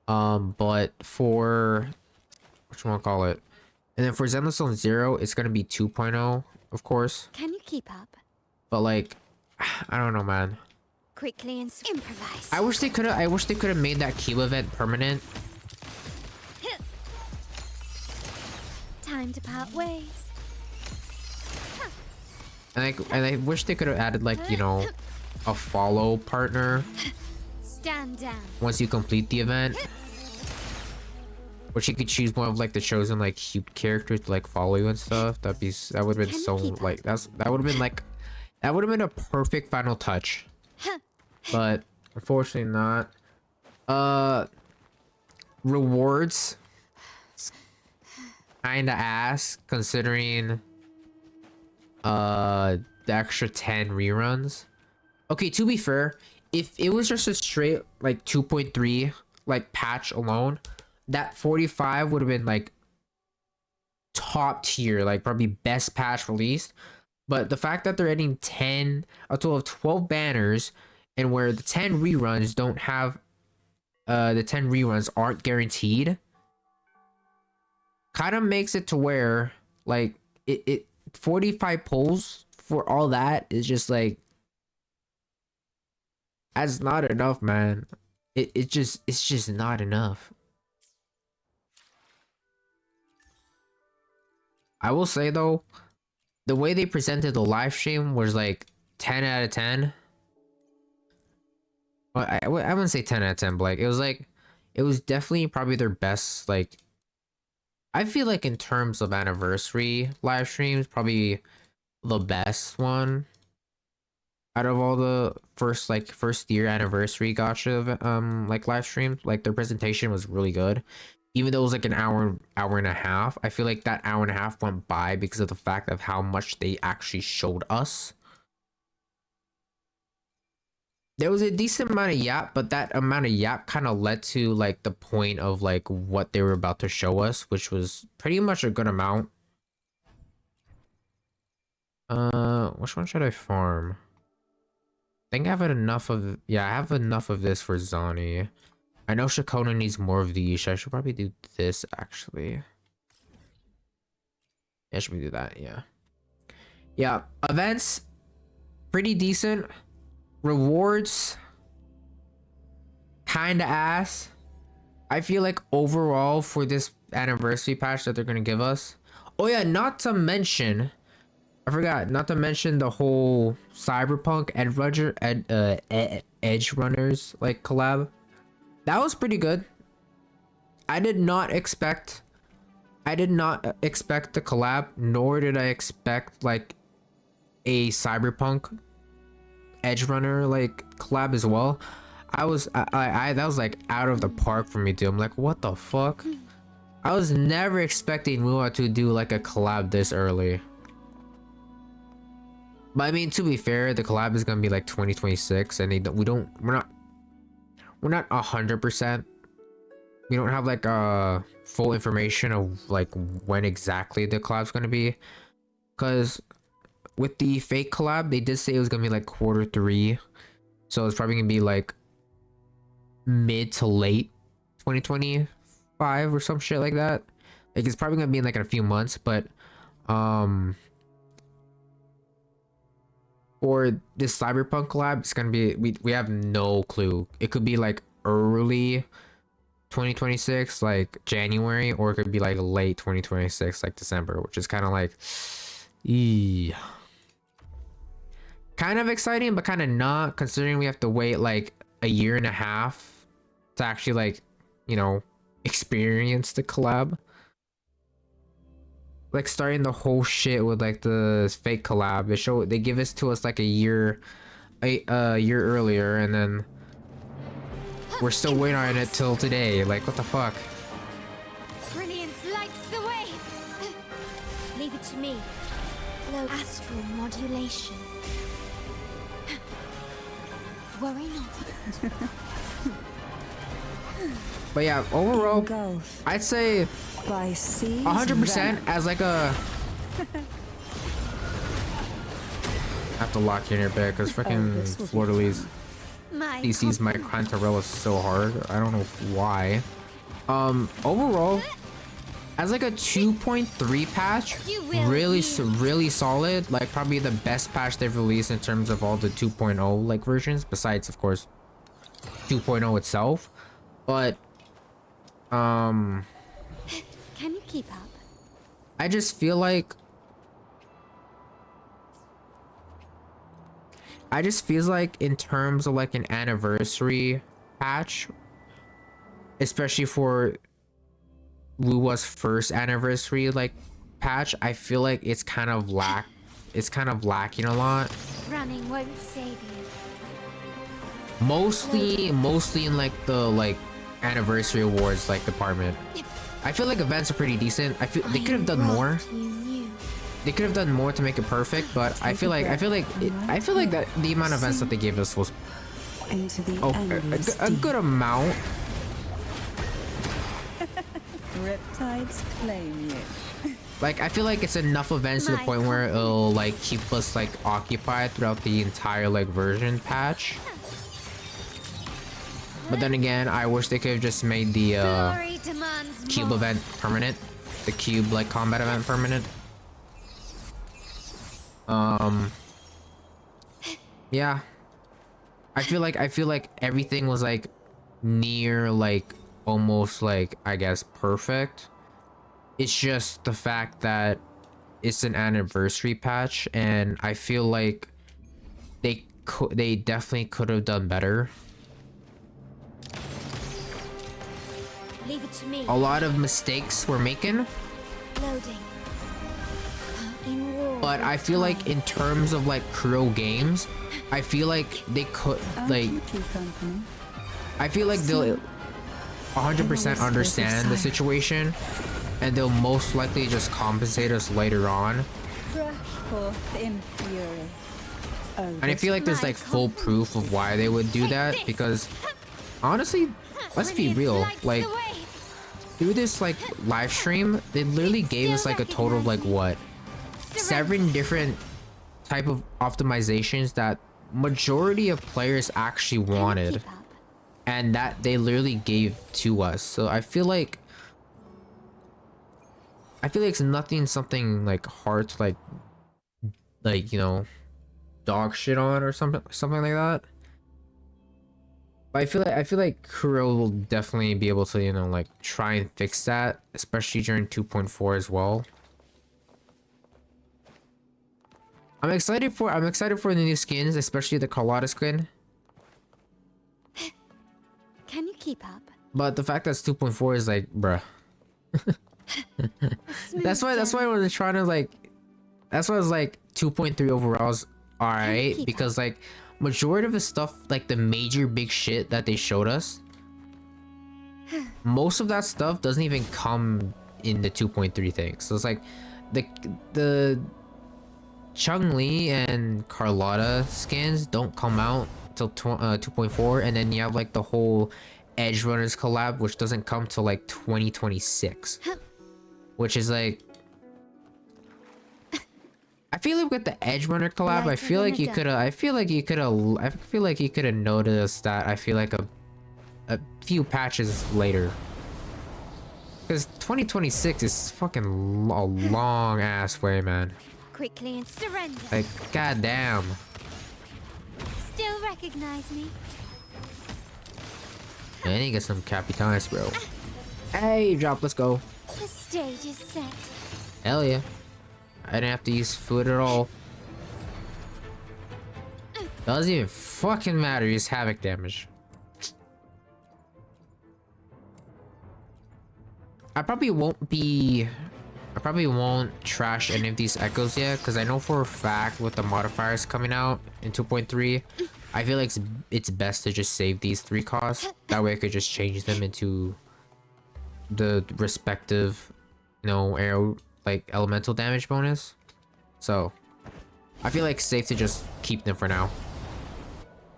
[SPEAKER 5] But for whatchamacallit, and then for Zenless Zone Zero, it's gonna be 2.0, of course.
[SPEAKER 21] Can you keep up?
[SPEAKER 5] But like, I don't know, man.
[SPEAKER 21] Quickly and improvise.
[SPEAKER 5] I wish they could have made that Cube event permanent.
[SPEAKER 21] Time to part ways.
[SPEAKER 5] And I wish they could have added like, you know, a follow partner
[SPEAKER 21] Stand down.
[SPEAKER 5] once you complete the event. Which you could choose one of like the chosen like cute characters to like follow you and stuff. That would have been so like that would have been a perfect final touch. But unfortunately not. Rewards kinda ass considering the extra 10 reruns. Okay, to be fair, if it was just a straight like 2.3 like patch alone, that 45 would have been like top tier, like probably best patch released. But the fact that they're adding a total of 12 banners, and where the 10 reruns don't have the 10 reruns aren't guaranteed, kind of makes it to where like it 45 pulls for all that is just like, that's not enough, man. It's just not enough. I will say though, the way they presented the live stream was like 10 out of 10. Well, I wouldn't say 10 out of 10, but like it was definitely probably their best. Like, I feel like in terms of anniversary live streams, probably the best one out of all the first year anniversary gacha like live streams. Like, their presentation was really good. Even though it was like an hour and a half, I feel like that hour and a half went by because of the fact of how much they actually showed us. There was a decent amount of yap, but that amount of yap kind of led to like the point of like what they were about to show us, which was pretty much a good amount. Which one should I farm? I think I have enough of, yeah, I have enough of this for Zani. I know Shakona needs more of these, so I should probably do this actually. Yeah, should we do that? Yeah. Yeah, events, pretty decent. Rewards, kinda ass. I feel like overall for this anniversary patch that they're gonna give us. Oh yeah, not to mention, I forgot, not to mention the whole Cyberpunk Edge Runners like collab. That was pretty good. I did not expect the collab, nor did I expect like a Cyberpunk Edge Runner like collab as well. That was like out of the park for me, dude. I'm like, what the fuck? I was never expecting WuWa to do like a collab this early. But I mean, to be fair, the collab is gonna be like 2026, and we're not 100%. We don't have like full information of like when exactly the collab's gonna be, because with the fake collab, they did say it was gonna be like Q3, so it's probably gonna be like mid to late 2025 or some shit like that. Like, it's probably gonna be in like in a few months, but for this Cyberpunk collab, it's gonna be, we have no clue. It could be like early 2026, like January, or it could be like late 2026, like December, which is kind of like, kind of exciting, but kind of not, considering we have to wait like a year and a half to actually like, you know, experience the collab. Like, starting the whole shit with like the fake collab, they give us to us like a year earlier, and then we're still waiting on it till today. Like, what the fuck?
[SPEAKER 21] Brilliance lights the way. Leave it to me. Low astral modulation. Worry not.
[SPEAKER 5] But yeah, overall, I'd say 100% as like a have to lock in your bed because freaking Fleur-de-Lis DC's my Cantarella is so hard. I don't know why. Overall, as like a 2.3 patch, really solid. Like probably the best patch they've released in terms of all the 2.0 like versions, besides of course 2.0 itself. But
[SPEAKER 21] Can you keep up?
[SPEAKER 5] I just feel like in terms of like an anniversary patch, especially for WuWa's first anniversary like patch, I feel like it's kind of lacking a lot.
[SPEAKER 21] Running won't save you.
[SPEAKER 5] Mostly in like the anniversary awards like department. I feel like events are pretty decent. I feel they could have done more. They could have done more to make it perfect, but I feel like that the amount of events that they gave us was a good amount.
[SPEAKER 13] Riptides claim you.
[SPEAKER 5] Like I feel like it's enough events to the point where it'll like keep us like occupied throughout the entire like version patch. But then again, I wish they could have just made the cube event permanent, the cube like combat event permanent. Yeah, I feel like everything was like near like almost like I guess perfect. It's just the fact that it's an anniversary patch, and I feel like they definitely could have done better.
[SPEAKER 21] Leave it to me.
[SPEAKER 5] A lot of mistakes were making.
[SPEAKER 21] Loading.
[SPEAKER 5] But I feel like in terms of like Kuro games, I feel like they could like I feel like they'll 100% understand the situation, and they'll most likely just compensate us later on. And I feel like there's like full proof of why they would do that, because honestly, let's be real, like through this like live stream, they literally gave us like a total of like what, 7 different type of optimizations that majority of players actually wanted, and that they literally gave to us. So I feel like it's something like hard to like you know, dog shit on or something like that. But I feel like Kuro will definitely be able to, you know, like try and fix that, especially during 2.4 as well. I'm excited for the new skins, especially the Carlotta skin.
[SPEAKER 21] Can you keep up?
[SPEAKER 5] But the fact that it's 2.4 is like, bruh. that's why I was trying to like, that's why I was like 2.3 overall is alright, because like majority of the stuff, like the major big shit that they showed us, most of that stuff doesn't even come in the 2.3 thing. So it's like the Chun-Li and Carlotta skins don't come out till 2.4, and then you have like the whole Edge Runners collab, which doesn't come till like 2026, which is like, I feel like with the Edge Runner collab, I feel like you could have noticed that. I feel like a few patches later, because 2026 is fucking a long ass way, man.
[SPEAKER 21] Quickly and surrender.
[SPEAKER 5] Like, goddamn.
[SPEAKER 21] Still recognize me?
[SPEAKER 5] I need to get some Capitanes, bro. Hey, drop, let's go.
[SPEAKER 21] The stage is set.
[SPEAKER 5] Hell yeah. I didn't have to use food at all. Doesn't even fucking matter, use havoc damage. I probably won't trash any of these echoes yet, because I know for a fact with the modifiers coming out in 2.3, I feel like it's best to just save these 3 costs. That way I could just change them into the respective, you know, arrow, like elemental damage bonus. So I feel like it's safe to just keep them for now.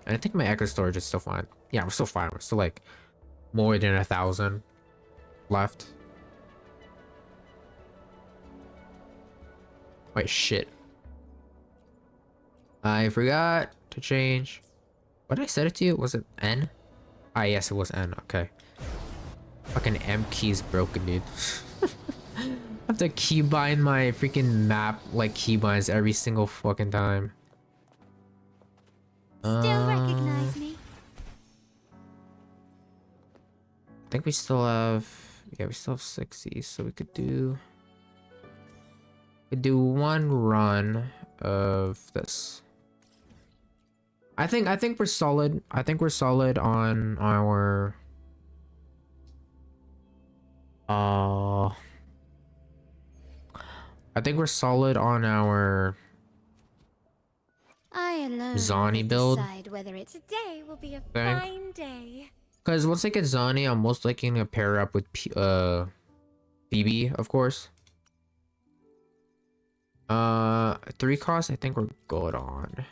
[SPEAKER 5] And I think my echo storage is still fine. Yeah, we're still fine. We're still like more than 1,000 left. Wait, shit. I forgot to change. What did I set it to? Was it N? Ah, yes, it was N. Okay. Fucking M key's broken, dude. I have to keybind my freaking map like keybinds every single fucking time.
[SPEAKER 21] Still recognize me?
[SPEAKER 5] I think we still have, yeah, we still have 60, so we could do one run of this. I think we're solid. I think we're solid on our I think we're solid on our
[SPEAKER 21] I alone
[SPEAKER 5] Zani
[SPEAKER 21] will
[SPEAKER 5] build.
[SPEAKER 21] decide whether today will be a
[SPEAKER 5] Thing.
[SPEAKER 21] fine day.
[SPEAKER 5] Because once I get Zani, I'm most likely gonna pair up with Phoebe, of course. 3 cost, I think we're good on.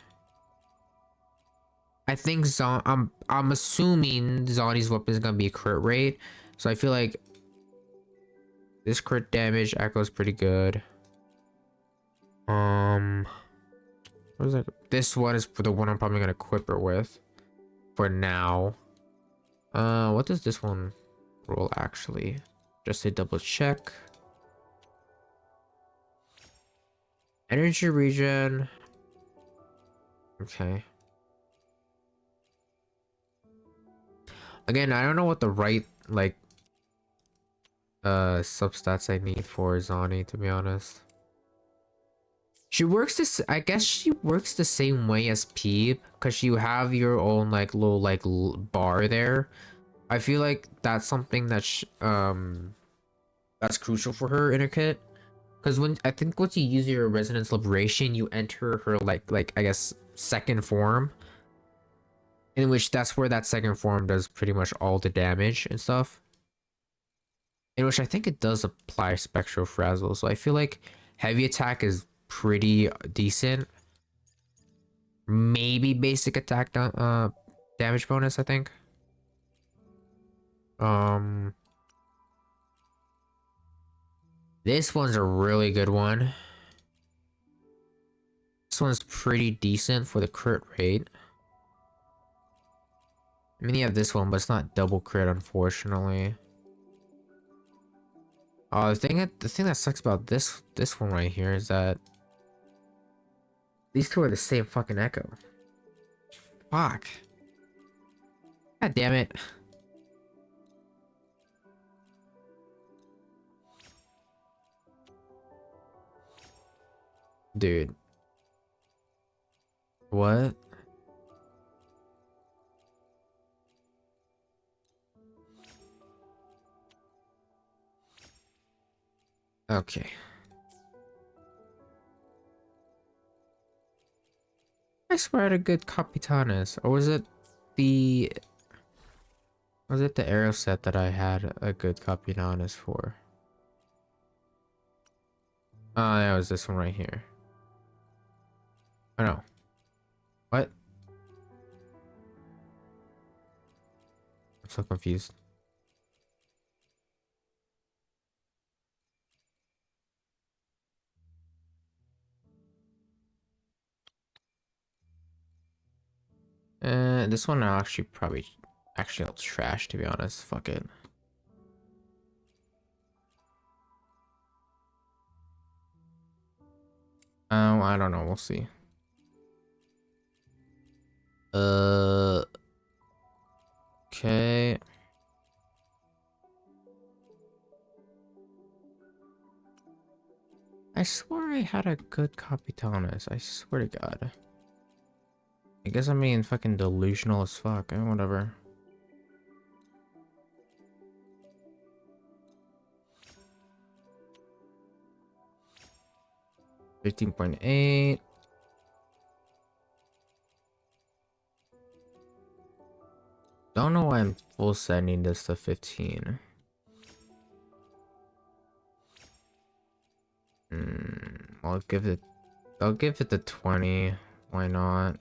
[SPEAKER 5] I think I'm assuming Zani's weapon is gonna be a crit rate, so I feel like this crit damage echoes pretty good. What was that? This one is for the one I'm probably gonna equip her with for now. What does this one roll actually? Just to double check. Energy regen. Okay. Again, I don't know what the right like substats I need for Zani, to be honest. She works this, I guess she works the same way as Peep, because you have your own like little like bar there. I feel like that's something that's crucial for her in her kit. Because I think once you use your Resonance Liberation, you enter her like I guess second form. In which that's where that second form does pretty much all the damage and stuff. In which I think it does apply Spectral Frazzle. So I feel like heavy attack is pretty decent. Maybe basic attack damage bonus, I think. This one's a really good one. This one's pretty decent for the crit rate. I mean, you have this one, but it's not double crit, unfortunately. The thing that sucks about this one right here is that these two are the same fucking echo. Fuck. God damn it. Dude. What? Okay. I swear I had a good Capitanes. Or was it the arrow set that I had a good Capitanes for? Oh, that was this one right here. Oh no. What? I'm so confused. This one I'll actually probably trash, to be honest. Fuck it. I don't know. We'll see. Okay. I swear I had a good Capitanes. I swear to God. I guess I'm being fucking delusional as fuck. Whatever. $15.8. Don't know why I'm full sending this to 15. I'll give it the 20. Why not?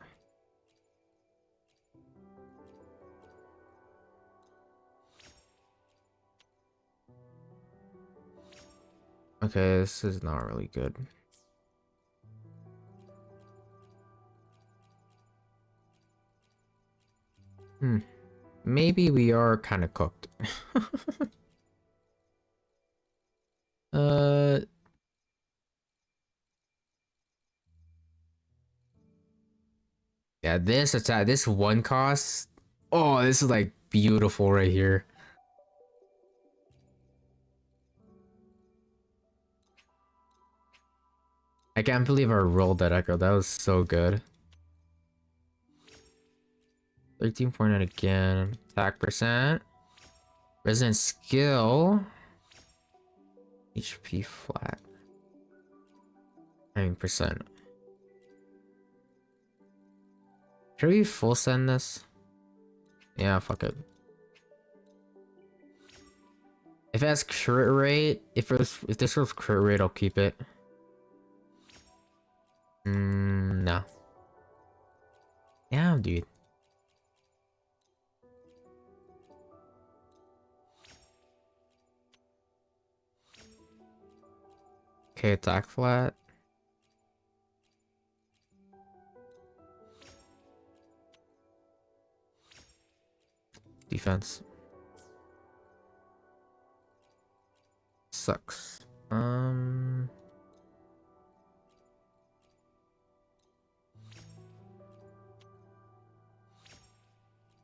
[SPEAKER 5] Okay, this is not really good. Maybe we are kind of cooked. uh. Yeah, this attack, this one cost. Oh, this is like beautiful right here. I can't believe I rolled that echo. That was so good. 13.9 again. Attack percent. Resident skill. HP flat. 9%. Should we full send this? Yeah, fuck it. If it has crit rate, if this was crit rate, I'll keep it. No. Damn, dude. Okay, attack flat. Defense. Sucks.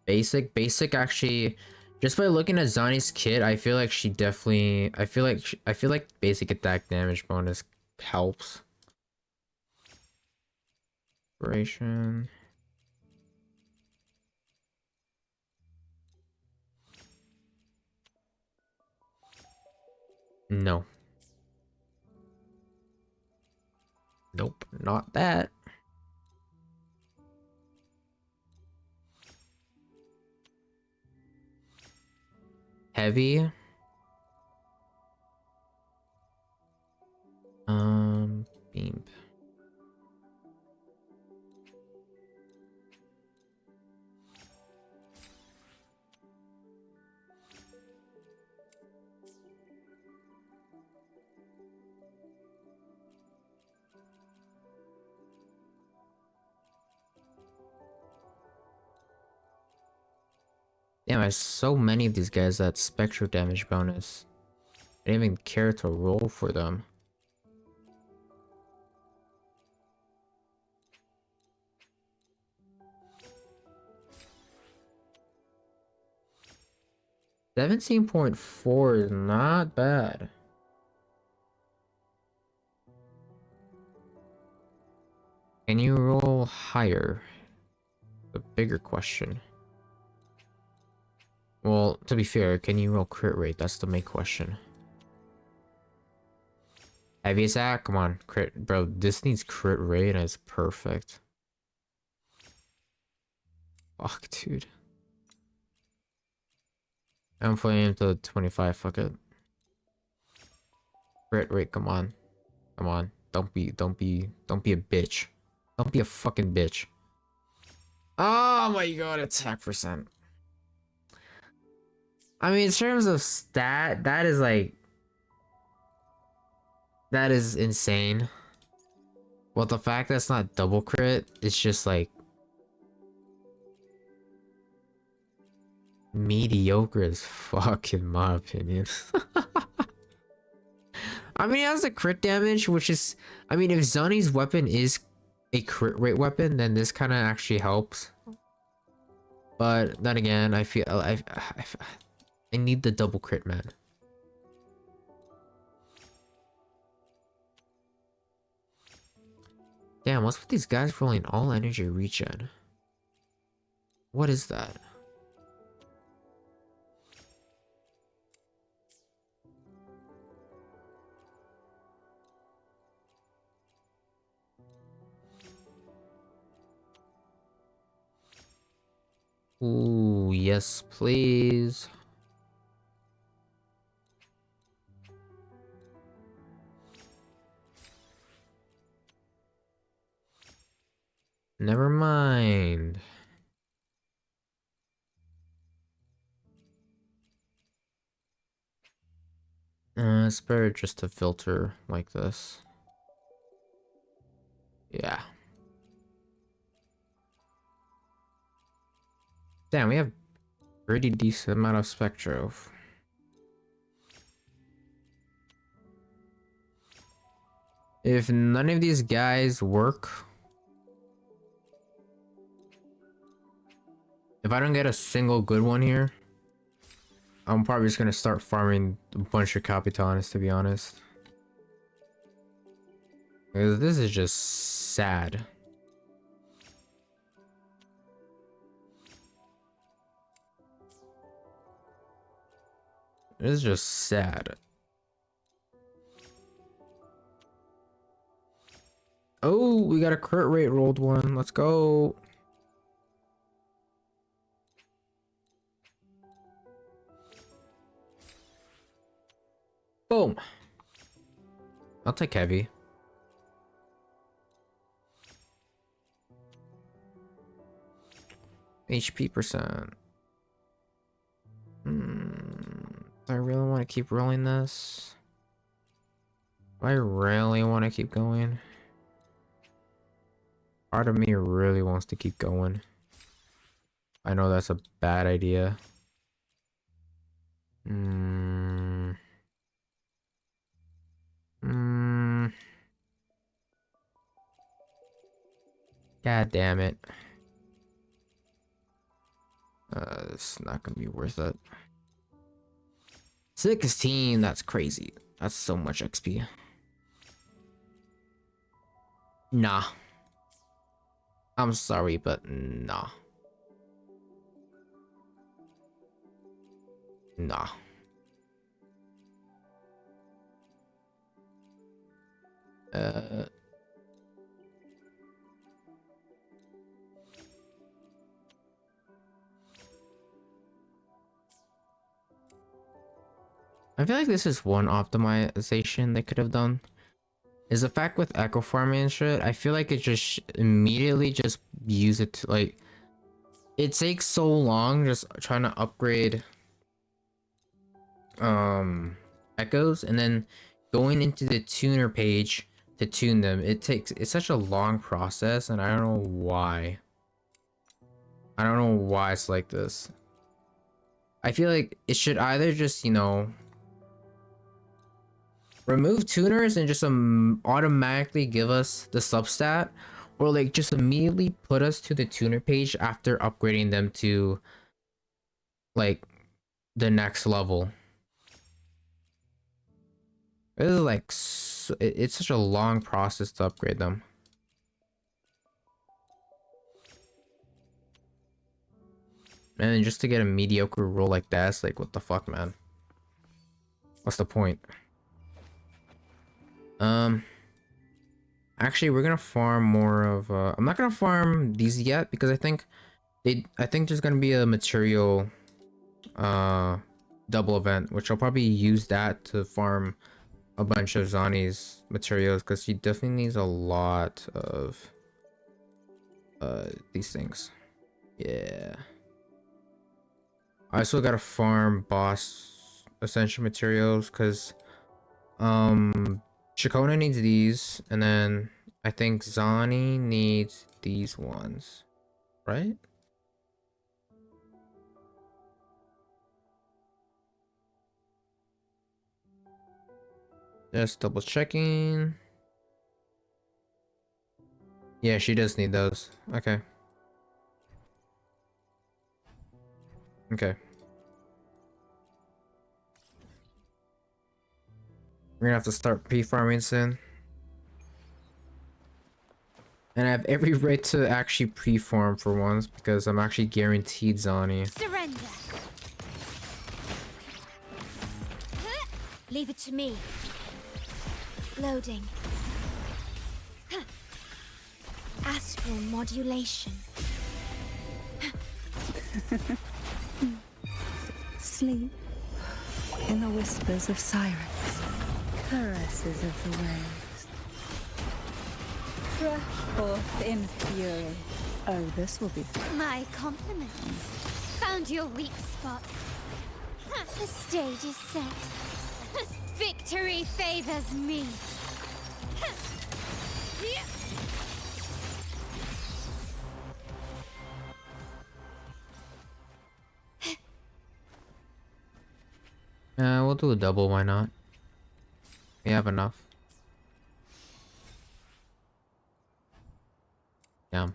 [SPEAKER 5] Basic actually, just by looking at Zani's kit, I feel like she definitely, I feel like basic attack damage bonus helps. Inspiration. No. Nope, not that. Heavy. Beam. Damn, there's so many of these guys that spectral damage bonus. I didn't even care to roll for them. $17.4 is not bad. Can you roll higher? The bigger question. Well, to be fair, can you roll crit rate? That's the main question. Heavy attack? Come on, crit. Bro, this needs crit rate and it's perfect. Fuck, dude. I'm playing to 25, fuck it. Crit rate, come on. Come on. Don't be a bitch. Don't be a fucking bitch. Oh my god, attack percent. I mean, in terms of stat, that is like... That is insane. Well, the fact that it's not double crit, it's just like... mediocre as fuck, in my opinion. I mean, it has the crit damage, which is... I mean, if Zani's weapon is a crit rate weapon, then this kind of actually helps. But then again, I feel... I need the double crit, man. Damn, what's with these guys rolling all energy regen? What is that? Ooh, yes, please. Never mind. It's better just to filter like this. Yeah. Damn, we have pretty decent amount of Spectro. If none of these guys work, if I don't get a single good one here, I'm probably just gonna start farming a bunch of Capitanes, to be honest. Because this is just sad. This is just sad. Oh, we got a crit rate rolled one. Let's go. Boom. I'll take heavy. HP percent. Do I really want to keep rolling this? Do I really want to keep going? Part of me really wants to keep going. I know that's a bad idea. God damn it. It's not gonna be worth it. 16, that's crazy. That's so much XP. Nah. I'm sorry, but nah. Nah. I feel like this is one optimization they could have done. Is the fact with echo farming and shit, I feel like it just immediately just use it to, like, it takes so long just trying to upgrade echoes and then going into the tuner page to tune them. It's such a long process, and I don't know why. I don't know why it's like this. I feel like it should either just, you know, remove tuners and just automatically give us the substat, or like just immediately put us to the tuner page after upgrading them to like the next level. This is like it's such a long process to upgrade them. And then just to get a mediocre roll like that, it's like, what the fuck, man? What's the point? Actually, we're gonna farm more of I'm not gonna farm these yet because I think there's gonna be a material double event, which I'll probably use that to farm a bunch of Zani's materials, because she definitely needs a lot of these things. Yeah. I also gotta farm boss essential materials because Chacona needs these, and then I think Zani needs these ones, right? Just double checking. Yeah, she does need those. Okay. Okay. We're gonna have to start pre-farming soon. And I have every right to actually pre-farm for once because I'm actually guaranteed Zani.
[SPEAKER 21] Surrender. Leave it to me. Loading. Astral modulation.
[SPEAKER 6] Sleep in the whispers of sirens, caresses of the waves. Rush forth in fury. Oh, this will be fun.
[SPEAKER 21] My compliments. Found your weak spot. The stage is set. Victory favors me.
[SPEAKER 5] we'll do a double, why not? We have enough. Yeah.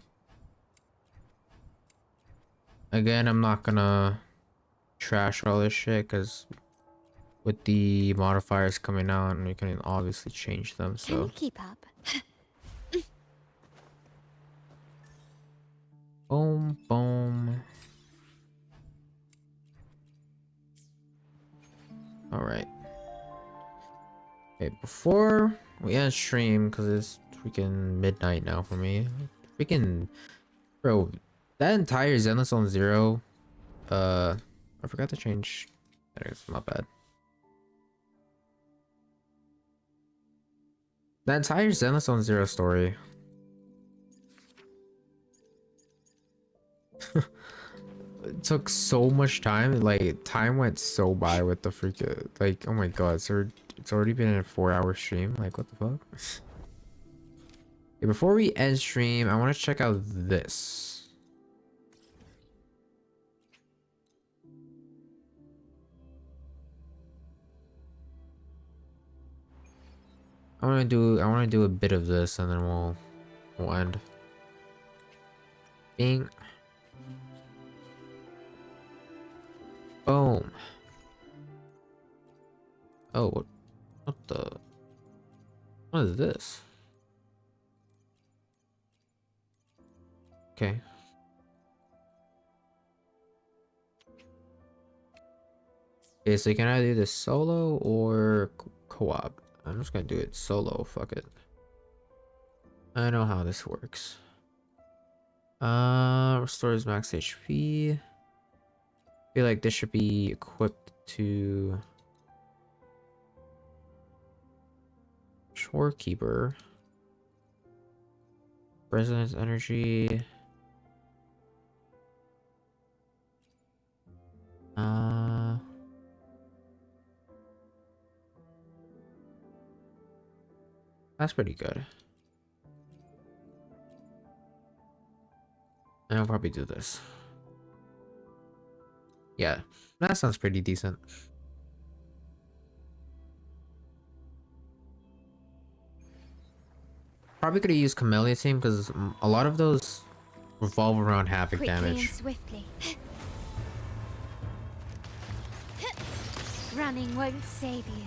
[SPEAKER 5] Again, I'm not gonna trash all this shit because with the modifiers coming out, and we can obviously change them.
[SPEAKER 21] Can you
[SPEAKER 5] So
[SPEAKER 21] keep up?
[SPEAKER 5] boom, boom. All right. Okay, before we end stream, because it's freaking midnight now for me. Freaking, bro, that entire Zenless Zone Zero. I forgot to change. That is not bad. That entire Zenless Zone Zero story. It took so much time. Like, time went so by with the freaking, like, oh my god, it's already been a 4-hour stream. Like, what the fuck? Okay, before we end stream, I want to check out this. I want to do a bit of this, and then we'll end. Bing. Boom. Oh, what the? What is this? Okay. Okay, so can I do this solo or co-op? I'm just gonna do it solo, fuck it. I know how this works. Restores max HP. I feel like this should be equipped to Shorekeeper. Resonance energy. That's pretty good. And I'll probably do this. Yeah, that sounds pretty decent. Probably could have used Camellia Team because a lot of those revolve around havoc
[SPEAKER 21] Quickly
[SPEAKER 5] damage.
[SPEAKER 21] and swiftly. Running won't save you.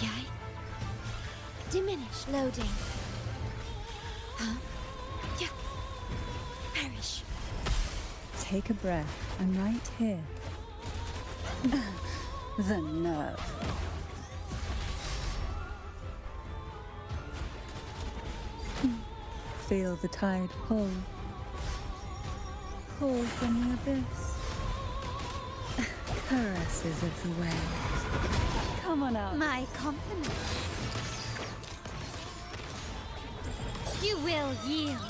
[SPEAKER 21] Yay. Diminish loading. Huh? Yeah. Perish.
[SPEAKER 6] Take a breath. I'm right here. The nerve. Feel the tide pull. Call from the abyss. Caresses of the waves. Come on out.
[SPEAKER 21] My compliments. You will yield.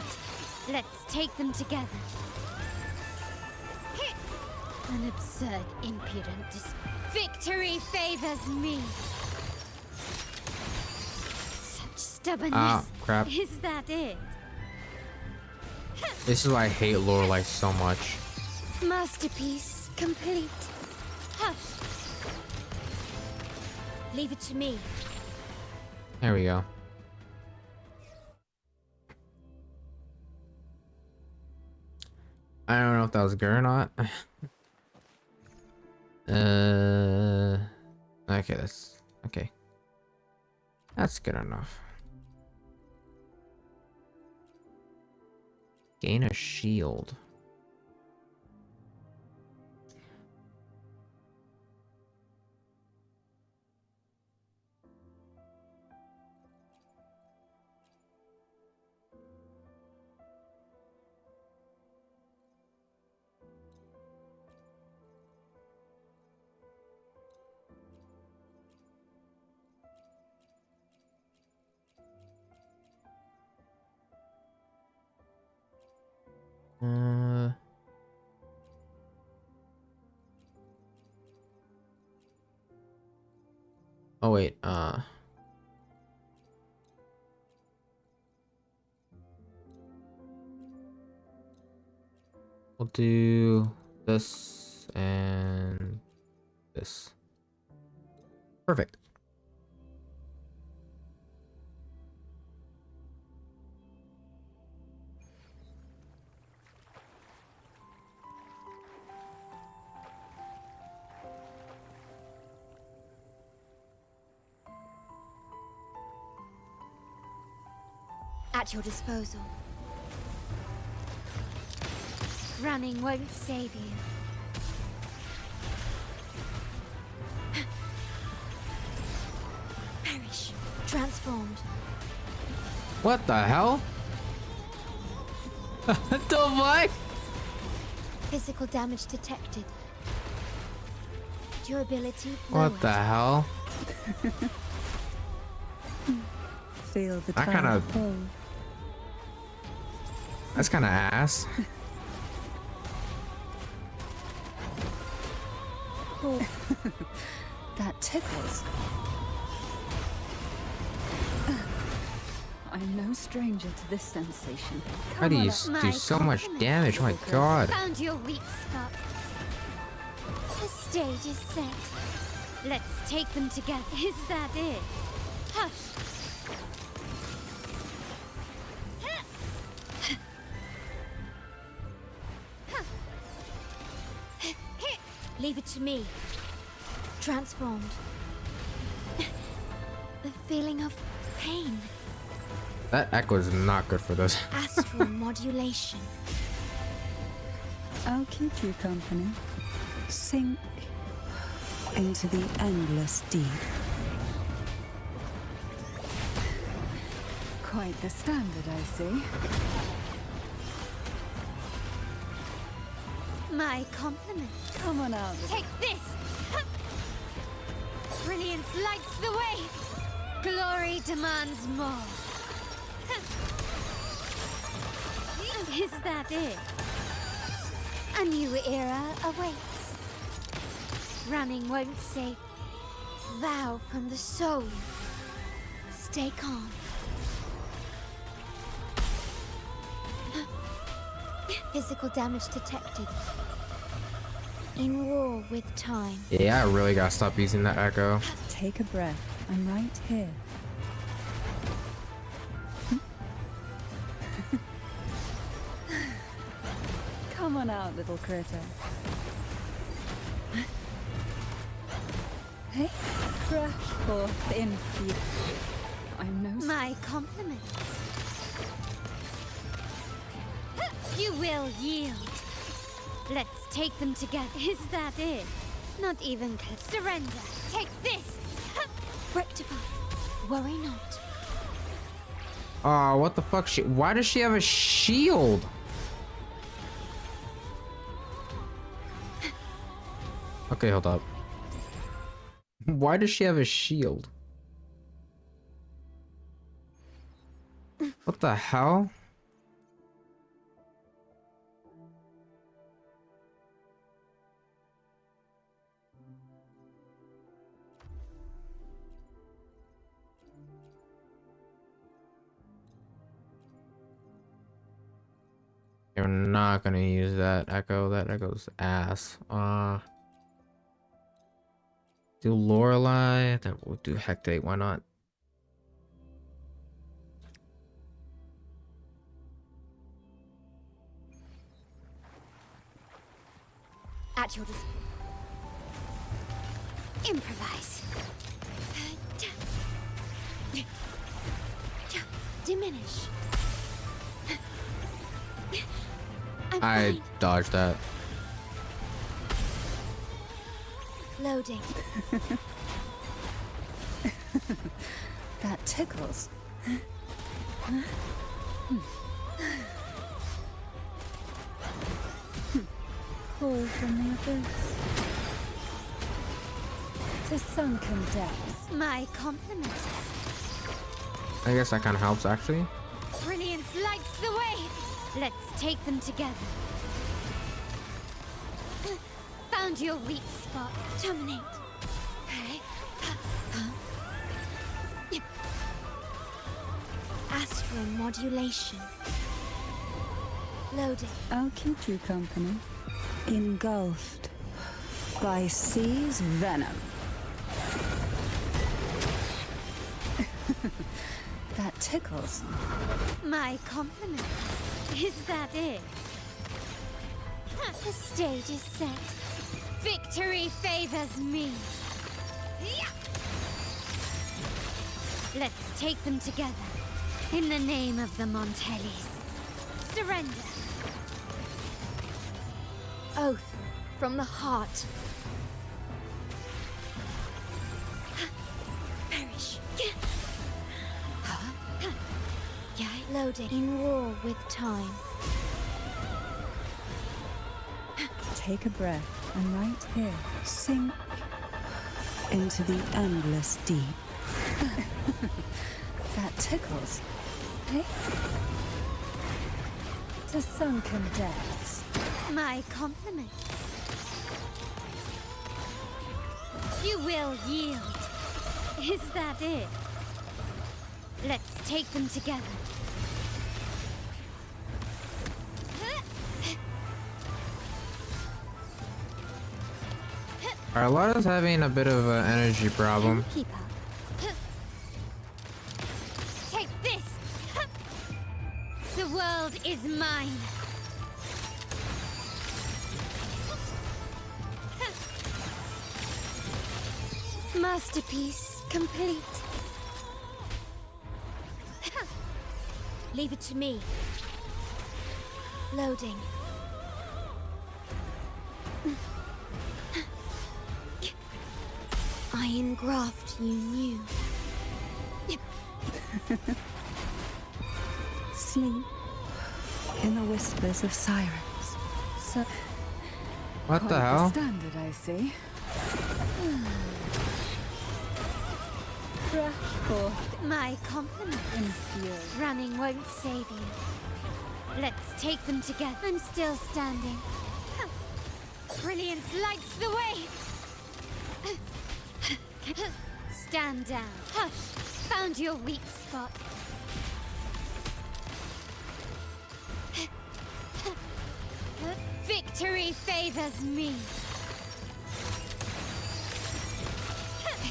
[SPEAKER 21] Let's take them together. An absurd, impudent victory favors me. Such stubbornness.
[SPEAKER 5] Ah, crap.
[SPEAKER 21] Is that it?
[SPEAKER 5] This is why I hate Lorelei so much.
[SPEAKER 21] Masterpiece complete. Hush. Leave it to me.
[SPEAKER 5] There we go. I don't know if that was good or not. Okay, that's okay. That's good enough. Gain a shield. Oh wait, we'll I'll do this and this. Perfect.
[SPEAKER 21] At your disposal. Running won't save you. Perish. Transformed.
[SPEAKER 5] What the hell? What the fuck?
[SPEAKER 21] Physical damage detected. Durability
[SPEAKER 5] What
[SPEAKER 21] lowered.
[SPEAKER 5] the hell?
[SPEAKER 6] Feel the
[SPEAKER 5] That
[SPEAKER 6] tide
[SPEAKER 5] kinda-
[SPEAKER 6] pull.
[SPEAKER 5] That's kind of ass.
[SPEAKER 6] Oh. That tickles. I'm no stranger to this sensation.
[SPEAKER 5] How do you do so much damage? Oh my god.
[SPEAKER 21] Found your weak spot. The stage is set. Let's take them together. Is that it? Hush. Leave it to me. Transformed. The feeling of pain.
[SPEAKER 5] That echo is not good for this.
[SPEAKER 21] Astral modulation.
[SPEAKER 6] I'll keep you company. Sink into the endless deep. Quite the standard, I see.
[SPEAKER 21] My compliments.
[SPEAKER 6] Come on out.
[SPEAKER 21] Take this! Brilliance lights the way! Glory demands more. Is that it? A new era awaits. Running won't save. Vow from the soul. Stay calm. Physical damage detected. In war with time.
[SPEAKER 5] Yeah, I really gotta stop using that echo.
[SPEAKER 6] Take a breath. I'm right here. Come on out, little critter. Hey, crash forth in fear. I'm no.
[SPEAKER 21] My compliments. You will yield. Let's take them together. Is that it? Not even surrender. Take this. Rectify. Worry not.
[SPEAKER 5] Oh, what the fuck? Why does she have a shield? Okay, hold up. Why does she have a shield? What the hell? You're not gonna use that echo. That echo's ass. Do Lorelei. Then we'll do Hecate. Why not?
[SPEAKER 21] At your disposal. Improvise. Diminish.
[SPEAKER 5] I dodged that.
[SPEAKER 21] Loading.
[SPEAKER 6] That tickles. Call from the abyss to sunken depths.
[SPEAKER 21] My compliments.
[SPEAKER 5] I guess that kind of helps actually.
[SPEAKER 21] Brilliance lights the way. Let's take them together. Found your weak spot. Terminate. Astral modulation.
[SPEAKER 6] Loading. I'll keep you company. Engulfed by sea's venom. That tickles.
[SPEAKER 21] My compliment. Is that it? The stage is set. Victory favors me. Let's take them together. In the name of the Montellis. Surrender. Oath from the heart. Perish. Yeah, loading. In war with time.
[SPEAKER 6] Take a breath and right here, sink into the endless deep. That tickles. Hey? To sunken depths.
[SPEAKER 21] My compliments. You will yield. Is that it? Let's take them together.
[SPEAKER 5] Carlotta's having a bit of an energy problem.
[SPEAKER 21] Keep up. Take this. The world is mine. Masterpiece complete. Leave it to me. Loading. I engraft you new.
[SPEAKER 6] Sleep in the whispers of sirens. So
[SPEAKER 5] What the
[SPEAKER 6] quite
[SPEAKER 5] hell?
[SPEAKER 6] Standard, I see. Fresh forth.
[SPEAKER 21] My compliment.
[SPEAKER 6] In fury.
[SPEAKER 21] Running won't save you. Let's take them together. I'm still standing. Brilliance lights the way. Stand down. Hush. Found your weak spot. Victory favors me.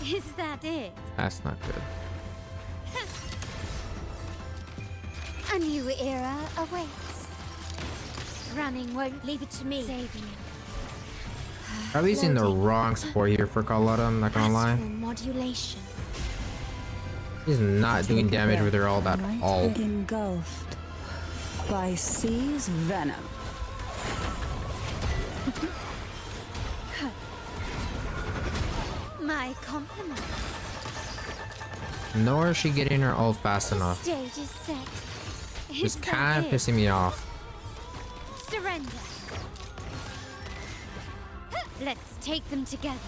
[SPEAKER 21] Is that it?
[SPEAKER 5] That's not good.
[SPEAKER 21] A new era awaits. Running won't leave it to me. Saving you.
[SPEAKER 5] Probably using the wrong support here for Carlotta, I'm not gonna lie.
[SPEAKER 21] Astral modulation.
[SPEAKER 5] He's not doing damage with her all at all.
[SPEAKER 6] Engulfed by sea's venom.
[SPEAKER 21] My compliment.
[SPEAKER 5] Nor is she getting her ult fast enough.
[SPEAKER 21] Stage is set.
[SPEAKER 5] Just kind of pissing me off.
[SPEAKER 21] Surrender. Let's take them together.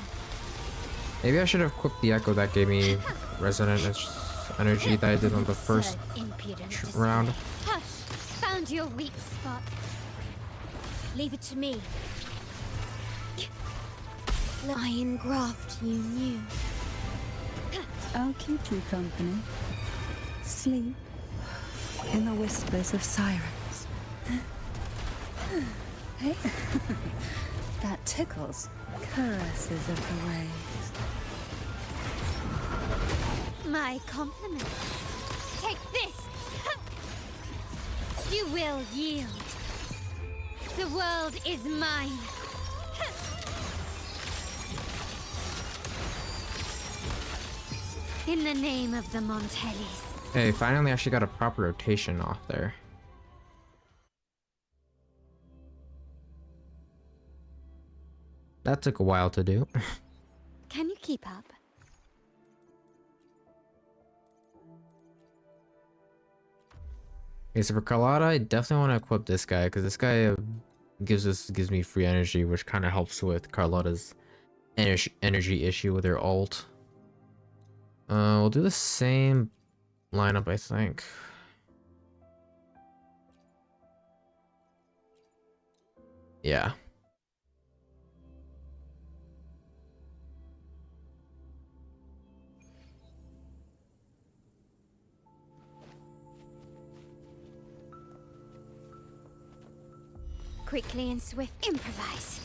[SPEAKER 5] Maybe I should have equipped the echo that gave me resonant energy that I did on the first round.
[SPEAKER 21] Hush. Found your weak spot. Leave it to me. I engraft you new.
[SPEAKER 6] I'll keep you company. Sleep in the whispers of sirens. Hey? That tickles. Caresses of the waves.
[SPEAKER 21] My compliment. Take this. You will yield. The world is mine. In the name of the Montellis.
[SPEAKER 5] Hey, finally actually got a proper rotation off there. That took a while to do.
[SPEAKER 21] Can you keep up?
[SPEAKER 5] Okay, so for Carlotta, I definitely want to equip this guy because this guy gives me free energy, which kind of helps with Carlotta's energy issue with her ult. We'll do the same lineup, I think. Yeah.
[SPEAKER 21] Quickly and swift. Improvise.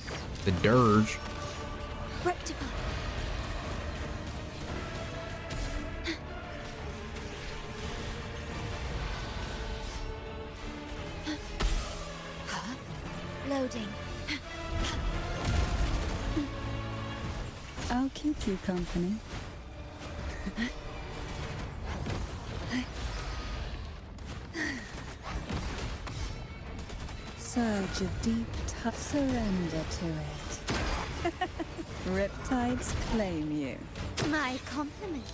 [SPEAKER 5] The dirge.
[SPEAKER 21] Rectify. Loading.
[SPEAKER 6] I'll keep you company. Surge of deep surrender to it. Riptides claim you.
[SPEAKER 21] My compliments.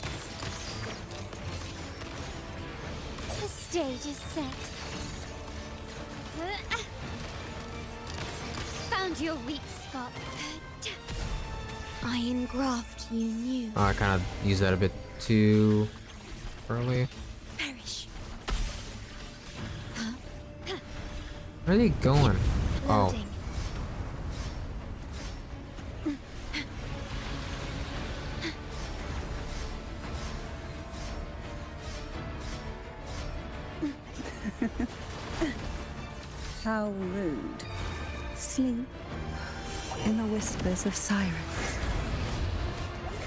[SPEAKER 21] The stage is set. Found your weak spot. I engraft you new.
[SPEAKER 5] I kind of used that a bit too early.
[SPEAKER 21] Perish.
[SPEAKER 5] Where are they going? Oh.
[SPEAKER 21] Loading.
[SPEAKER 6] How rude. Sleep in the whispers of sirens.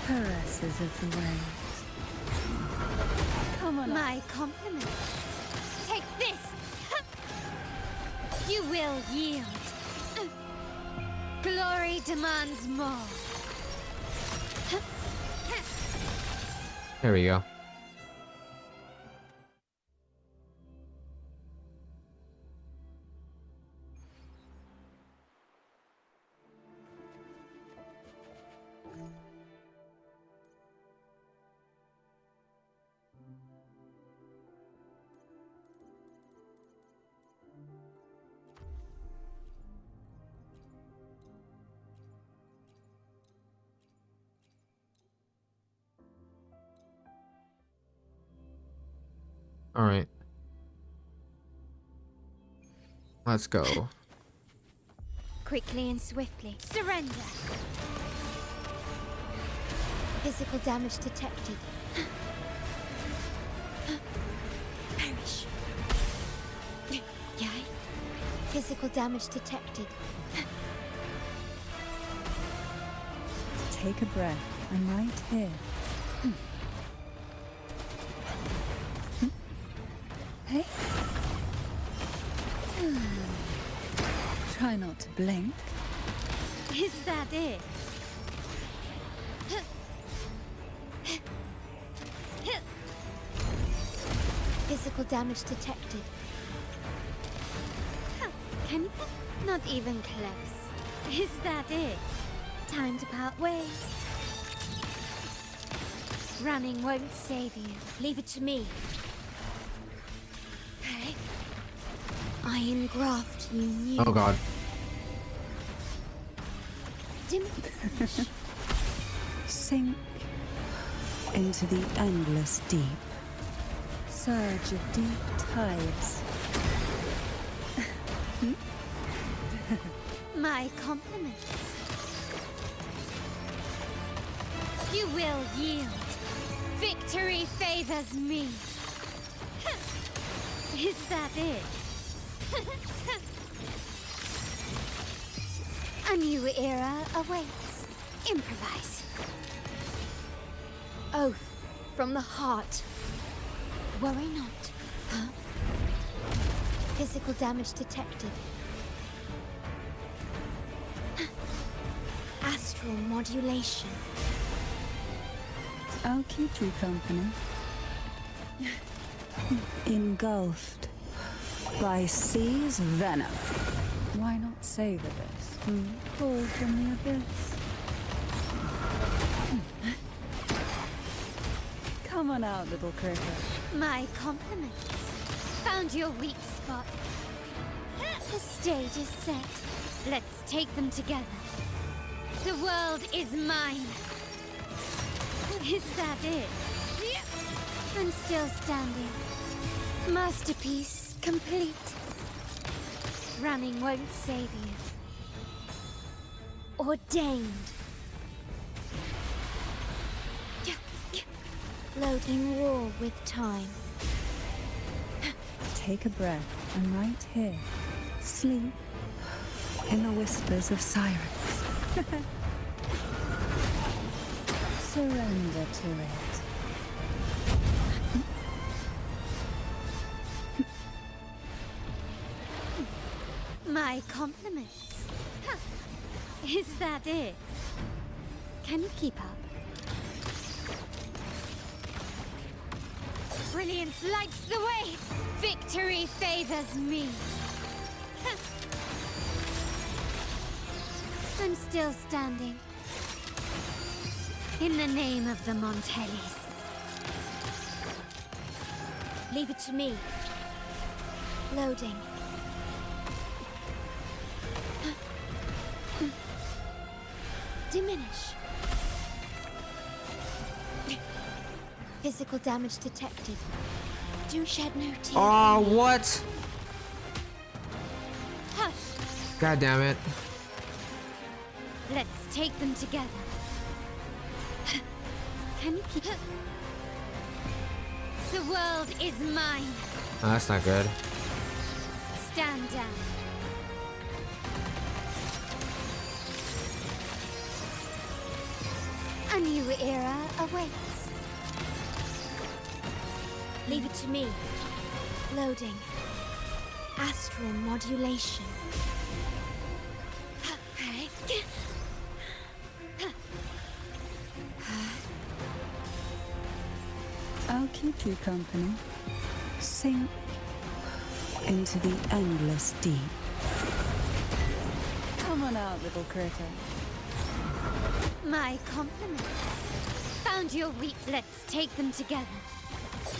[SPEAKER 6] Caresses of the waves. Come on.
[SPEAKER 21] My compliments. Take this. You will yield. Glory demands more.
[SPEAKER 5] There we go. All right. Let's go.
[SPEAKER 21] Quickly and swiftly. Surrender. Physical damage detected. Perish. Yay. Physical damage detected.
[SPEAKER 6] Take a breath. I'm right here. Hey. Try not to blink.
[SPEAKER 21] Is that it? Physical damage detected. Can you? Not even close. Is that it? Time to part ways. Running won't save you. Leave it to me. I engraft you new.
[SPEAKER 5] Oh god.
[SPEAKER 6] Sink into the endless deep. Surge of deep tides.
[SPEAKER 21] My compliments. You will yield. Victory favors me. Is that it? A new era awaits. Improvise. Oath from the heart. Worry not. Huh? Physical damage detected. Astral modulation.
[SPEAKER 6] I'll keep you company. Engulfed by sea's venom. Why not savor this? Fall from the abyss. Come on out, little cricket.
[SPEAKER 21] My compliments. Found your weak spot. The stage is set. Let's take them together. The world is mine. Is that it? I'm still standing. Masterpiece complete. Running won't save you. Ordained. Loading war with time.
[SPEAKER 6] Take a breath. I'm right here. Sleep in the whispers of sirens. Surrender to it.
[SPEAKER 21] My compliments. Huh. Is that it? Can you keep up? Brilliance lights the way! Victory favors me! Huh. I'm still standing. In the name of the Montellis. Leave it to me. Loading. Diminish. Physical damage detected. Do shed no tears.
[SPEAKER 5] Oh, what?
[SPEAKER 21] Hush.
[SPEAKER 5] God damn it.
[SPEAKER 21] Let's take them together. Can you keep... The world is mine.
[SPEAKER 5] Oh, that's not good.
[SPEAKER 21] Stand down. A new era awaits. Leave it to me. Loading. Astral modulation.
[SPEAKER 6] I'll keep you company. Sink into the endless deep. Come on out, little critter.
[SPEAKER 21] My compliments. Found your weak. Let's take them together.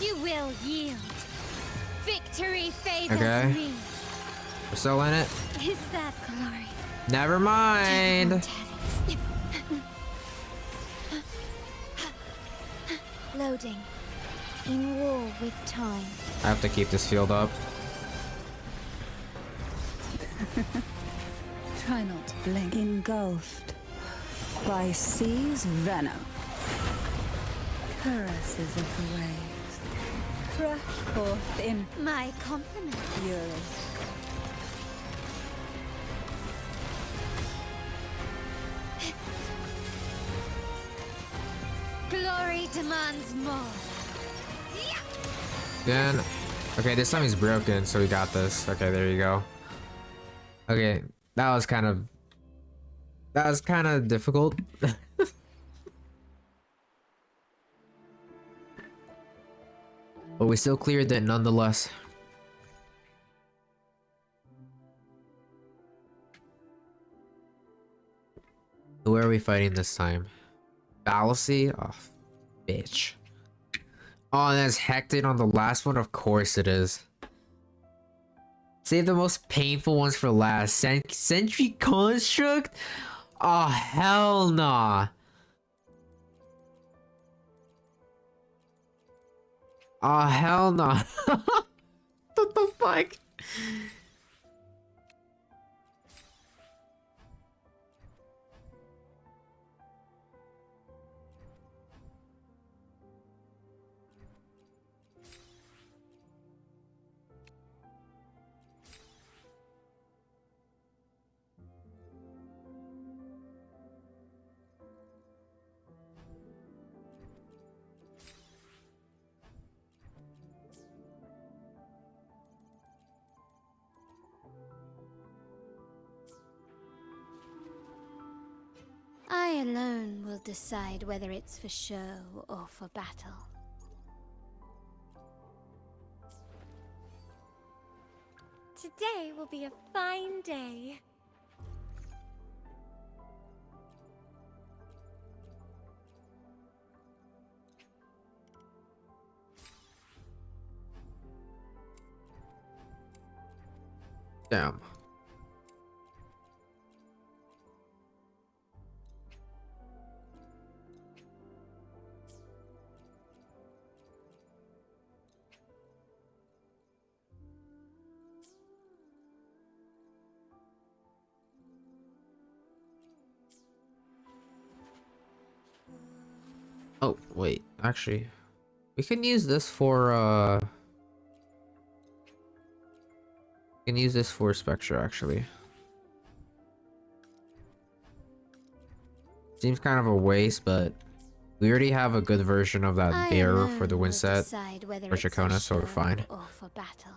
[SPEAKER 21] You will yield. Victory favors me.
[SPEAKER 5] We're still in it?
[SPEAKER 21] Is that glory?
[SPEAKER 5] Never mind.
[SPEAKER 21] Loading. In war with time.
[SPEAKER 5] I have to keep this field up.
[SPEAKER 6] Try not to blink. Engulfed by sea's venom. Caresses of the waves. Crush forth in
[SPEAKER 21] my compliments.
[SPEAKER 6] Fury.
[SPEAKER 21] Glory demands more.
[SPEAKER 5] Then, okay, this time he's broken, so we got this. Okay, there you go. Okay, that was kind of difficult. But we still cleared it nonetheless. Who are we fighting this time? Fallacy? Oh, bitch. Oh, that's hectic on the last one? Of course it is. Save the most painful ones for last. Sentry Construct? Oh, hell nah. Oh, hell nah. What the fuck?
[SPEAKER 21] I alone will decide whether it's for show or for battle.
[SPEAKER 9] Today will be a fine day.
[SPEAKER 5] Damn. Oh, wait, actually, we can use this for, we can use this for Spectre, actually. Seems kind of a waste, but we already have a good version of that bear for the win set for Chacona, so we're fine.
[SPEAKER 21] Or for battle.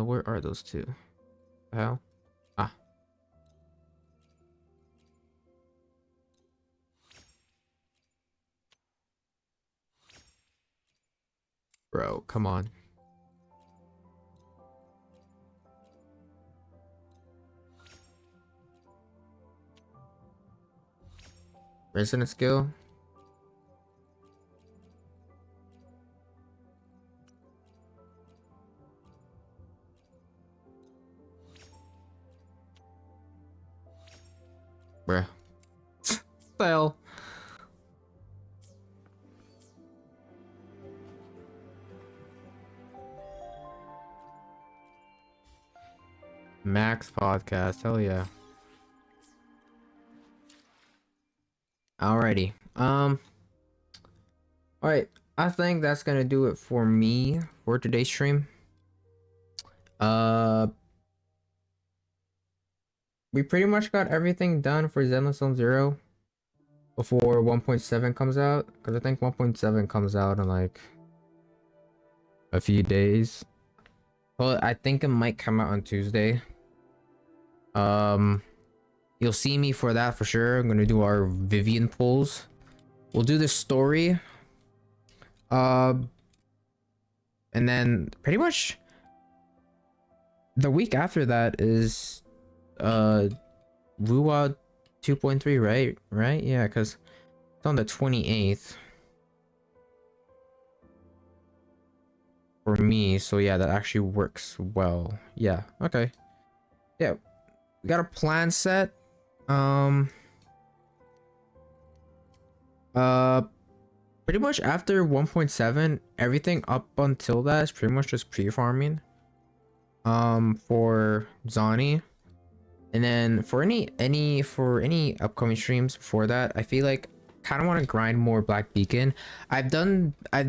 [SPEAKER 5] Where are those two? The hell? Ah. Bro, come on. Resident skill? Bruh. Hell. Max podcast, hell yeah. Alrighty. Alright, I think that's gonna do it for me for today's stream. We pretty much got everything done for Zenless Zone Zero before 1.7 comes out, because I think 1.7 comes out in like a few days. Well, I think it might come out on Tuesday. You'll see me for that for sure. I'm gonna do our Vivian pulls. We'll do the story. And then pretty much the week after that is WuWa 2.3, right? Yeah, because it's on the 28th for me, so yeah, that actually works well. Yeah, okay. Yeah, we got a plan set. Pretty much after 1.7, everything up until that is pretty much just pre-farming for Zani. And then for any upcoming streams before that, I feel like kind of want to grind more Black Beacon. I've done a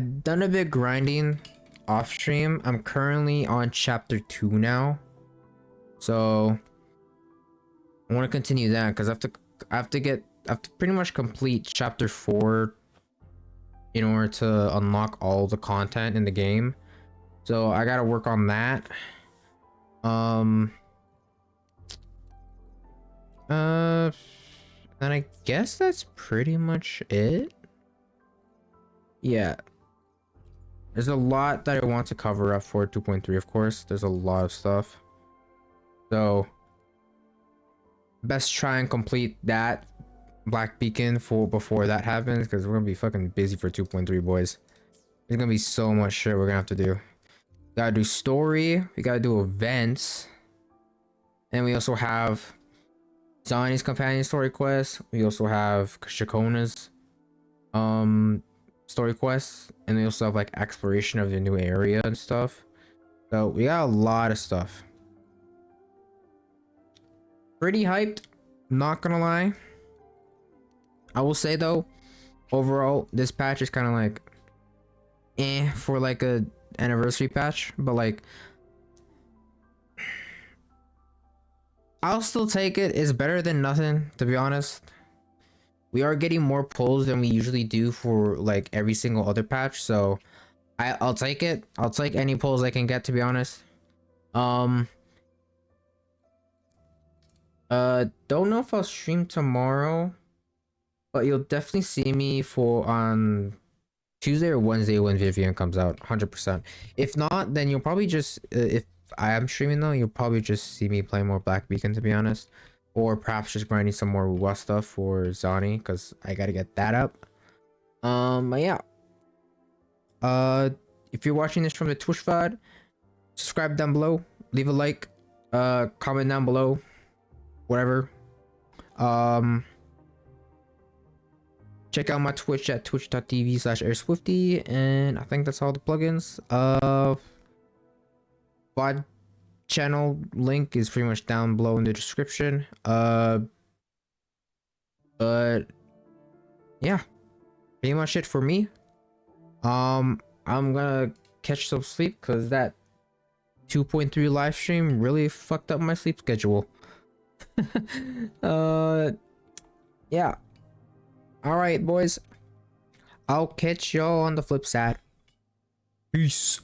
[SPEAKER 5] bit grinding off stream. I'm currently on chapter 2 now, so I want to continue that because I have to pretty much complete chapter 4 in order to unlock all the content in the game. So I gotta work on that. And I guess that's pretty much it. Yeah. There's a lot that I want to cover up for 2.3, of course. There's a lot of stuff. So best try and complete that Black Beacon before that happens, because we're gonna be fucking busy for 2.3, boys. There's gonna be so much shit we're gonna have to do. We gotta do story, we gotta do events, and we also have Zani's companion story quest. We also have Shakona's story quests, and we also have like exploration of the new area and stuff. So we got a lot of stuff. Pretty hyped, not gonna lie. I will say though, overall this patch is kind of like for like a anniversary patch, but like I'll still take it. It's better than nothing, to be honest. We are getting more pulls than we usually do for like every single other patch, so I'll take it. I'll take any pulls I can get, to be honest. Don't know if I'll stream tomorrow, but you'll definitely see me on Tuesday or Wednesday when Vivian comes out, 100%. If not, then you'll probably just if I am streaming though, you'll probably just see me play more Black Beacon, to be honest, or perhaps just grinding some more WuWa stuff for Zani, because I gotta get that up. But yeah, if you're watching this from the Twitch VOD, subscribe down below, leave a like, comment down below, whatever. Check out my Twitch at twitch.tv/airswifty, and I think that's all the plugins. VOD channel link is pretty much down below in the description. But yeah, pretty much it for me. I'm gonna catch some sleep because that 2.3 live stream really fucked up my sleep schedule. Yeah. All right, boys. I'll catch y'all on the flip side. Peace.